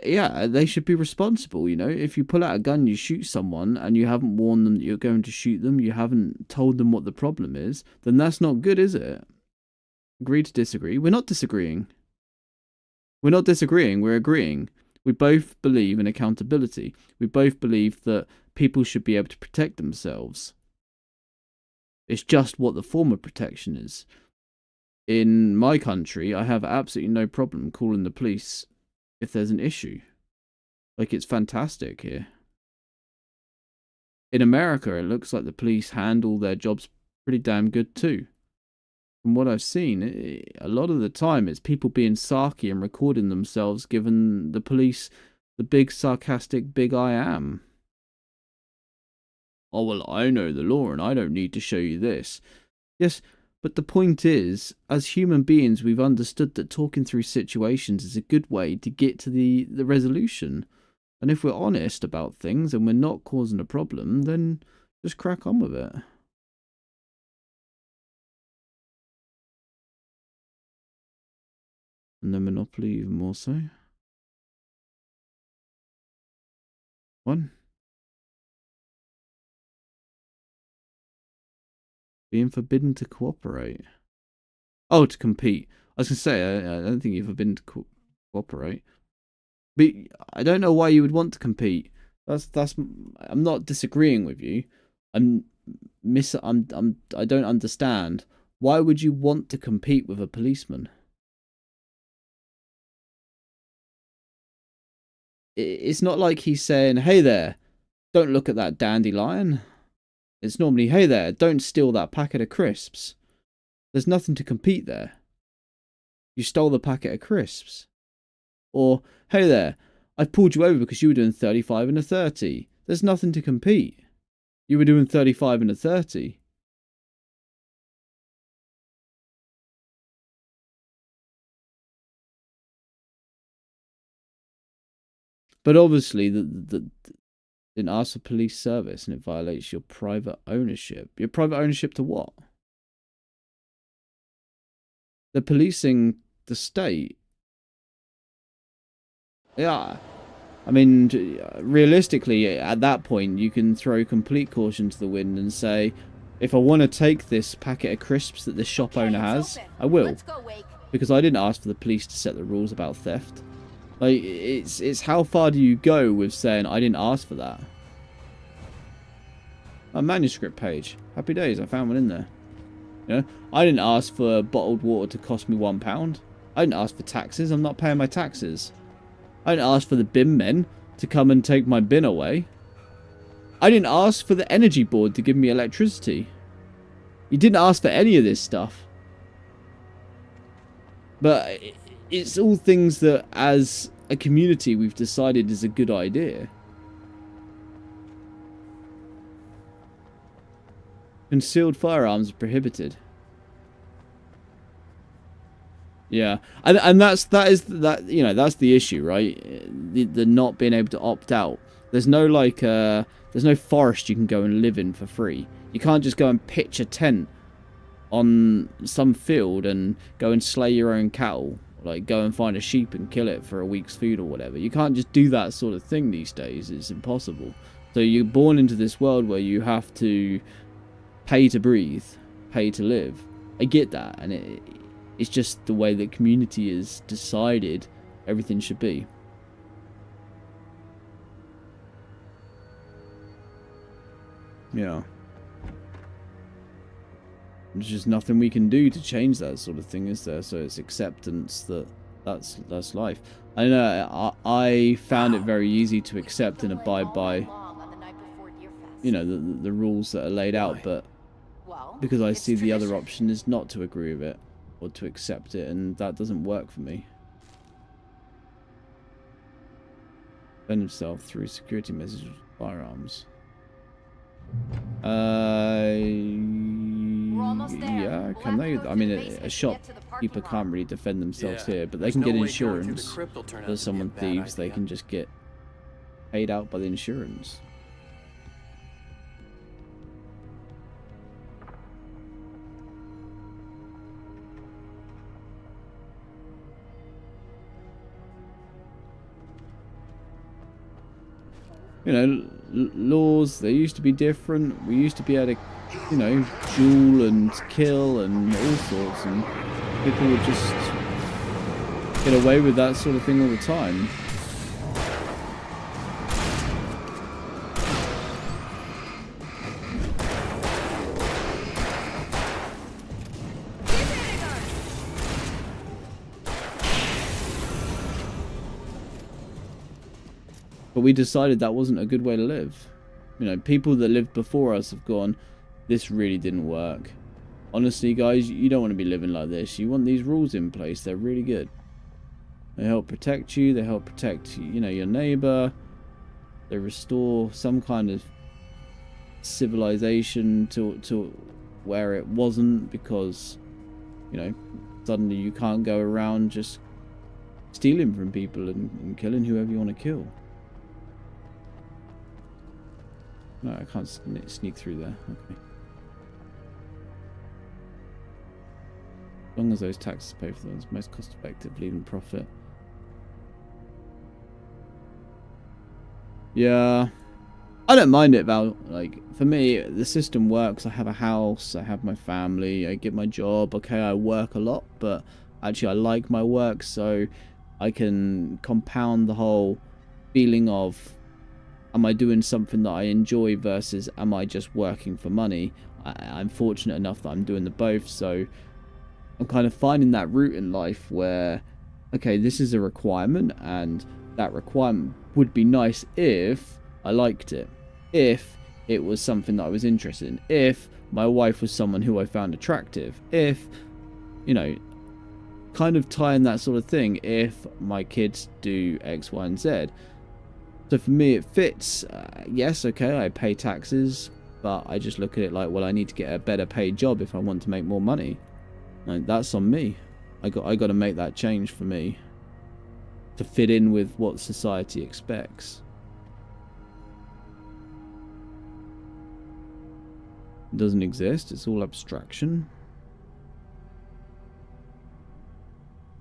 Yeah, they should be responsible, you know. If you pull out a gun, you shoot someone, and you haven't warned them that you're going to shoot them, you haven't told them what the problem is, then that's not good, is it? Agree to disagree. We're not disagreeing. We're not disagreeing, we're agreeing. We both believe in accountability. We both believe that people should be able to protect themselves. It's just what the form of protection is. In my country, I have absolutely no problem calling the police if there's an issue. Like, it's fantastic here. In America, it looks like the police handle their jobs pretty damn good too. From what I've seen, a lot of the time it's people being sarky and recording themselves, giving the police the big sarcastic big I am. Oh, well, I know the law and I don't need to show you this. Yes, but the point is, as human beings, we've understood that talking through situations is a good way to get to the resolution. And if we're honest about things and we're not causing a problem, then just crack on with it. And then Monopoly even more so. One. Being forbidden to cooperate. Oh, to compete. I was going to say, I don't think you're forbidden to cooperate. But I don't know why you would want to compete. I'm not disagreeing with you. I don't understand. Why would you want to compete with a policeman? It's not like he's saying, hey there, don't look at that dandelion. It's normally, hey there, don't steal that packet of crisps. There's nothing to compete there. You stole the packet of crisps. Or, hey there, I've pulled you over because you were doing 35 and a 30. There's nothing to compete. You were doing 35 and a 30. But obviously, it asks for police service and it violates your private ownership. Your private ownership to what? They're policing the state. Yeah. I mean, realistically, at that point, you can throw complete caution to the wind and say, if I want to take this packet of crisps that this shop owner has, I will. Because I didn't ask for the police to set the rules about theft. Like, it's how far do you go with saying, I didn't ask for that? A manuscript page. Happy days, I found one in there. You know, I didn't ask for bottled water to cost me £1. I didn't ask for taxes, I'm not paying my taxes. I didn't ask for the bin men to come and take my bin away. I didn't ask for the energy board to give me electricity. You didn't ask for any of this stuff. But it's all things that, as a community, we've decided is a good idea. Concealed firearms are prohibited. Yeah, and that's the issue, right? The not being able to opt out. There's no forest you can go and live in for free. You can't just go and pitch a tent on some field and go and slay your own cattle. Like, go and find a sheep and kill it for a week's food or whatever. You can't just do that sort of thing these days. It's impossible. So you're born into this world where you have to pay to breathe, pay to live. I get that, and it's just the way that community has decided everything should be. Yeah. There's just nothing we can do to change that sort of thing, is there? So it's acceptance that's life. I know I found it very easy to accept and abide by, you know, the rules that are laid out, but because I see the other option is not to agree with it or to accept it, and that doesn't work for me. Defend himself through security messages with firearms. Yeah, can they? I mean, a shopkeeper can't really defend themselves here, but they can get insurance. If someone thieves, they can just get paid out by the insurance. you know, laws, they used to be different. We used to be able to, you know, duel and kill and all sorts, and people would just get away with that sort of thing all the time. But we decided that wasn't a good way to live. You know, people that lived before us have gone, this really didn't work. Honestly, guys, you don't want to be living like this. You want these rules in place. They're really good. They help protect you. They help protect, you know, your neighbor. They restore some kind of civilization to where it wasn't, because, you know, suddenly you can't go around just stealing from people and killing whoever you want to kill. No, I can't sneak through there. Okay. As long as those taxes pay for them, it's most cost effective, leaving profit. Yeah. I don't mind it, Val. Like, for me, the system works. I have a house, I have my family, I get my job. Okay, I work a lot, but actually I like my work, so I can compound the whole feeling of, am I doing something that I enjoy versus am I just working for money? I'm fortunate enough that I'm doing the both, so I'm kind of finding that route in life where, okay, this is a requirement, and that requirement would be nice if I liked it, if it was something that I was interested in, if my wife was someone who I found attractive, if, you know, kind of tying that sort of thing, if my kids do X, Y, and Z. So for me, it fits. Yes, okay, I pay taxes, but I just look at it like, well, I need to get a better paid job if I want to make more money. Like, that's on me. I got to make that change for me to fit in with what society expects. It doesn't exist. It's all abstraction.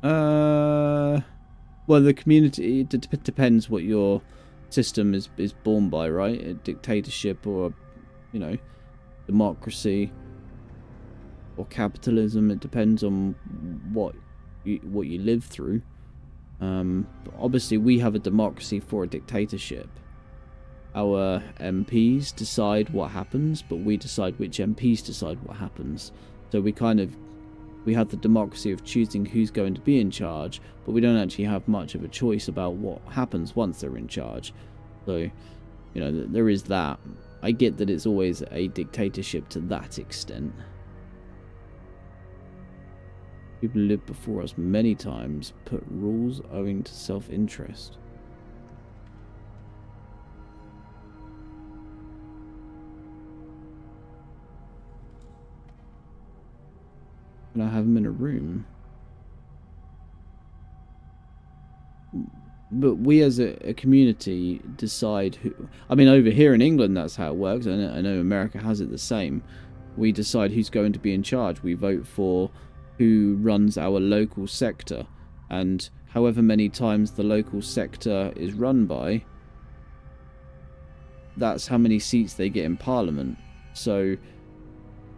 Well, the community, it depends what your system is born by, right? A dictatorship, or, you know, democracy, or capitalism. It depends on what you live through. Obviously, we have a democracy for a dictatorship. Our MPs decide what happens, but we decide which MPs decide what happens. So we have the democracy of choosing who's going to be in charge, but we don't actually have much of a choice about what happens once they're in charge. So, you know, there is that. I get that it's always a dictatorship to that extent. People who lived before us many times put rules owing to self-interest. And I have them in a room. But we as a community decide who... I mean, over here in England, that's how it works. I know America has it the same. We decide who's going to be in charge. We vote for who runs our local sector. And however many times the local sector is run by, that's how many seats they get in Parliament. So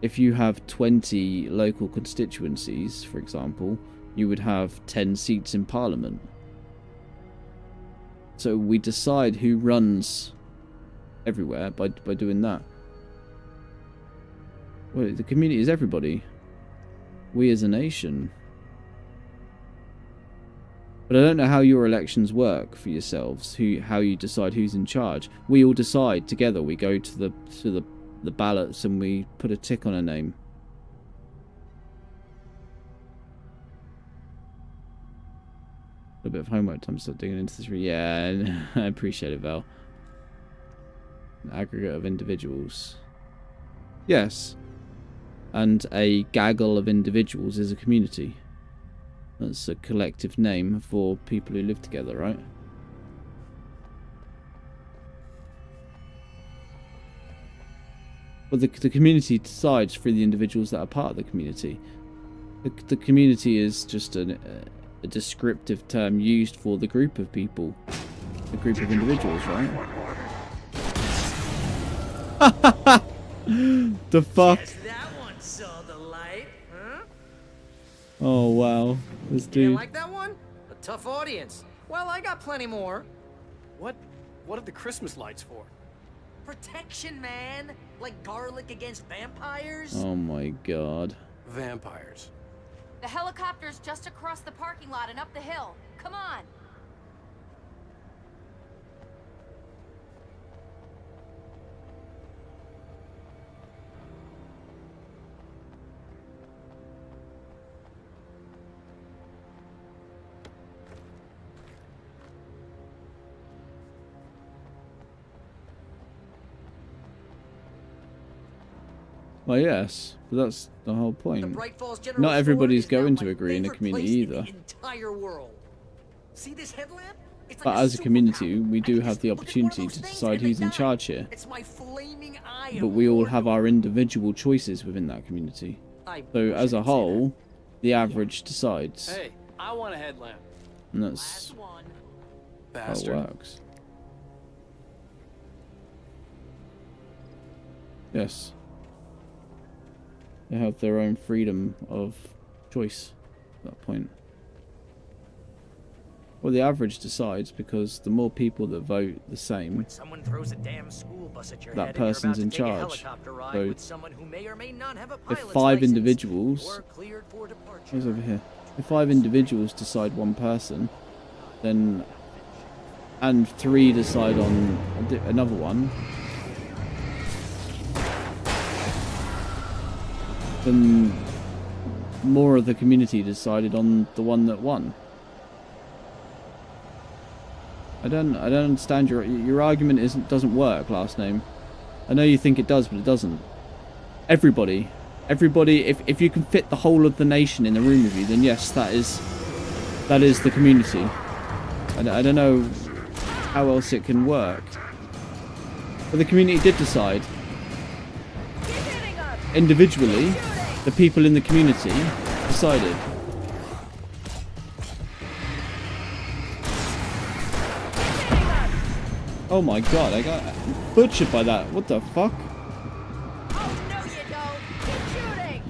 if you have 20 local constituencies, for example, you would have 10 seats in Parliament. So we decide who runs everywhere by doing that. Well, the community is everybody. We as a nation. But I don't know how your elections work for yourselves, how you decide who's in charge. We all decide together. We go to the ballots and we put a tick on a name. A bit of homework time to start digging into this. Yeah, I appreciate it, Val. An aggregate of individuals. Yes. And a gaggle of individuals is a community. That's a collective name for people who live together, right? Well, the community decides for the individuals that are part of the community. The community is just a descriptive term used for the group of people, a group of individuals, right? The fuck? Yes, that one saw the light, huh? Oh wow, this You dude. like that one? A tough audience. Well, I got plenty more. What are the Christmas lights for? Protection, man. Like garlic against vampires. Oh my god. Vampires. The helicopter's just across the parking lot and up the hill. Come on. Well, yes, but that's the whole point. Bright Falls General Not Store everybody's is now going my to agree in a favorite community place in either. the entire world. See this headlamp? It's But like as a community, we do have the opportunity to decide who's in charge here. It's my flaming eye. But we all have our individual choices within that community. So as a whole, the average decides. Hey, I want a headlamp. And that's how it Bastard. works. Yes. They have their own freedom of choice at that point. Well, the average decides because the more people that vote the same, Someone throws a damn school bus at your that head and you're person's about in to take a charge. helicopter ride So with someone who may or may not have a if pilot's 5 license. individuals, You're cleared for departure. who's over here? If 5 individuals decide one person, then and 3 decide on another one, then more of the community decided on the one that won. I don't understand your argument doesn't work, last name. I know you think it does, but it doesn't. Everybody, if you can fit the whole of the nation in the room with you, then yes, that is the community. I don't know how else it can work. But the community did decide. Individually, the people in the community decided. Oh my god, I got butchered by that. What the fuck? Oh, no you don't. Keep shooting.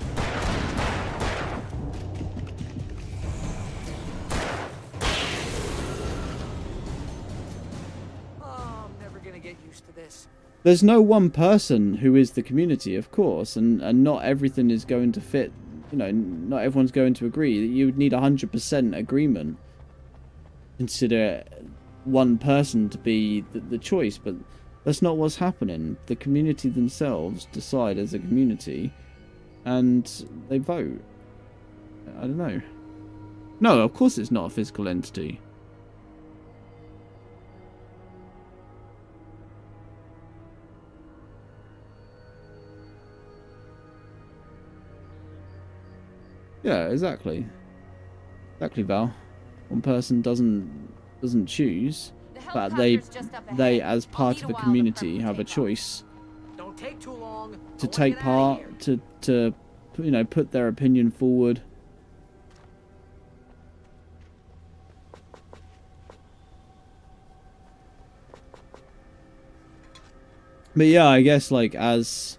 Oh, I'm never gonna get used to this. There's no one person who is the community, of course, and not everything is going to fit. You know, not everyone's going to agree. You would need 100% agreement. Consider one person to be the choice, but that's not what's happening. The community themselves decide as a community, and they vote. I don't know. No, of course it's not a physical entity. Yeah, exactly. Exactly, Val. One person doesn't choose, but they as part of a community have a choice Don't take too long. to take part, to you know, put their opinion forward. But yeah, I guess like as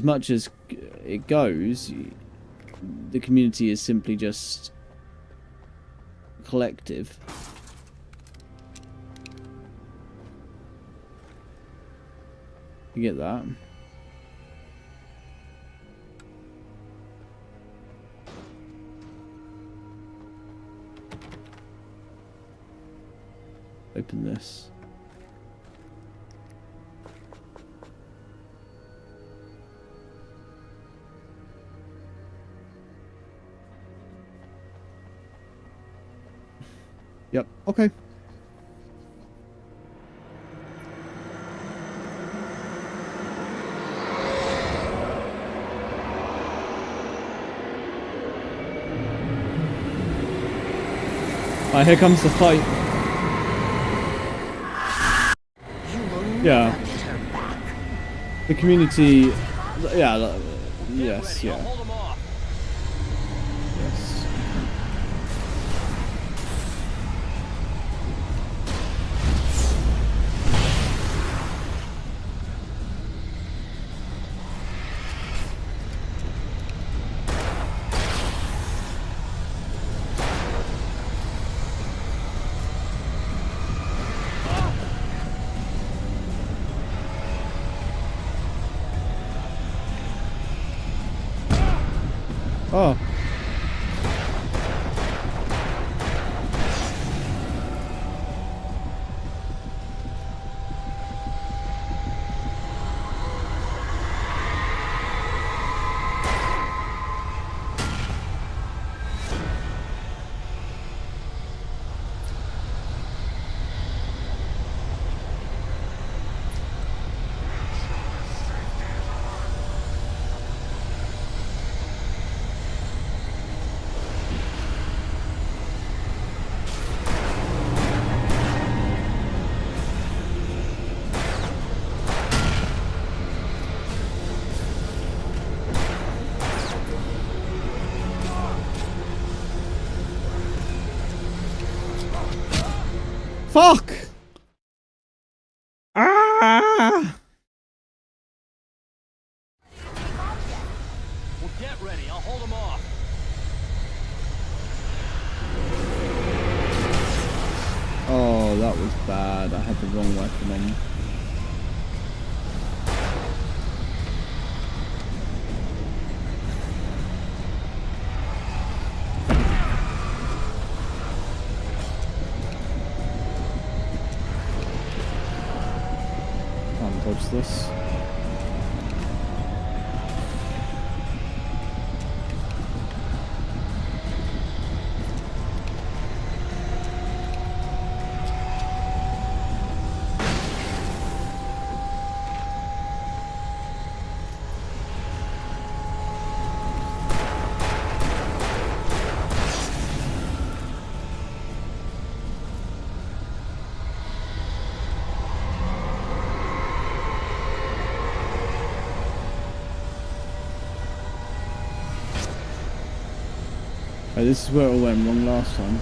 much as it goes, the community is simply just collective. You get that? Open this. Yep, okay. Alright, here comes the fight. Yeah. The community... Yeah, yes, yeah. Yes. Oh. Fuck! Ah! Well, get ready. I'll hold them off. Oh, that was bad. I had the wrong weapon on. Can't dodge this. Oh, this is where it all went wrong last time.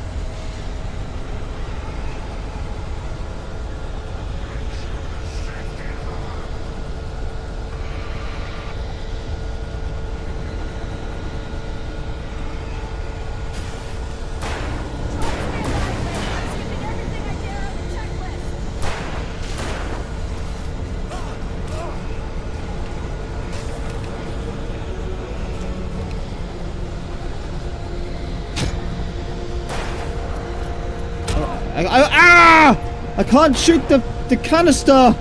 I can't shoot the canister!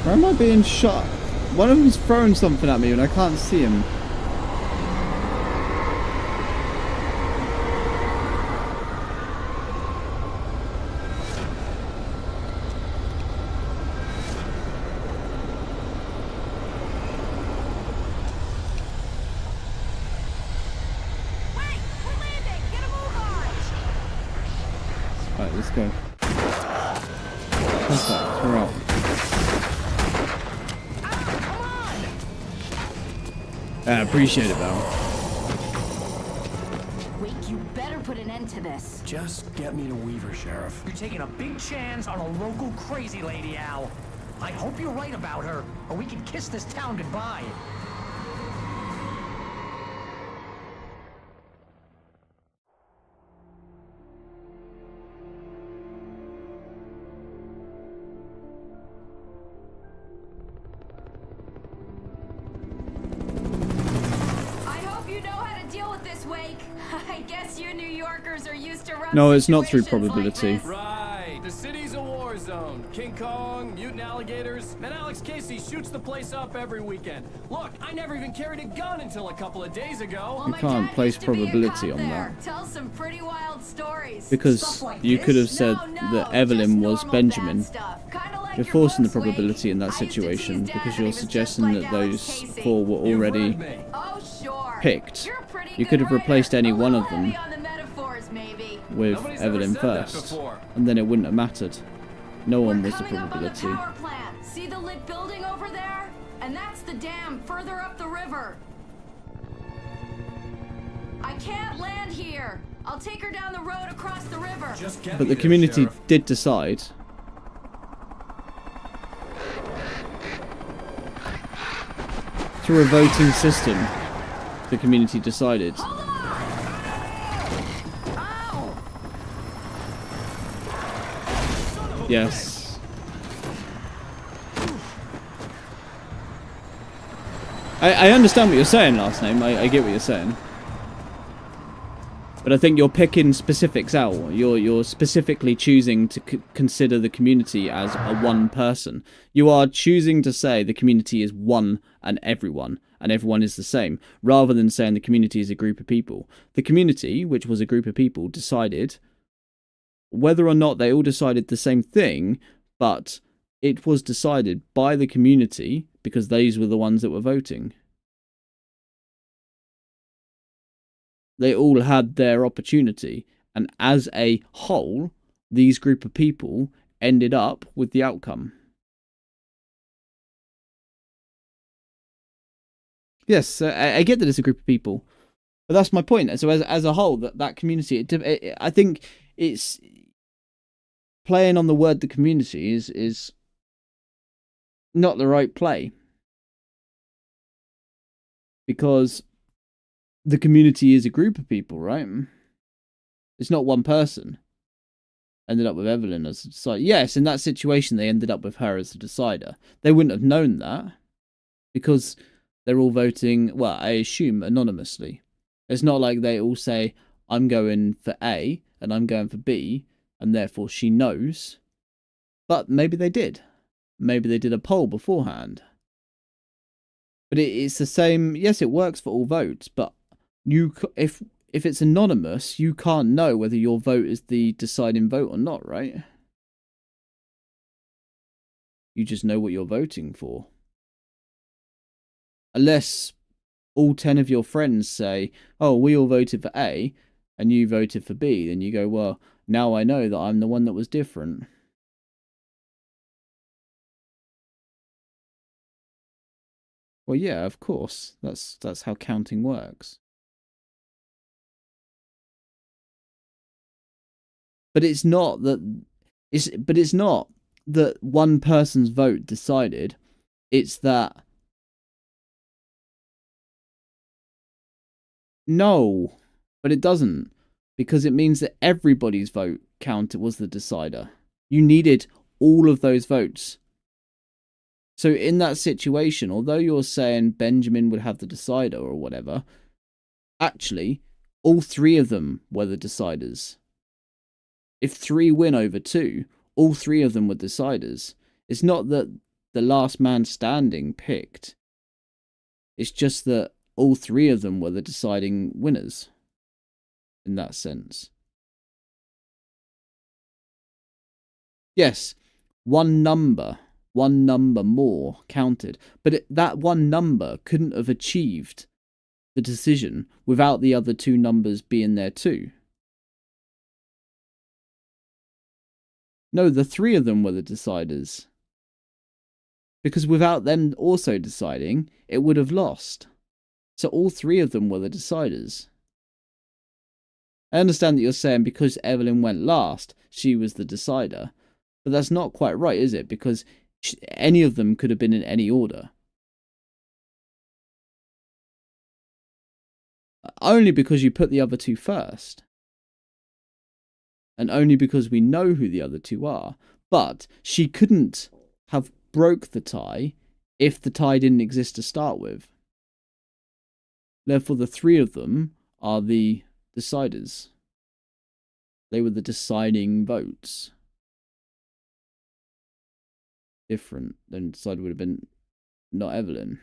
Where am I being shot? One of them's throwing something at me and I can't see him. Alright, let's go. Perfect, we're out. I appreciate it, Val. Wake, you better put an end to this. Just get me to Weaver, Sheriff. You're taking a big chance on a local crazy lady, Al. I hope you're right about her, or we can kiss this town goodbye. No, it's not through probability. Right. The city's a war zone. King Kong, mutant alligators, and Alex Casey shooting shoots the place up every weekend. Look, I never even carried a gun until a couple of days ago. You can't place probability on that. Tell some pretty wild stories. Because you could have said that Evelyn was Benjamin. You're forcing the probability in that situation because you're suggesting that those four were already picked. You could have replaced any one of them with Evelyn first, and then it wouldn't have mattered. No one was the probability. See the lit building over there? And that's the dam further up the river. I can't land here. I'll take her down the road across the river. But the community did decide. Through a voting system, the community decided. Yes. I understand what you're saying, Last Name. I get what you're saying. But I think you're picking specifics out. You're specifically choosing to consider the community as a one person. You are choosing to say the community is one and everyone is the same, rather than saying the community is a group of people. The community, which was a group of people, decided whether or not they all decided the same thing, but it was decided by the community because these were the ones that were voting. They all had their opportunity, and as a whole, these group of people ended up with the outcome. Yes, I get that it's a group of people, but that's my point. So as a whole, that community, I think it's playing on the word the community is not the right play, because the community is a group of people, right? It's not one person. Ended up with Evelyn as a decider. Yes, in that situation, they ended up with her as the decider. They wouldn't have known that because they're all voting, well, I assume anonymously. It's not like they all say, I'm going for A and I'm going for B, and therefore she knows. But maybe they did. Maybe they did a poll beforehand. But it's the same. Yes, it works for all votes, but if it's anonymous, you can't know whether your vote is the deciding vote or not, right? You just know what you're voting for. Unless all 10 of your friends say, oh, we all voted for A, and you voted for B, then you go, well, now I know that I'm the one that was different. Well, yeah, of course. That's how counting works. But it's not that one person's vote decided. It's that no, but it doesn't, because it means that everybody's vote counted was the decider. You needed all of those votes. So in that situation, although you're saying Benjamin would have the decider or whatever, actually, all three of them were the deciders. If 3 win over 2, all 3 of them were deciders. It's not that the last man standing picked. It's just that all 3 of them were the deciding winners. In that sense. Yes, one number more counted. But that one number couldn't have achieved the decision without the other 2 numbers being there too. No, the 3 of them were the deciders. Because without them also deciding, it would have lost. So all 3 of them were the deciders. I understand that you're saying because Evelyn went last, she was the decider. But that's not quite right, is it? Because any of them could have been in any order. Only because you put the other 2 first. And only because we know who the other 2 are. But she couldn't have broke the tie if the tie didn't exist to start with. Therefore, the 3 of them are the deciders. They were the deciding votes. Different than decider would have been not Evelyn.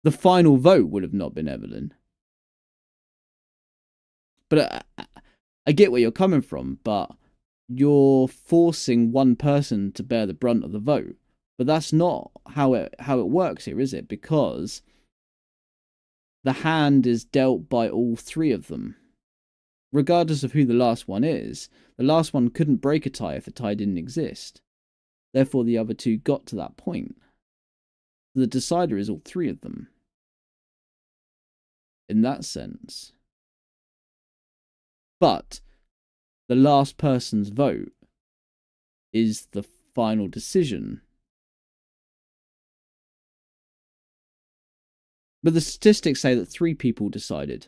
The final vote would have not been Evelyn. But I get where you're coming from, but you're forcing one person to bear the brunt of the vote. But that's not how it works here, is it? Because the hand is dealt by all three of them. Regardless of who the last one is, the last one couldn't break a tie if the tie didn't exist. Therefore, the other two got to that point. The decider is all three of them. In that sense. But the last person's vote is the final decision. But the statistics say that 3 people decided.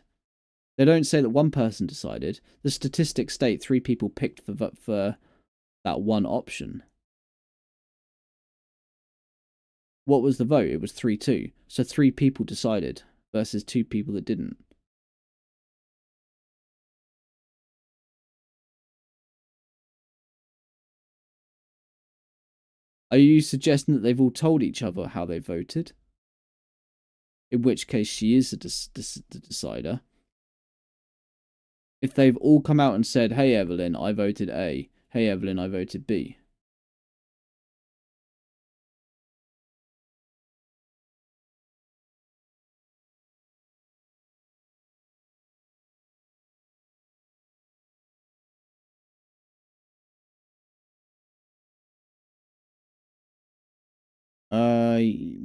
They don't say that one person decided. The statistics state 3 people picked for that one option. What was the vote? It was 3-2. So 3 people decided versus 2 people that didn't. Are you suggesting that they've all told each other how they voted? In which case she is the decider. If they've all come out and said, hey Evelyn, I voted A. Hey Evelyn, I voted B.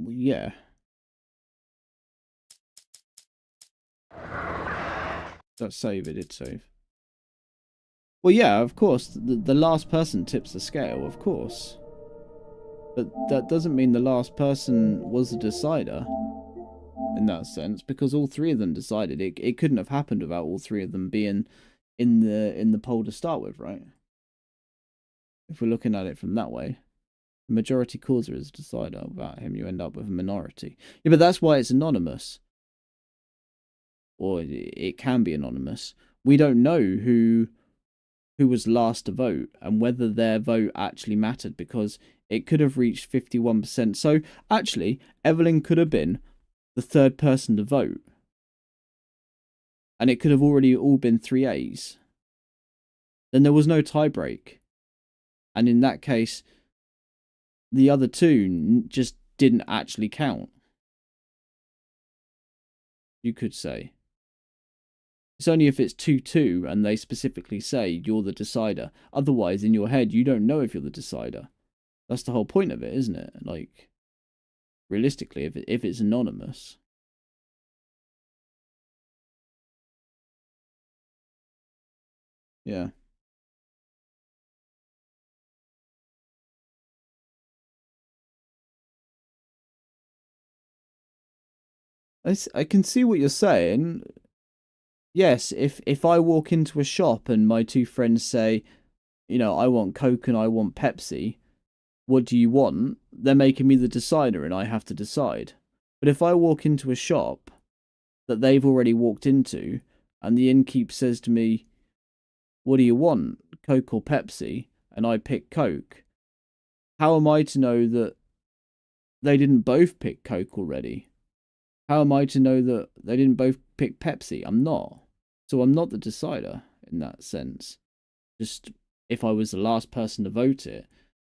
Yeah. That save, it did save. Well, yeah, of course, the last person tips the scale, of course. But that doesn't mean the last person was the decider, in that sense, because all 3 of them decided. It couldn't have happened without all 3 of them being in the poll to start with, right? If we're looking at it from that way. The majority causer is a decider. Without him, you end up with a minority. Yeah, but that's why it's anonymous. Or it can be anonymous. We don't know who was last to vote and whether their vote actually mattered, because it could have reached 51%. So actually, Evelyn could have been the 3rd person to vote. And it could have already all been 3As. Then there was no tie break. And in that case, the other 2 just didn't actually count. You could say. It's only if it's 2-2 and they specifically say you're the decider. Otherwise, in your head, you don't know if you're the decider. That's the whole point of it, isn't it? Like, realistically, if it's anonymous. Yeah. I can see what you're saying. Yes, if I walk into a shop and my 2 friends say, you know, I want Coke and I want Pepsi, what do you want? They're making me the decider and I have to decide. But if I walk into a shop that they've already walked into and the innkeep says to me, what do you want, Coke or Pepsi? And I pick Coke, how am I to know that they didn't both pick Coke already? How am I to know that they didn't both pick Pepsi? I'm not. So I'm not the decider in that sense. Just if I was the last person to vote it.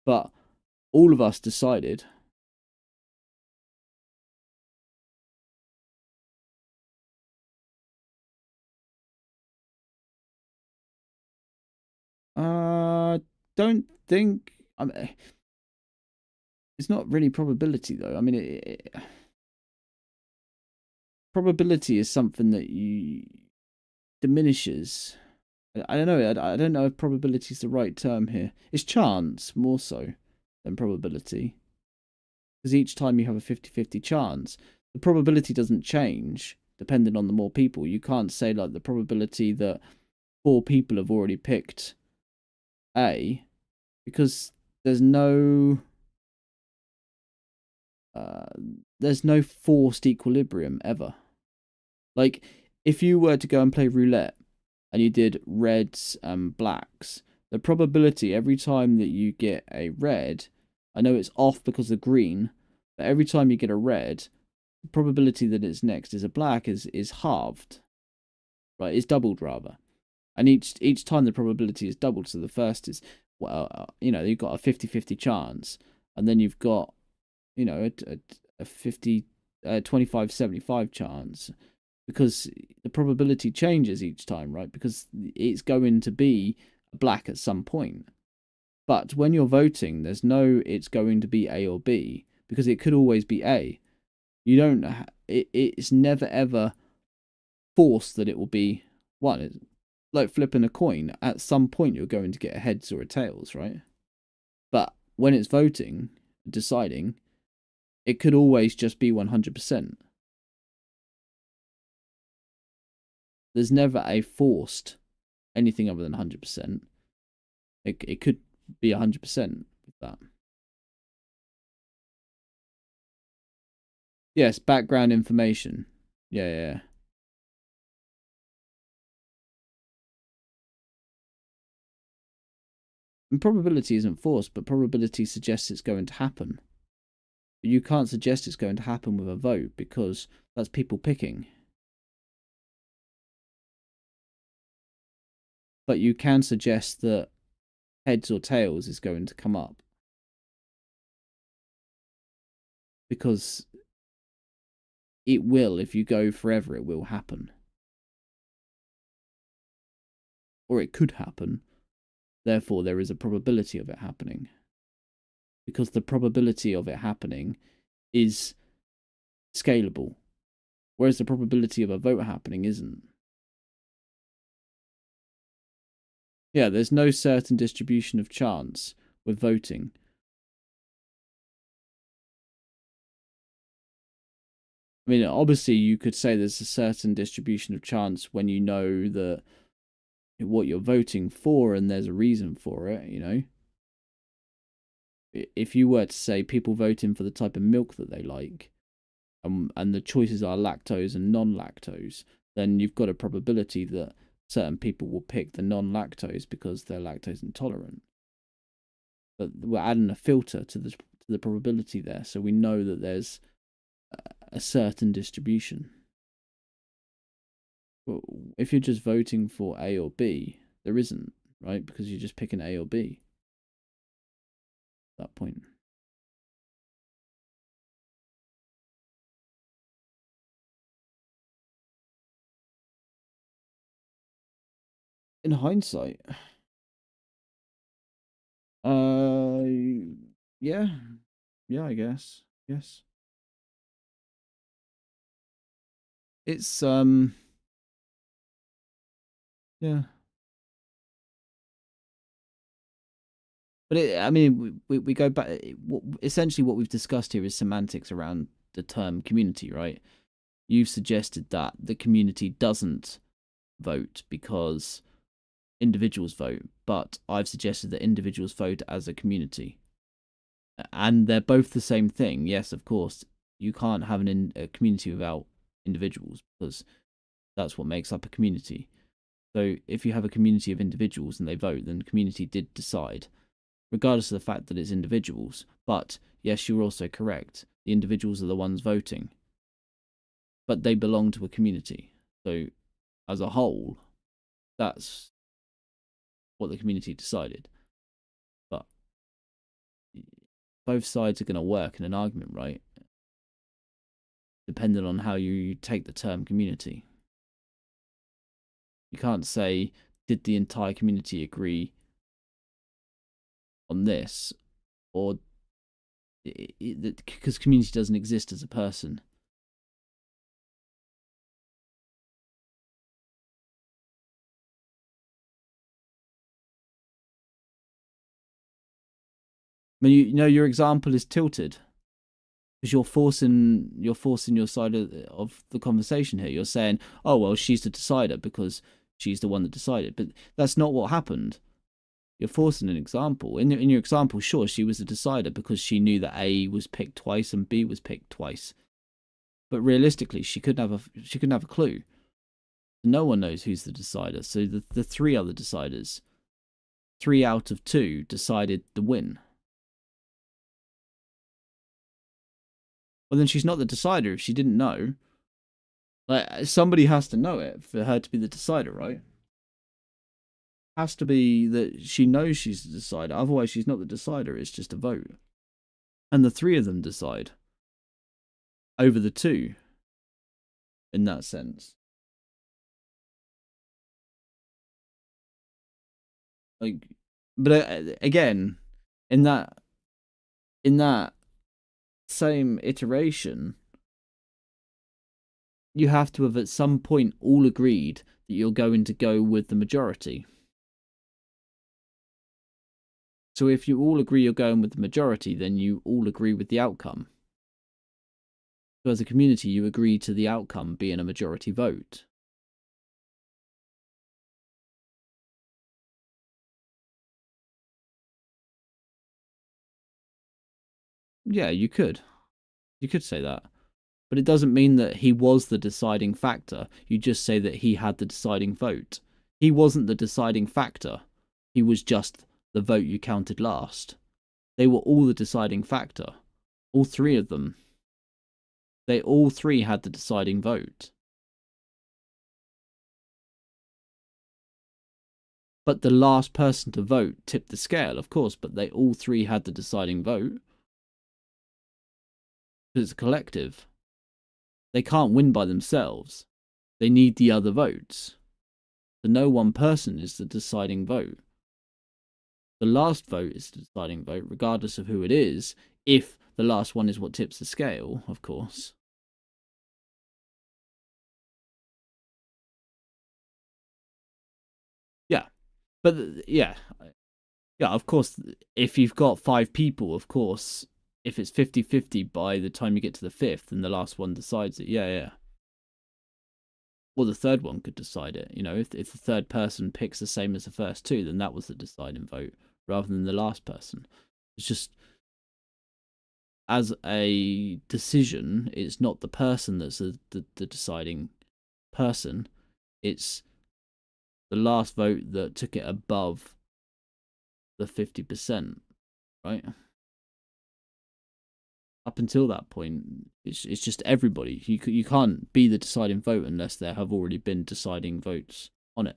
But all of us decided. Don't think... I mean, it's not really probability though. I mean, probability is something that you diminishes. I don't know. I don't know if probability is the right term here. It's chance more so than probability. Because each time you have a 50-50 chance, the probability doesn't change depending on the more people. You can't say like the probability that 4 people have already picked A, because there's no forced equilibrium ever. Like, if you were to go and play roulette and you did reds and blacks, the probability every time that you get a red, I know it's off because of green, But every time you get a red, the probability that it's next is a black is halved. Right, it's doubled rather. And each time the probability is doubled, so the first is, well, you've got a 50-50 chance, and then you've got, a 25-75 chance, because the probability changes each time, right? Because it's going to be black at some point. But when you're voting, there's no it's going to be A or B, because it could always be A. You don't, it's never ever forced that it will be one. It's like flipping a coin. At some point, you're going to get a heads or a tails, right? But when it's voting, deciding, it could always just be 100%. There's never a forced anything other than 100%. It could be 100% with that. Yes, background information. Yeah. And probability isn't forced, but probability suggests it's going to happen. But you can't suggest it's going to happen with a vote, because that's people picking. But you can suggest that heads or tails is going to come up. Because it will, if you go forever, it will happen. Or it could happen. Therefore, there is a probability of it happening. Because the probability of it happening is scalable. Whereas the probability of a vote happening isn't. Yeah, there's no certain distribution of chance with voting. I mean, obviously you could say there's a certain distribution of chance when you know that what you're voting for and there's a reason for it, If you were to say people voting for the type of milk that they like, and the choices are lactose and non-lactose, then you've got a probability that certain people will pick the non-lactose because they're lactose intolerant. But we're adding a filter to the probability there, so we know that there's a certain distribution. Well, if you're just voting for A or B, there isn't, right? Because you're just picking A or B at that point. In hindsight, yeah, I guess, yes. It's yeah. But I mean, we go back. Essentially, what we've discussed here is semantics around the term community, right? You've suggested that the community doesn't vote because individuals vote, but I've suggested that individuals vote as a community. And they're both the same thing. Yes, of course, you can't have a community without individuals, because that's what makes up a community. So if you have a community of individuals and they vote, then the community did decide, regardless of the fact that it's individuals. But yes, you're also correct. The individuals are the ones voting, but they belong to a community. So as a whole, that's what the community decided. But both sides are going to work in an argument, right? Depending on how you take the term community. You can't say, did the entire community agree on this? Or because community doesn't exist as a person. I mean, your example is tilted because you're forcing your side of the conversation here. You're saying, oh well, she's the decider because she's the one that decided, but that's not what happened. You're forcing an example. In your example, sure, she was the decider because she knew that A was picked twice and B was picked twice, but realistically, she couldn't have a clue. No one knows who's the decider. So the three other deciders, 3 out of 2 decided the win. Well, then she's not the decider if she didn't know. Like, somebody has to know it for her to be the decider, right? Has to be that she knows she's the decider. Otherwise, she's not the decider. It's just a vote. And the three of them decide over the two in that sense. Like, but again, in that same iteration, you have to have at some point all agreed that you're going to go with the majority. So if you all agree you're going with the majority, then you all agree with the outcome. So as a community, you agree to the outcome being a majority vote. Yeah, you could. You could say that. But it doesn't mean that he was the deciding factor. You just say that he had the deciding vote. He wasn't the deciding factor. He was just the vote you counted last. They were all the deciding factor. All three of them. They all three had the deciding vote. But the last person to vote tipped the scale, of course, but they all three had the deciding vote. It's a collective. They can't win by themselves. They need the other votes. So no one person is the deciding vote. The last vote is the deciding vote, regardless of who it is, if the last one is what tips the scale, of course. Yeah. But, yeah. Yeah, of course, if you've got 5 people, of course, if it's 50-50 by the time you get to the 5th and the last one decides it, yeah. Or the third one could decide it. You know, if the third person picks the same as the first two, then that was the deciding vote, rather than the last person. It's just, as a decision, it's not the person that's the deciding person. It's the last vote that took it above the 50%, right? Up until that point, it's just everybody. You can't be the deciding vote unless there have already been deciding votes on it.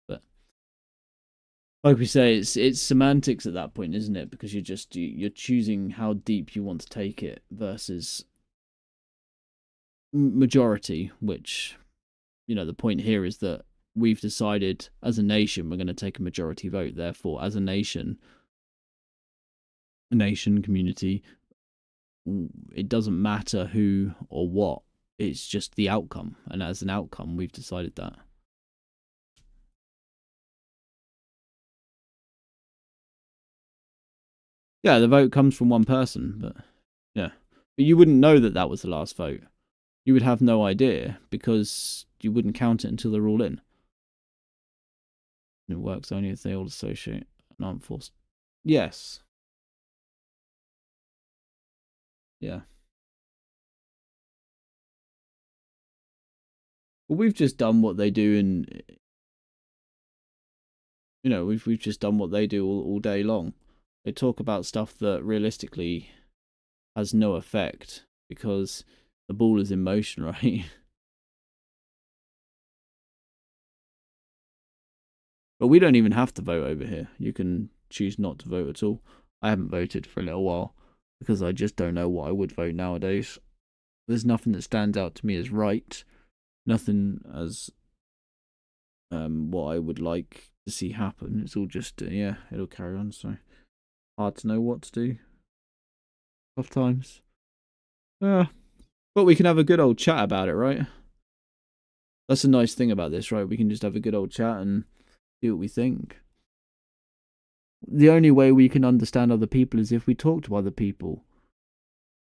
But like we say, it's semantics at that point, isn't it? Because you're choosing how deep you want to take it versus majority, which, you know, the point here is that we've decided as a nation we're going to take a majority vote. Therefore, as a nation, community, it doesn't matter who or what, it's just the outcome, and as an outcome we've decided that. Yeah, the vote comes from one person, but yeah, but you wouldn't know that was the last vote. You would have no idea because you wouldn't count it until they're all in. It works only if they all associate and aren't forced. Yes. Yeah. Well, we've just done what they do in, you know, we've just done what they do all day long. They talk about stuff that realistically has no effect because the ball is in motion, right? But we don't even have to vote over here. You can choose not to vote at all. I haven't voted for a little while because I just don't know what I would vote nowadays. There's nothing that stands out to me as right. Nothing as what I would like to see happen. It's all just, yeah, it'll carry on. So hard to know what to do. Tough times. But we can have a good old chat about it, right? That's a nice thing about this, right? We can just have a good old chat and see what we think. The only way we can understand other people is if we talk to other people.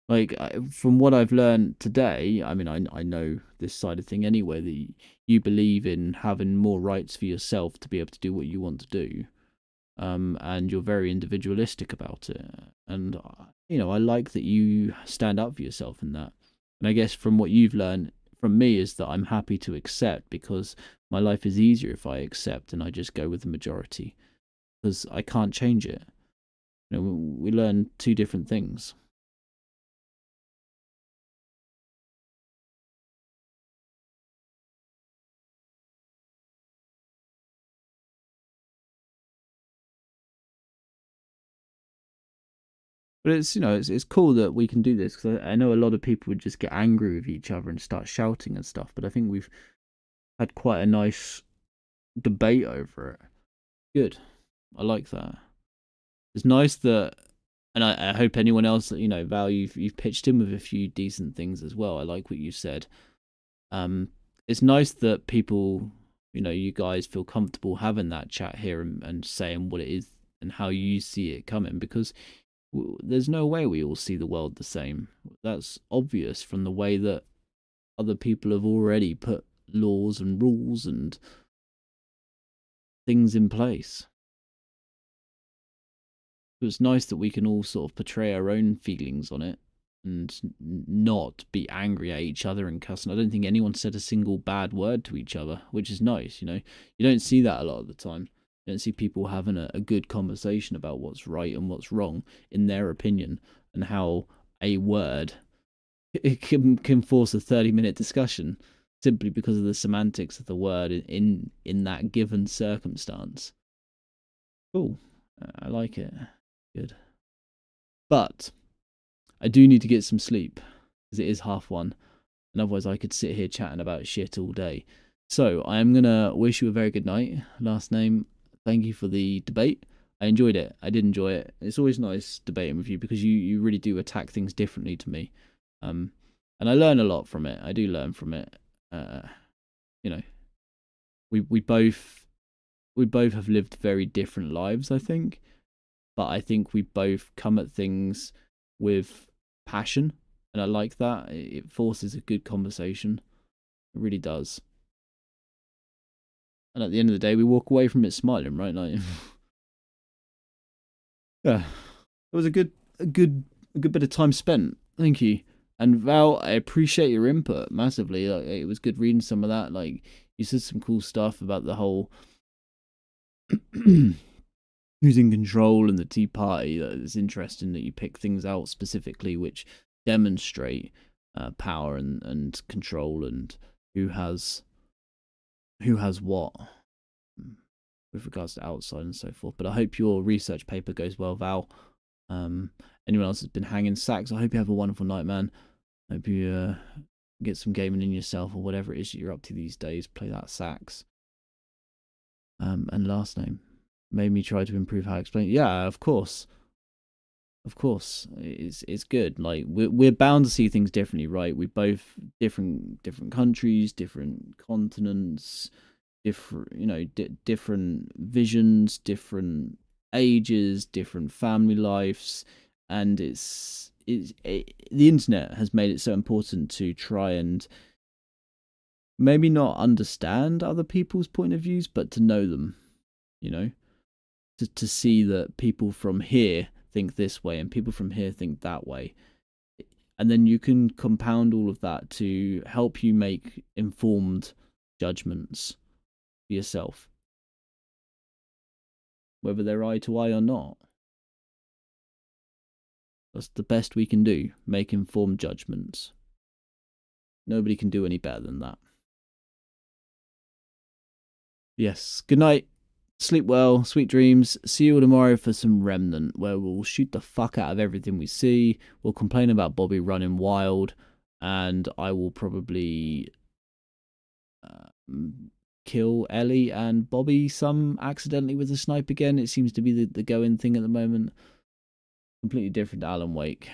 Like, from what I've learned today, I mean, I know this side of thing anyway, that you believe in having more rights for yourself to be able to do what you want to do. And you're very individualistic about it. And, you know, I like that you stand up for yourself in that. And I guess from what you've learned from me is that I'm happy to accept, because my life is easier if I accept and I just go with the majority. Because I can't change it. You know, we learn two different things. But it's, you know, it's cool that we can do this, because I know a lot of people would just get angry with each other and start shouting and stuff. But I think we've had quite a nice debate over it. Good. I like that. It's nice that, and I hope anyone else that, you know, Val, you've pitched in with a few decent things as well. I like what you said. It's nice that people, you know, you guys feel comfortable having that chat here and saying what it is and how you see it coming, because there's no way we all see the world the same. That's obvious from the way that other people have already put laws and rules and things in place. So it's nice that we can all sort of portray our own feelings on it and not be angry at each other and cussing. I don't think anyone said a single bad word to each other, which is nice, you know. You don't see that a lot of the time. You don't see people having a good conversation about what's right and what's wrong in their opinion, and how a word it can force a 30-minute discussion simply because of the semantics of the word in that given circumstance. Cool. I like it. Good. But I do need to get some sleep, because it is 1:30, and otherwise I could sit here chatting about shit all day. So I am going to wish you a very good night. Last name, thank you for the debate. I enjoyed it. I did enjoy it. It's always nice debating with you, because you really do attack things differently to me. And I learn a lot from it. I do learn from it. You know, we both have lived very different lives, I think. But I think we both come at things with passion, and I like that. It forces a good conversation. It really does. And at the end of the day, we walk away from it smiling, right? Like, yeah, it was a good bit of time spent. Thank you. And Val, I appreciate your input massively. Like, it was good reading some of that. Like, you said some cool stuff about the whole who's in control and the Tea Party. It's interesting that you pick things out specifically which demonstrate power and control, and who has what with regards to outside and so forth. But I hope your research paper goes well, Val. Anyone else that's been hanging sacks, I hope you have a wonderful night, man. I hope you get some gaming in yourself, or whatever it is you're up to these days. Play that sax. And last name made me try to improve how I explain it. Yeah, of course. Of course. It's good. Like, we're bound to see things differently, right? We both different countries, different continents, different, you know, different visions, different ages, different family lives, and the internet has made it so important to try and maybe not understand other people's point of views, but to know them, you know, to see that people from here think this way and people from here think that way, and then you can compound all of that to help you make informed judgments for yourself, whether they're eye to eye or not. That's the best we can do, make informed judgments. Nobody can do any better than that. Yes, good night. Sleep well, sweet dreams. See you all tomorrow for some Remnant, where we'll shoot the fuck out of everything we see. We'll complain about Bobby running wild, and I will probably kill Ellie and Bobby some accidentally with a snipe again. It seems to be the going thing at the moment. Completely different to Alan Wake.